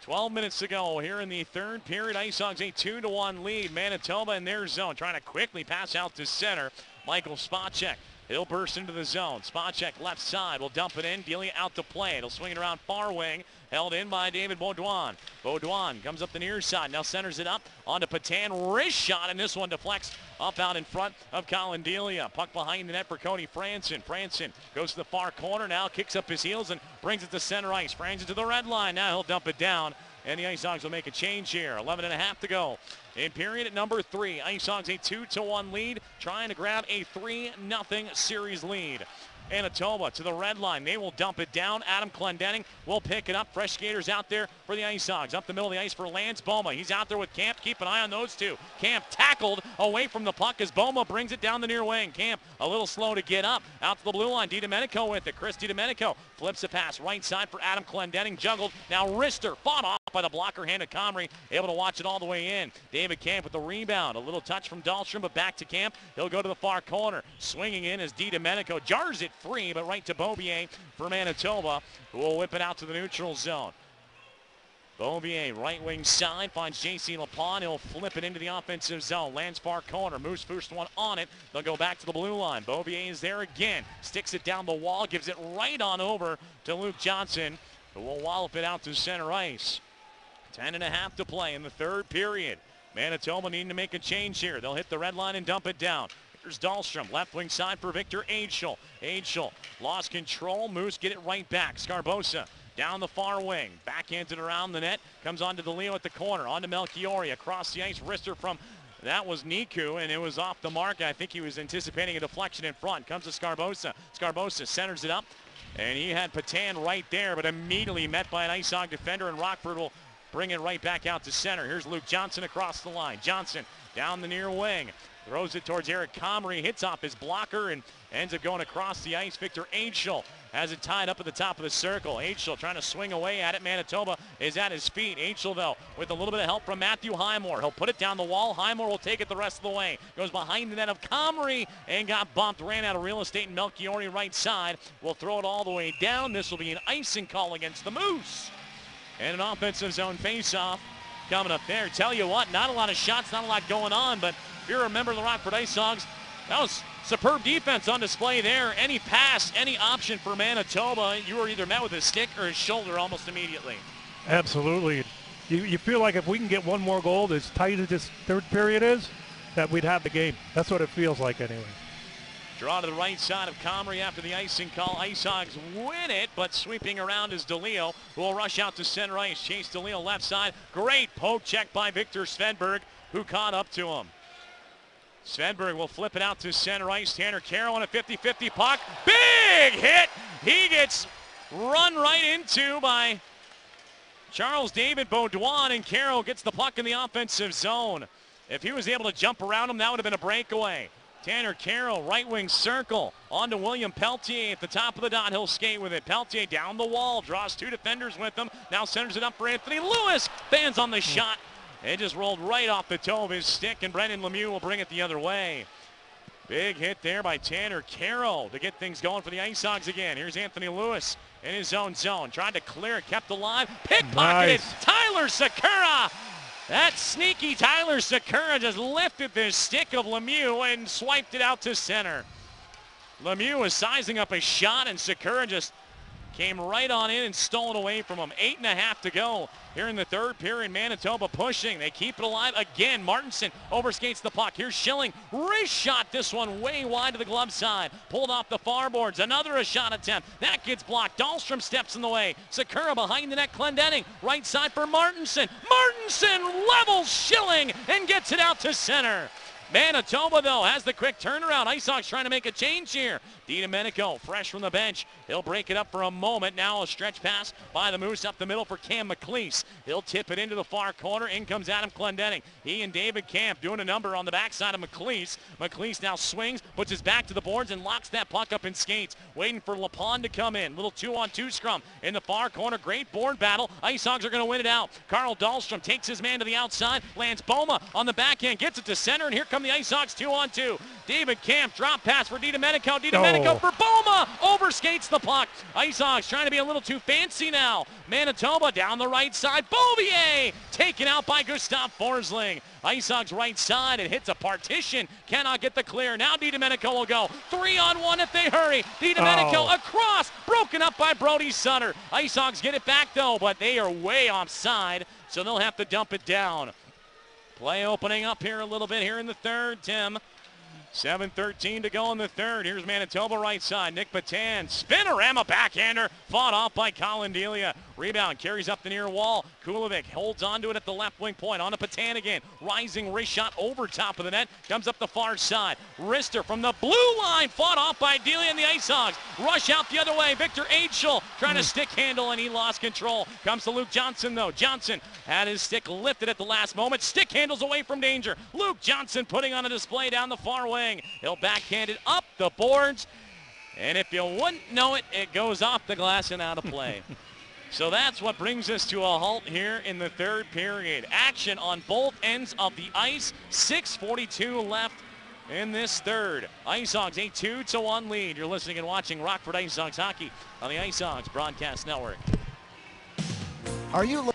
12 minutes to go here in the third period. Ice Hogs a 2-1 lead. Manitoba in their zone trying to quickly pass out to center. Michael Spacek. He'll burst into the zone. Spacek left side will dump it in. Delia out to play. He'll swing it around far wing. Held in by David Baudouin. Baudouin comes up the near side. Now centers it up onto Patan. Wrist shot, and this one deflects up out in front of Colin Delia. Puck behind the net for Cody Franson. Franson goes to the far corner now, kicks up his heels and brings it to center ice. Franson to the red line. Now he'll dump it down, and the Ice Hogs will make a change here. 11.5 to go. In period at number 3, Ice Hogs a 2-1 lead, trying to grab a 3-0 series lead. Manitoba to the red line. They will dump it down. Adam Clendenning will pick it up. Fresh skaters out there for the Ice Hogs. Up the middle of the ice for Lance Boma. He's out there with Camp. Keep an eye on those two. Camp tackled away from the puck as Boma brings it down the near wing. Camp a little slow to get up. Out to the blue line. DiDomenico with it. Chris DiDomenico flips a pass right side for Adam Clendenning. Juggled. Now Rister fought off by the blocker hand of Comrie. Able to watch it all the way in. David Camp with the rebound. A little touch from Dahlstrom, but back to Camp. He'll go to the far corner. Swinging in as DiDomenico jars it free, but right to Beaubier for Manitoba, who will whip it out to the neutral zone. Beaubier, right wing side, finds J.C. LaPon. He'll flip it into the offensive zone. Lands far corner, moves first one on it. They'll go back to the blue line. Beaubier is there again. Sticks it down the wall, gives it right on over to Luke Johnson, who will wallop it out to center ice. 10.5 to play in the third period. Manitoba needing to make a change here. They'll hit the red line and dump it down. Here's Dahlstrom, left wing side for Victor Agel. Agel lost control. Moose get it right back. Scarbosa down the far wing. Backhanded around the net. Comes on to DeLeo at the corner. On to Melchiori. Across the ice. Wrister from, that was Niku, and it was off the mark. I think he was anticipating a deflection in front. Comes to Scarbosa. Scarbosa centers it up. And he had Patan right there, but immediately met by an Ice Hog defender, and Rockford will bring it right back out to center. Here's Luke Johnson across the line. Johnson down the near wing. Throws it towards Eric Comrie, hits off his blocker and ends up going across the ice. Victor Agel has it tied up at the top of the circle. Agel trying to swing away at it. Manitoba is at his feet. Agel, though, with a little bit of help from Matthew Highmore. He'll put it down the wall. Highmore will take it the rest of the way. Goes behind the net of Comrie and got bumped. Ran out of real estate in Melchiori right side. Will throw it all the way down. This will be an icing call against the Moose. And an offensive zone faceoff coming up there. Tell you what, not a lot of shots, not a lot going on, but if you remember the Rockford Ice Hogs, that was superb defense on display there. Any pass, any option for Manitoba, you were either met with a stick or a shoulder almost immediately. Absolutely. You feel like if we can get one more goal, as tight as this third period is, that we'd have the game. That's what it feels like anyway. Draw to the right side of Comrie after the icing call. Ice Hogs win it, but sweeping around is DeLeo, who will rush out to center ice. Chase DeLeo left side. Great poke check by Victor Svedberg, who caught up to him. Svedberg will flip it out to center ice. Tanner Carroll on a 50-50 puck. Big hit! He gets run right into by Charles David Baudouin, and Carroll gets the puck in the offensive zone. If he was able to jump around him, that would have been a breakaway. Tanner Carroll, right wing circle, on to William Peltier at the top of the dot. He'll skate with it. Peltier down the wall, draws two defenders with him. Now centers it up for Anthony Lewis. Fans on the shot. It just rolled right off the toe of his stick, and Brendan Lemieux will bring it the other way. Big hit there by Tanner Carroll to get things going for the Ice Hogs again. Here's Anthony Lewis in his own zone, trying to clear it, kept alive. Pickpocketed, nice. Tyler Sakura. That sneaky Tyler Sakura just lifted the stick of Lemieux and swiped it out to center. Lemieux was sizing up a shot, and Sakura just came right on in and stole it away from him. 8.5 to go here in the third period. Manitoba pushing. They keep it alive again. Martinson overskates the puck. Here's Schilling. Wrist shot. This one way wide to the glove side. Pulled off the far boards. Another shot attempt. That gets blocked. Dahlstrom steps in the way. Sakura behind the net. Clendenning. Right side for Martinson. Martinson levels Schilling and gets it out to center. Manitoba, though, has the quick turnaround. Ice Hawks trying to make a change here. DiDomenico, fresh from the bench. He'll break it up for a moment. Now a stretch pass by the Moose up the middle for Cam McLeese. He'll tip it into the far corner. In comes Adam Clendenning. He and David Camp doing a number on the backside of McLeese. McLeese now swings, puts his back to the boards, and locks that puck up in skates. Waiting for LaPon to come in. Little 2-on-2 scrum in the far corner. Great board battle. Ice Hogs are going to win it out. Carl Dahlstrom takes his man to the outside. Lands Boma on the backhand. Gets it to center, and here come the Ice Hogs 2-on-2. David Camp, drop pass for DiDomenico. DiDomenico for Boma. Overskates the puck. Ice Hogs trying to be a little too fancy now. Manitoba down the right side. Beauvier taken out by Gustav Forsling. Ice Hogs right side. It hits a partition. Cannot get the clear. Now DiDomenico will go. 3-on-1 if they hurry. DiDomenico across. Broken up by Brody Sutter. Ice Hogs get it back though, but they are way offside, so they'll have to dump it down. Play opening up here a little bit here in the third, Tim. 7:13 to go in the third. Here's Manitoba right side. Nick Patan, spinorama backhander, fought off by Colin Delia. Rebound, carries up the near wall. Kulovic holds onto it at the left wing point. On to Patan again. Rising wrist shot over top of the net. Comes up the far side. Rister from the blue line, fought off by Delia and the Ice Hogs. Rush out the other way. Victor Aitchel trying to stick handle, and he lost control. Comes to Luke Johnson, though. Johnson had his stick lifted at the last moment. Stick handles away from danger. Luke Johnson putting on a display down the far wing. He'll backhand it up the boards. And if you wouldn't know it, it goes off the glass and out of play. So that's what brings us to a halt here in the third period. Action on both ends of the ice. 6:42 left in this third. Ice Hogs a 2-1 lead. You're listening and watching Rockford Ice Hogs hockey on the Ice Hogs Broadcast Network. Are you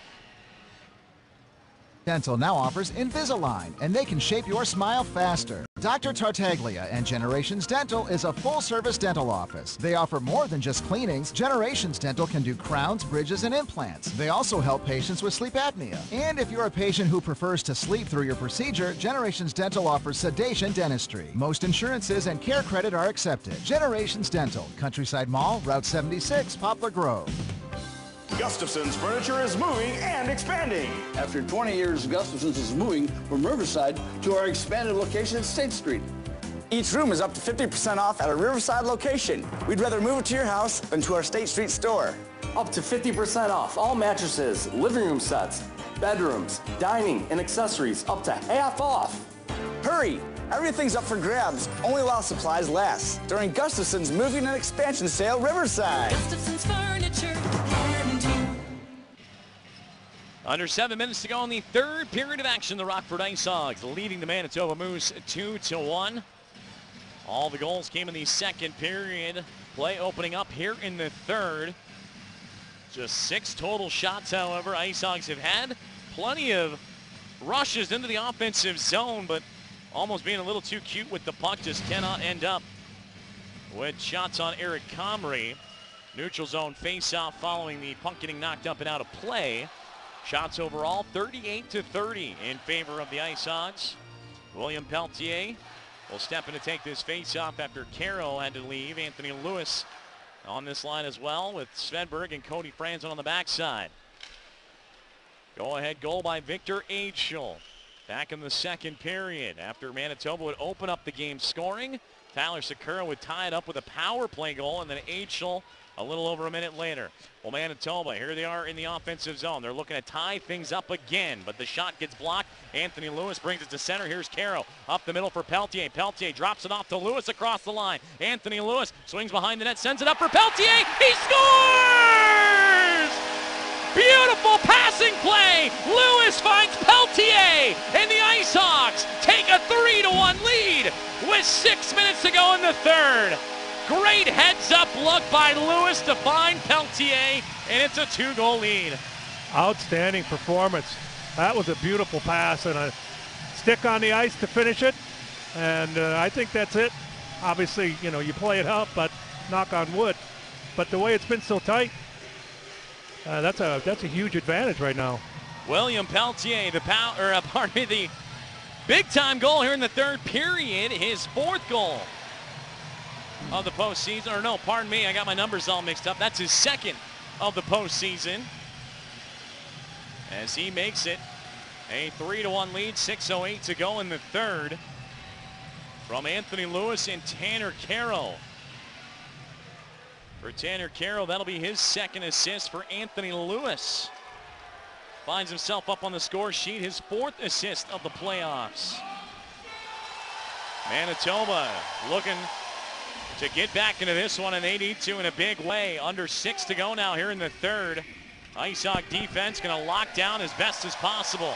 Dental now offers Invisalign, and they can shape your smile faster. Dr. Tartaglia and Generations Dental is a full-service dental office. They offer more than just cleanings. Generations Dental can do crowns, bridges, and implants. They also help patients with sleep apnea. And if you're a patient who prefers to sleep through your procedure, Generations Dental offers sedation dentistry. Most insurances and care credit are accepted. Generations Dental, Countryside Mall, Route 76, Poplar Grove. Gustafson's Furniture is moving and expanding. After 20 years, Gustafson's is moving from Riverside to our expanded location at State Street. Each room is up to 50% off at a Riverside location. We'd rather move it to your house than to our State Street store. Up to 50% off all mattresses, living room sets, bedrooms, dining, and accessories up to half off. Hurry! Everything's up for grabs, only while supplies last. During Gustafson's Moving and Expansion Sale, Riverside. Gustafson's Furniture and you. Under 7 minutes to go in the third period of action. The Rockford Ice Hogs leading the Manitoba Moose 2-1. All the goals came in the second period. Play opening up here in the third. Just 6 total shots, however. Ice Hogs have had plenty of rushes into the offensive zone, but almost being a little too cute with the puck, just cannot end up with shots on Eric Comrie. Neutral zone face-off following the puck getting knocked up and out of play. Shots overall 38-30 in favor of the Ice Hogs. William Peltier will step in to take this face-off after Caro had to leave. Anthony Lewis on this line as well, with Svedberg and Cody Franzen on the backside. Go-ahead goal by Victor Aitchel. Back in the second period after Manitoba would open up the game scoring. Tyler Sakura would tie it up with a power play goal, and then Aitchel a little over a minute later. Well, Manitoba, here they are in the offensive zone. They're looking to tie things up again, but the shot gets blocked. Anthony Lewis brings it to center. Here's Caro up the middle for Peltier. Peltier drops it off to Lewis across the line. Anthony Lewis swings behind the net, sends it up for Peltier. He scores! Beautiful passing play. Lewis finds Peltier, and the Ice Hogs take a 3-1 lead with 6 minutes to go in the third. Great heads-up look by Lewis to find Peltier, and it's a 2-goal lead. Outstanding performance. That was a beautiful pass and a stick on the ice to finish it, and I think that's it. Obviously, you know, you play it up, but knock on wood. But the way it's been so tight, that's a huge advantage right now. William Peltier, the big-time goal here in the third period, his 4th goal of the postseason. Or no, pardon me, I got my numbers all mixed up. That's his 2nd of the postseason, as he makes it a 3-1 lead. 6:08 to go in the third. from Anthony Lewis and Tanner Carroll. For Tanner Carroll, that'll be his second assist. For Anthony Lewis, finds himself up on the score sheet, his fourth assist of the playoffs. Manitoba looking to get back into this one, and they need to in a big way. Under 6 to go now here in the third. IceHawk defense going to lock down as best as possible.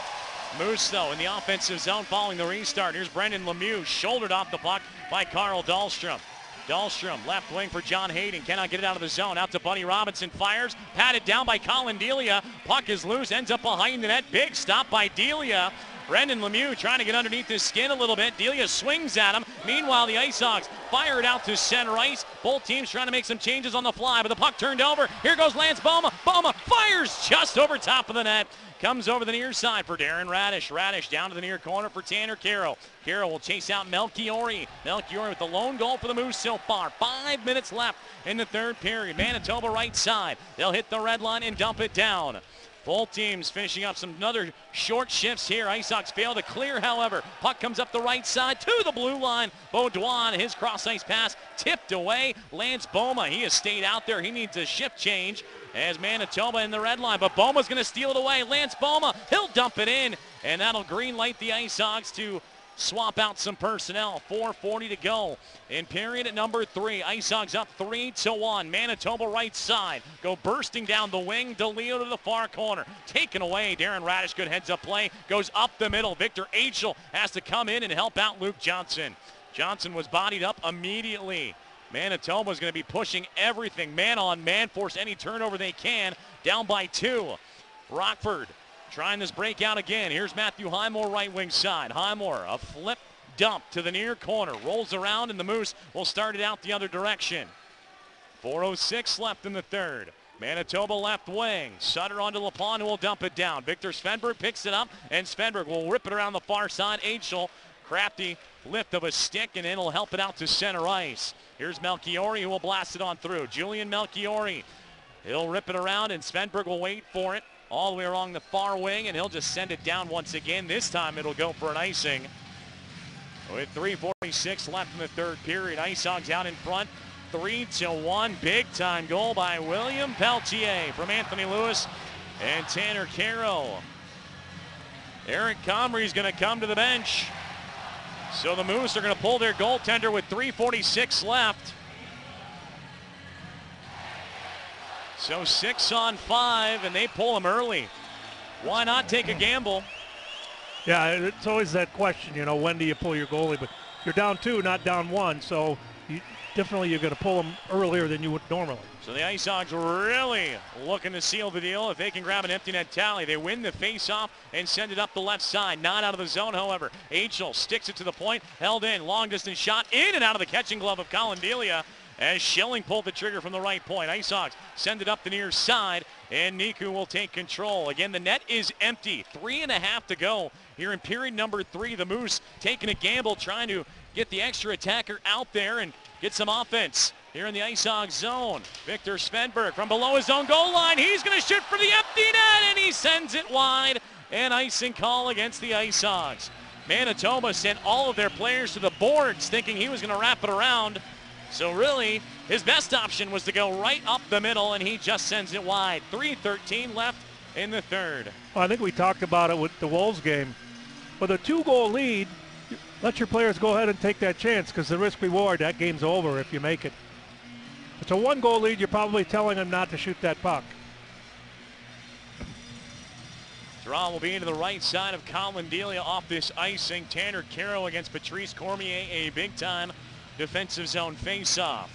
Moose, though, in the offensive zone following the restart. Here's Brendan Lemieux, shouldered off the puck by Carl Dahlstrom. Dahlstrom, left wing for John Hayden, cannot get it out of the zone. Out to Buddy Robinson, fires, patted down by Colin Delia. Puck is loose, ends up behind the net. Big stop by Delia. Brendan Lemieux trying to get underneath his skin a little bit. Delia swings at him. Meanwhile, the IceHawks fire it out to center ice. Both teams trying to make some changes on the fly, but the puck turned over. Here goes Lance Boma. Boma fires just over top of the net. Comes over the near side for Darren Radish. Radish down to the near corner for Tanner Carroll. Carroll will chase out Melchiori. Melchiori with the lone goal for the Moose so far. 5 minutes left in the third period. Manitoba right side. They'll hit the red line and dump it down. Both teams finishing up some other short shifts here. IceHawks fail to clear, however. Puck comes up the right side to the blue line. Baudouin, his cross-ice pass tipped away. Lance Boma, he has stayed out there. He needs a shift change as Manitoba in the red line. But Boma's going to steal it away. Lance Boma, he'll dump it in. And that'll green light the IceHawks to swap out some personnel. 4:40 to go in period at number 3. IceHawks up 3-1. Manitoba right side. Go bursting down the wing. DeLeo to the far corner. Taken away. Darren Radish, good heads-up play. Goes up the middle. Victor Aichel has to come in and help out Luke Johnson. Johnson was bodied up immediately. Manitoba's going to be pushing everything. Man-on-man, force any turnover they can. Down by 2. Rockford trying this breakout again. Here's Matthew Highmore, right wing side. Highmore, a flip dump to the near corner. Rolls around, and the Moose will start it out the other direction. 4:06 left in the third. Manitoba left wing. Sutter onto LaPon, who will dump it down. Victor Svenberg picks it up, and Svenberg will rip it around the far side. Aichel, crafty lift of a stick, and it'll help it out to center ice. Here's Melchiori, who will blast it on through. Julian Melchiori. He'll rip it around, and Svenberg will wait for it all the way along the far wing, and he'll just send it down once again. This time it'll go for an icing. With 3:46 left in the third period, IceHawks out in front, 3-1. Big time goal by William Peltier from Anthony Lewis and Tanner Carroll. Eric Comrie's going to come to the bench. So the Moose are going to pull their goaltender with 3:46 left. So 6-on-5, and they pull him early. Why not take a gamble? Yeah, it's always that question, you know, when do you pull your goalie? But you're down 2, not down 1, so definitely you're going to pull him earlier than you would normally. So the IceHawks really looking to seal the deal. If they can grab an empty net tally, they win the face-off and send it up the left side. Not out of the zone, however. Aichel sticks it to the point, held in, long-distance shot, in and out of the catching glove of Colin Delia, as Schilling pulled the trigger from the right point. IceHawks send it up the near side, and Niku will take control. Again, the net is empty. 3.5 to go here in period number 3. The Moose taking a gamble, trying to get the extra attacker out there and get some offense here in the IceHawks zone. Victor Svenberg from below his own goal line. He's going to shoot for the empty net, and he sends it wide. An icing call against the IceHawks. Manitoba sent all of their players to the boards thinking he was going to wrap it around. So really, his best option was to go right up the middle, and he just sends it wide. 3:13 left in the third. Well, I think we talked about it with the Wolves game. With a 2-goal lead, let your players go ahead and take that chance, because the risk-reward, that game's over if you make it. If it's a 1-goal lead, you're probably telling them not to shoot that puck. Draw will be into the right side of Colin Delia off this icing. Tanner Carroll against Patrice Cormier, a big-time defensive zone face-off.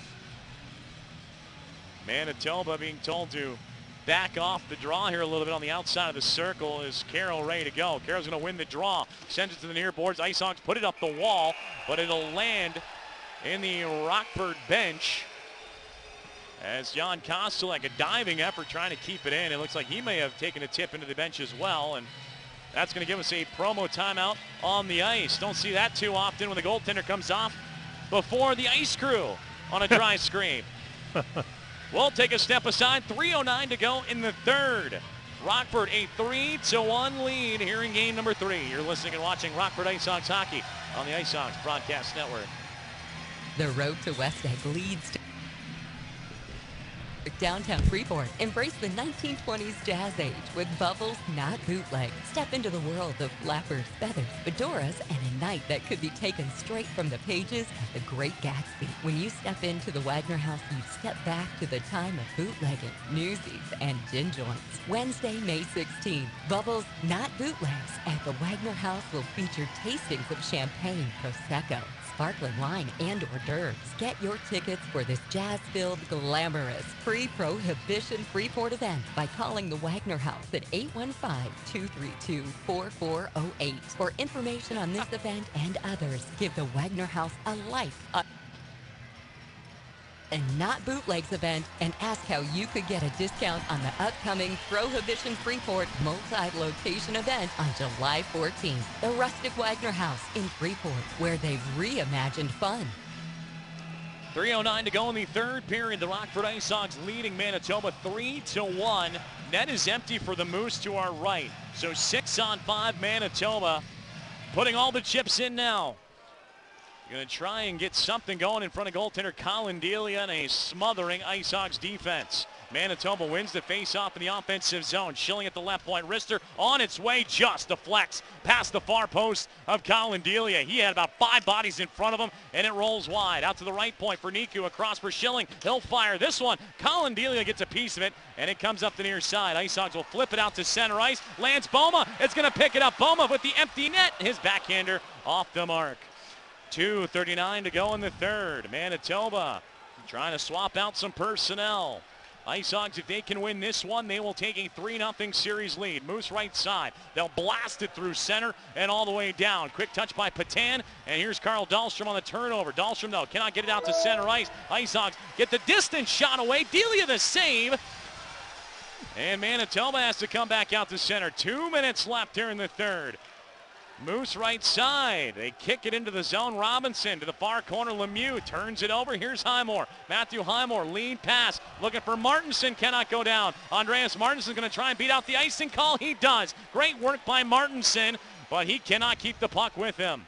Manitoba being told to back off the draw here a little bit on the outside of the circle. Is Carroll ready to go? Carroll's going to win the draw. Sends it to the near boards. IceHawks put it up the wall, but it'll land in the Rockford bench as Jan Kostelek, a diving effort trying to keep it in. It looks like he may have taken a tip into the bench as well, and that's going to give us a promo timeout on the ice. Don't see that too often when the goaltender comes off before the ice crew on a dry screen. We'll take a step aside. 3:09 to go in the third. Rockford a 3-1 lead here in game number 3. You're listening and watching Rockford IceHawks hockey on the Ice Hawks Broadcast Network. The road to West Egg leads to downtown Freeport. Embrace the 1920s jazz age with Bubbles, not bootleg. Step into the world of flappers, feathers, fedoras, and a night that could be taken straight from the pages of The Great Gatsby. When you step into the Wagner House, you step back to the time of bootlegging, newsies, and gin joints. Wednesday, May 16th, Bubbles, not bootlegs at the Wagner House will feature tastings of champagne, prosecco, sparkling wine, and hors d'oeuvres. Get your tickets for this jazz-filled, glamorous, pre-prohibition Freeport event by calling the Wagner House at 815-232-4408. For information on this event and others, give the Wagner House a like and Not Bootlegs event and ask how you could get a discount on the upcoming Prohibition Freeport multi-location event on July 14th. The Rustic Wagner House in Freeport, where they've reimagined fun. 3:09 to go in the third period. The Rockford Ice Hawks leading Manitoba 3-1. Net is empty for the Moose to our right. So 6-on-5 Manitoba putting all the chips in now. Going to try and get something going in front of goaltender Colin Delia and a smothering Ice Hawks defense. Manitoba wins the face-off in the offensive zone. Schilling at the left point. Rister on its way, just deflects past the far post of Colin Delia. He had about 5 bodies in front of him, and it rolls wide. Out to the right point for Niku, across for Schilling. He'll fire this one. Colin Delia gets a piece of it, and it comes up the near side. Ice Hawks will flip it out to center ice. Lance Boma is going to pick it up. Boma with the empty net. His backhander off the mark. 2:39 to go in the third. Manitoba trying to swap out some personnel. Ice Hawks, if they can win this one, they will take a 3-0 series lead. Moose right side. They'll blast it through center and all the way down. Quick touch by Patan, and here's Carl Dahlstrom on the turnover. Dahlstrom, though, cannot get it out to center ice. Ice Hawks get the distance shot away. Delia the save. And Manitoba has to come back out to center. 2 minutes left here in the third. Moose right side. They kick it into the zone. Robinson to the far corner. Lemieux turns it over. Here's Highmore. Matthew Highmore, lead pass. Looking for Martinson. Cannot go down. Andreas Martinson going to try and beat out the icing call. He does. Great work by Martinson, but he cannot keep the puck with him.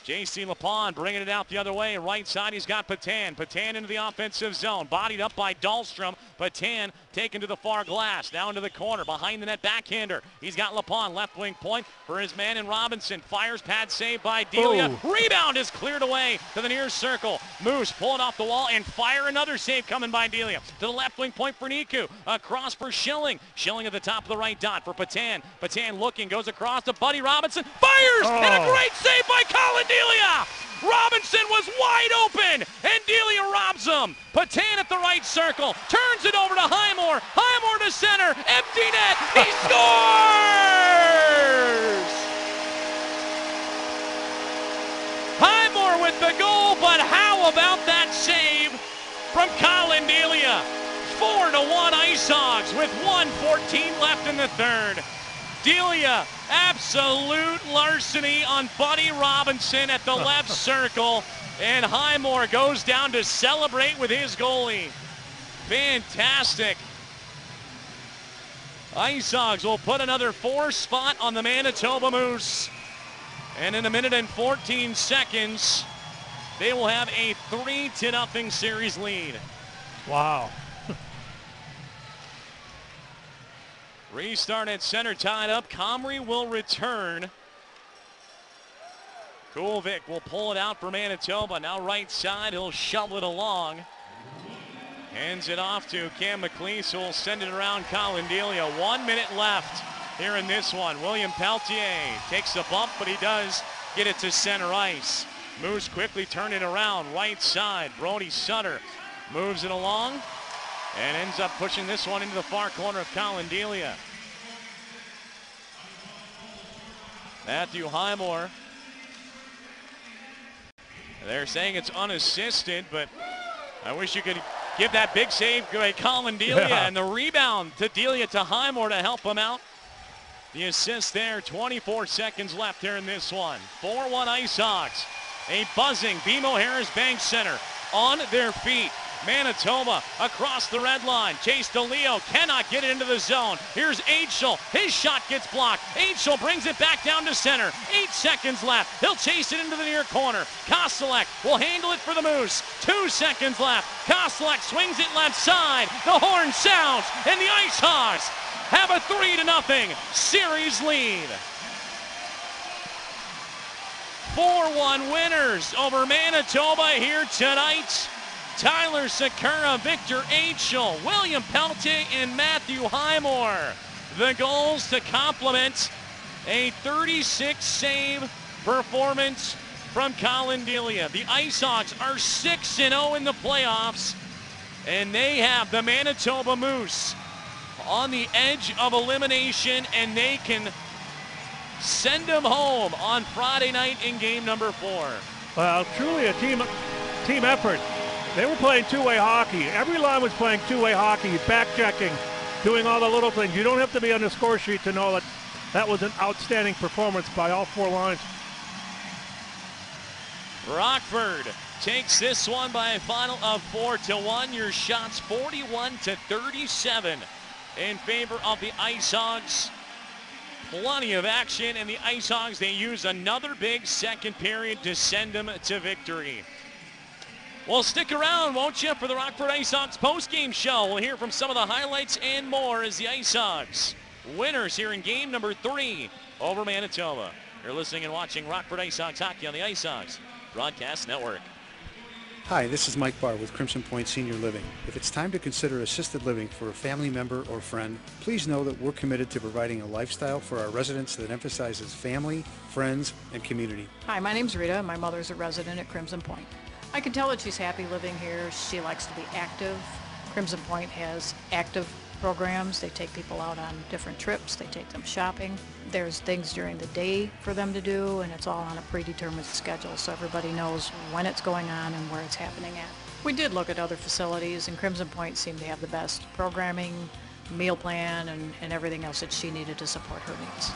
J.C. Lapon bringing it out the other way. Right side, he's got Patan. Patan into the offensive zone. Bodied up by Dahlstrom. Patan taken to the far glass. Now into the corner. Behind the net backhander. He's got Lapon. Left wing point for his man in Robinson. Fires, pad save by Delia. Oh. Rebound is cleared away to the near circle. Moose pull it off the wall and fire. Another save coming by Delia. To the left wing point for Niku. Across for Schilling. Schilling at the top of the right dot for Patan. Patan looking. Goes across to Buddy Robinson. Fires! Oh. And a great save by Colin Delia! Robinson was wide open, and Delia robs him. Patan at the right circle, turns it over to Highmore. Highmore to center, empty net, he scores! Highmore with the goal, but how about that save from Colin Delia? 4-1 Ice Hawks with 1:14 left in the third. Delia, absolute larceny on Buddy Robinson at the left circle, and Highmore goes down to celebrate with his goalie. Fantastic. Ice Hawks will put another 4 spot on the Manitoba Moose, and in 1 minute and 14 seconds, they will have a 3-0 series lead. Wow. Restart at center, tied up. Comrie will return. Kulvik will pull it out for Manitoba. Now right side, he'll shovel it along. Hands it off to Cam McLeese, who will send it around Colin Delia. 1 minute left here in this one. William Peltier takes the bump, but he does get it to center ice. Moose quickly turn it around. Right side, Brody Sutter moves it along and ends up pushing this one into the far corner of Colin Delia. Matthew Highmore. They're saying it's unassisted, but I wish you could give that big save by Colin Delia, and the rebound to Delia to Highmore to help him out. The assist there, 24 seconds left here in this one. 4-1 Ice Hawks. A buzzing BMO Harris Bank Center on their feet. Manitoba across the red line. Chase DeLeo cannot get it into the zone. Here's Angel. His shot gets blocked. Angel brings it back down to center. 8 seconds left. He'll chase it into the near corner. Kostelek will handle it for the Moose. 2 seconds left. Kostelek swings it left side. The horn sounds, and the Ice Hogs have a 3-0 series lead. 4-1 winners over Manitoba here tonight. Tyler Sakura, Victor Angel, William Peltier, and Matthew Highmore. The goals to complement a 36-save performance from Colin Delia. The Ice Hogs are 6-0 in the playoffs, and they have the Manitoba Moose on the edge of elimination, and they can send them home on Friday night in game number 4. Well, truly a team effort. They were playing two-way hockey. Every line was playing two-way hockey, back-checking, doing all the little things. You don't have to be on the score sheet to know that that was an outstanding performance by all 4 lines. Rockford takes this one by a final of 4-1. Your shots 41-37 in favor of the Ice Hogs. Plenty of action, and the Ice Hogs, they use another big second period to send them to victory. Well, stick around, won't you, for the Rockford Ice Hogs postgame show. We'll hear from some of the highlights and more as the Ice Hogs winners here in game number 3 over Manitoba. You're listening and watching Rockford Ice Hogs hockey on the Ice Hogs Broadcast Network. Hi, this is Mike Barr with Crimson Point Senior Living. If it's time to consider assisted living for a family member or friend, please know that we're committed to providing a lifestyle for our residents that emphasizes family, friends, and community. Hi, my name's Rita. My mother's a resident at Crimson Point. I can tell that she's happy living here. She likes to be active. Crimson Point has active programs. They take people out on different trips. They take them shopping. There's things during the day for them to do, and it's all on a predetermined schedule, so everybody knows when it's going on and where it's happening at. We did look at other facilities, and Crimson Point seemed to have the best programming, meal plan, and everything else that she needed to support her needs.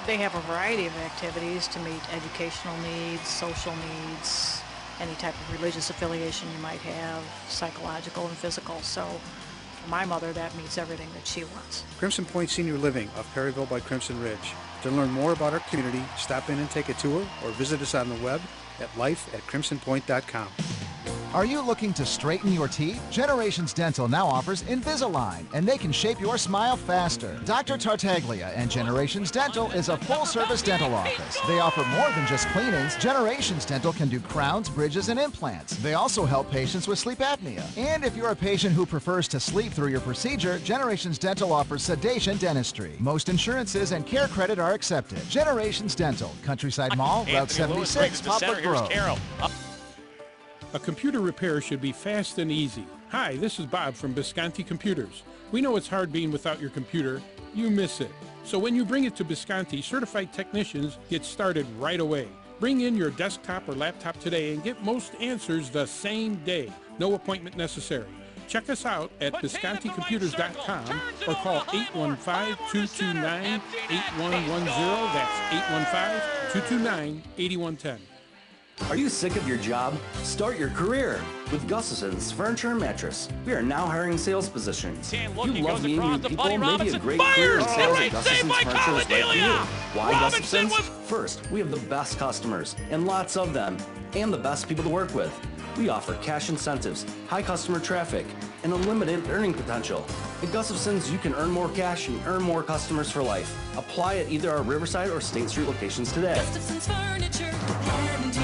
They have a variety of activities to meet educational needs, social needs, any type of religious affiliation you might have, psychological and physical. So for my mother, that meets everything that she wants. Crimson Point Senior Living of Perryville by Crimson Ridge. To learn more about our community, stop in and take a tour or visit us on the web at life@crimsonpoint.com. Are you looking to straighten your teeth? Generations Dental now offers Invisalign, and they can shape your smile faster. Dr. Tartaglia and Generations Dental is a full-service dental office. They offer more than just cleanings. Generations Dental can do crowns, bridges, and implants. They also help patients with sleep apnea. And if you're a patient who prefers to sleep through your procedure, Generations Dental offers sedation dentistry. Most insurances and care credit are accepted. Generations Dental, Countryside Mall, Route 76, Poplar Grove. A computer repair should be fast and easy. Hi, this is Bob from Bisconti Computers. We know it's hard being without your computer. You miss it. So when you bring it to Bisconti, certified technicians get started right away. Bring in your desktop or laptop today and get most answers the same day. No appointment necessary. Check us out at BiscontiComputers.com or call 815-229-8110. That's 815-229-8110. Are you sick of your job? Start your career with Gustafson's Furniture and Mattress. We are now hiring sales positions. If you love meeting new people, maybe a great career in sales at Gustafson's Furniture is right for you. Why Gustafson's? First, we have the best customers, and lots of them, and the best people to work with. We offer cash incentives, high customer traffic, and unlimited earning potential. At Gustafson's, you can earn more cash and earn more customers for life. Apply at either our Riverside or State Street locations today. Gustafson's Furniture and you.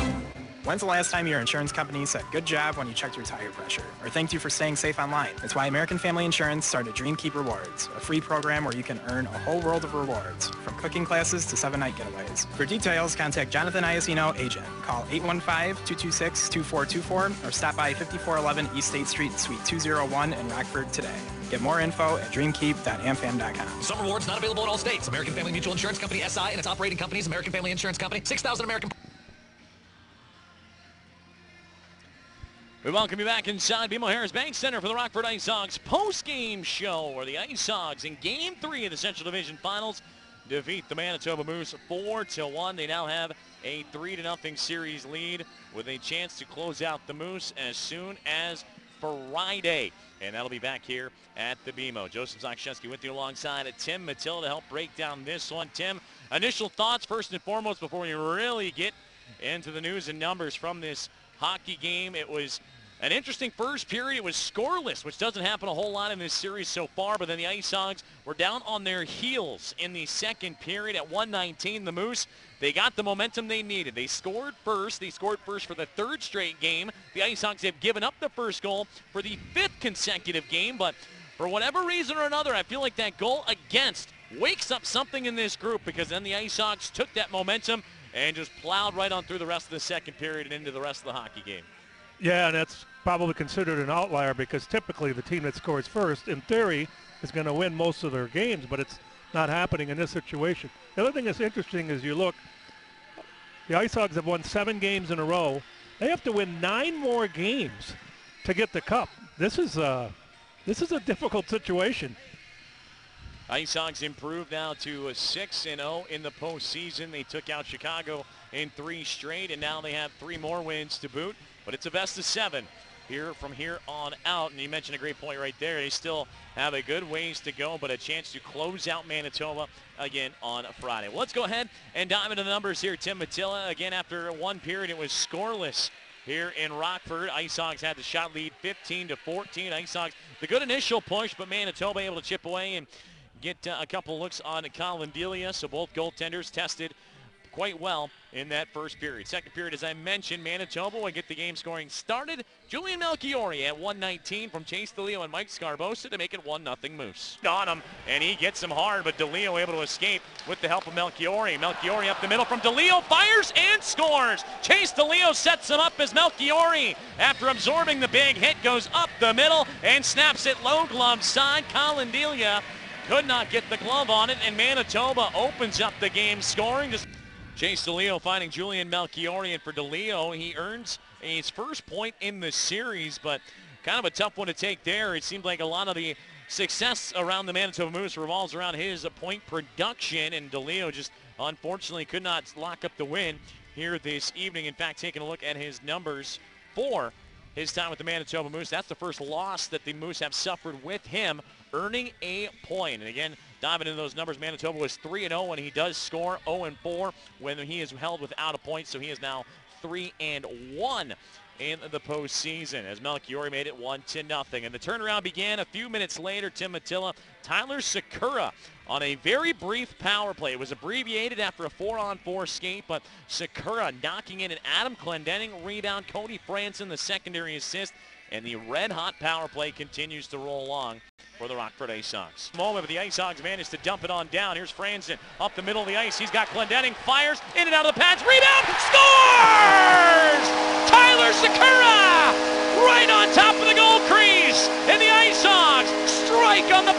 When's the last time your insurance company said good job when you checked your tire pressure, or thanked you for staying safe online? That's why American Family Insurance started Dream Keep Rewards, a free program where you can earn a whole world of rewards, from cooking classes to 7-night getaways. For details, contact Jonathan Iacino, agent. Call 815-226-2424 or stop by 5411 East State Street, Suite 201 in Rockford today. Get more info at dreamkeep.amfam.com. Some rewards not available in all states. American Family Mutual Insurance Company, SI, and its operating companies, American Family Insurance Company, 6,000 American... We welcome you back inside BMO Harris Bank Center for the Rockford Ice Hogs post-game show, where the Ice Hogs in Game 3 of the Central Division Finals defeat the Manitoba Moose 4-1. They now have a 3-0 series lead with a chance to close out the Moose as soon as Friday. And that'll be back here at the BMO. Joseph Zakshevsky with you alongside Tim Matilda to help break down this one. Tim, initial thoughts first and foremost before we really get into the news and numbers from this hockey game. It was an interesting first period. It was scoreless, which doesn't happen a whole lot in this series so far, but then the Ice Hogs were down on their heels in the second period at 1:19. The Moose, they got the momentum they needed. They scored first. They scored first for the third straight game. The Ice Hogs have given up the first goal for the fifth consecutive game, but for whatever reason or another, I feel like that goal against wakes up something in this group, because then the Ice Hogs took that momentum and just plowed right on through the rest of the second period and into the rest of the hockey game. Yeah, and that's probably considered an outlier, because typically the team that scores first, in theory, is going to win most of their games, but it's not happening in this situation. The other thing that's interesting is you look, the Ice Hogs have won 7 games in a row. They have to win 9 more games to get the cup. This is a difficult situation. Ice Hogs improved now to 6-0 in the postseason. They took out Chicago in 3 straight, and now they have 3 more wins to boot. But it's a best of 7 here from here on out. And you mentioned a great point right there. They still have a good ways to go, but a chance to close out Manitoba again on Friday. Well, let's go ahead and dive into the numbers here. Tim Matilda, again, after one period, it was scoreless here in Rockford. Ice Hogs had the shot lead 15-14. Ice Hogs, the good initial push, but Manitoba able to chip away and get a couple looks on Colin Delia. So both goaltenders tested quite well in that first period. Second period, as I mentioned, Manitoba will get the game scoring started. Julian Melchiori at 1:19 from Chase DeLeo and Mike Scarbosa to make it 1-0 Moose. On him, and he gets him hard, but DeLeo able to escape with the help of Melchiori. Melchiori up the middle from DeLeo, fires and scores. Chase DeLeo sets him up as Melchiori, after absorbing the big hit, goes up the middle and snaps it low glove side. Colin Delia could not get the glove on it, and Manitoba opens up the game scoring. Chase DeLeo finding Julian Melchiori, and for DeLeo, he earns his first point in the series, but kind of a tough one to take there. It seemed like a lot of the success around the Manitoba Moose revolves around his point production, and DeLeo just unfortunately could not lock up the win here this evening. In fact, taking a look at his numbers for his time with the Manitoba Moose, that's the first loss that the Moose have suffered with him, earning a point. And again, diving into those numbers, Manitoba was 3-0 when he does score, 0-4 when he is held without a point, so he is now 3-1 in the postseason as Melchiori made it 1-0. And the turnaround began a few minutes later. Tim Matilda, Tyler Sakura on a very brief power play. It was abbreviated after a 4-on-4 skate, but Sakura knocking in an Adam Clendenning rebound, Cody Franson the secondary assist, and the red-hot power play continues to roll along for the Rockford Ice Hogs. Moment, but the Ice Hogs managed to dump it on down. Here's Franson up the middle of the ice. He's got Clendenning, fires, in and out of the pads, rebound, scores! Tyler Sakura right on top of the goal crease, and the Ice Hogs strike on the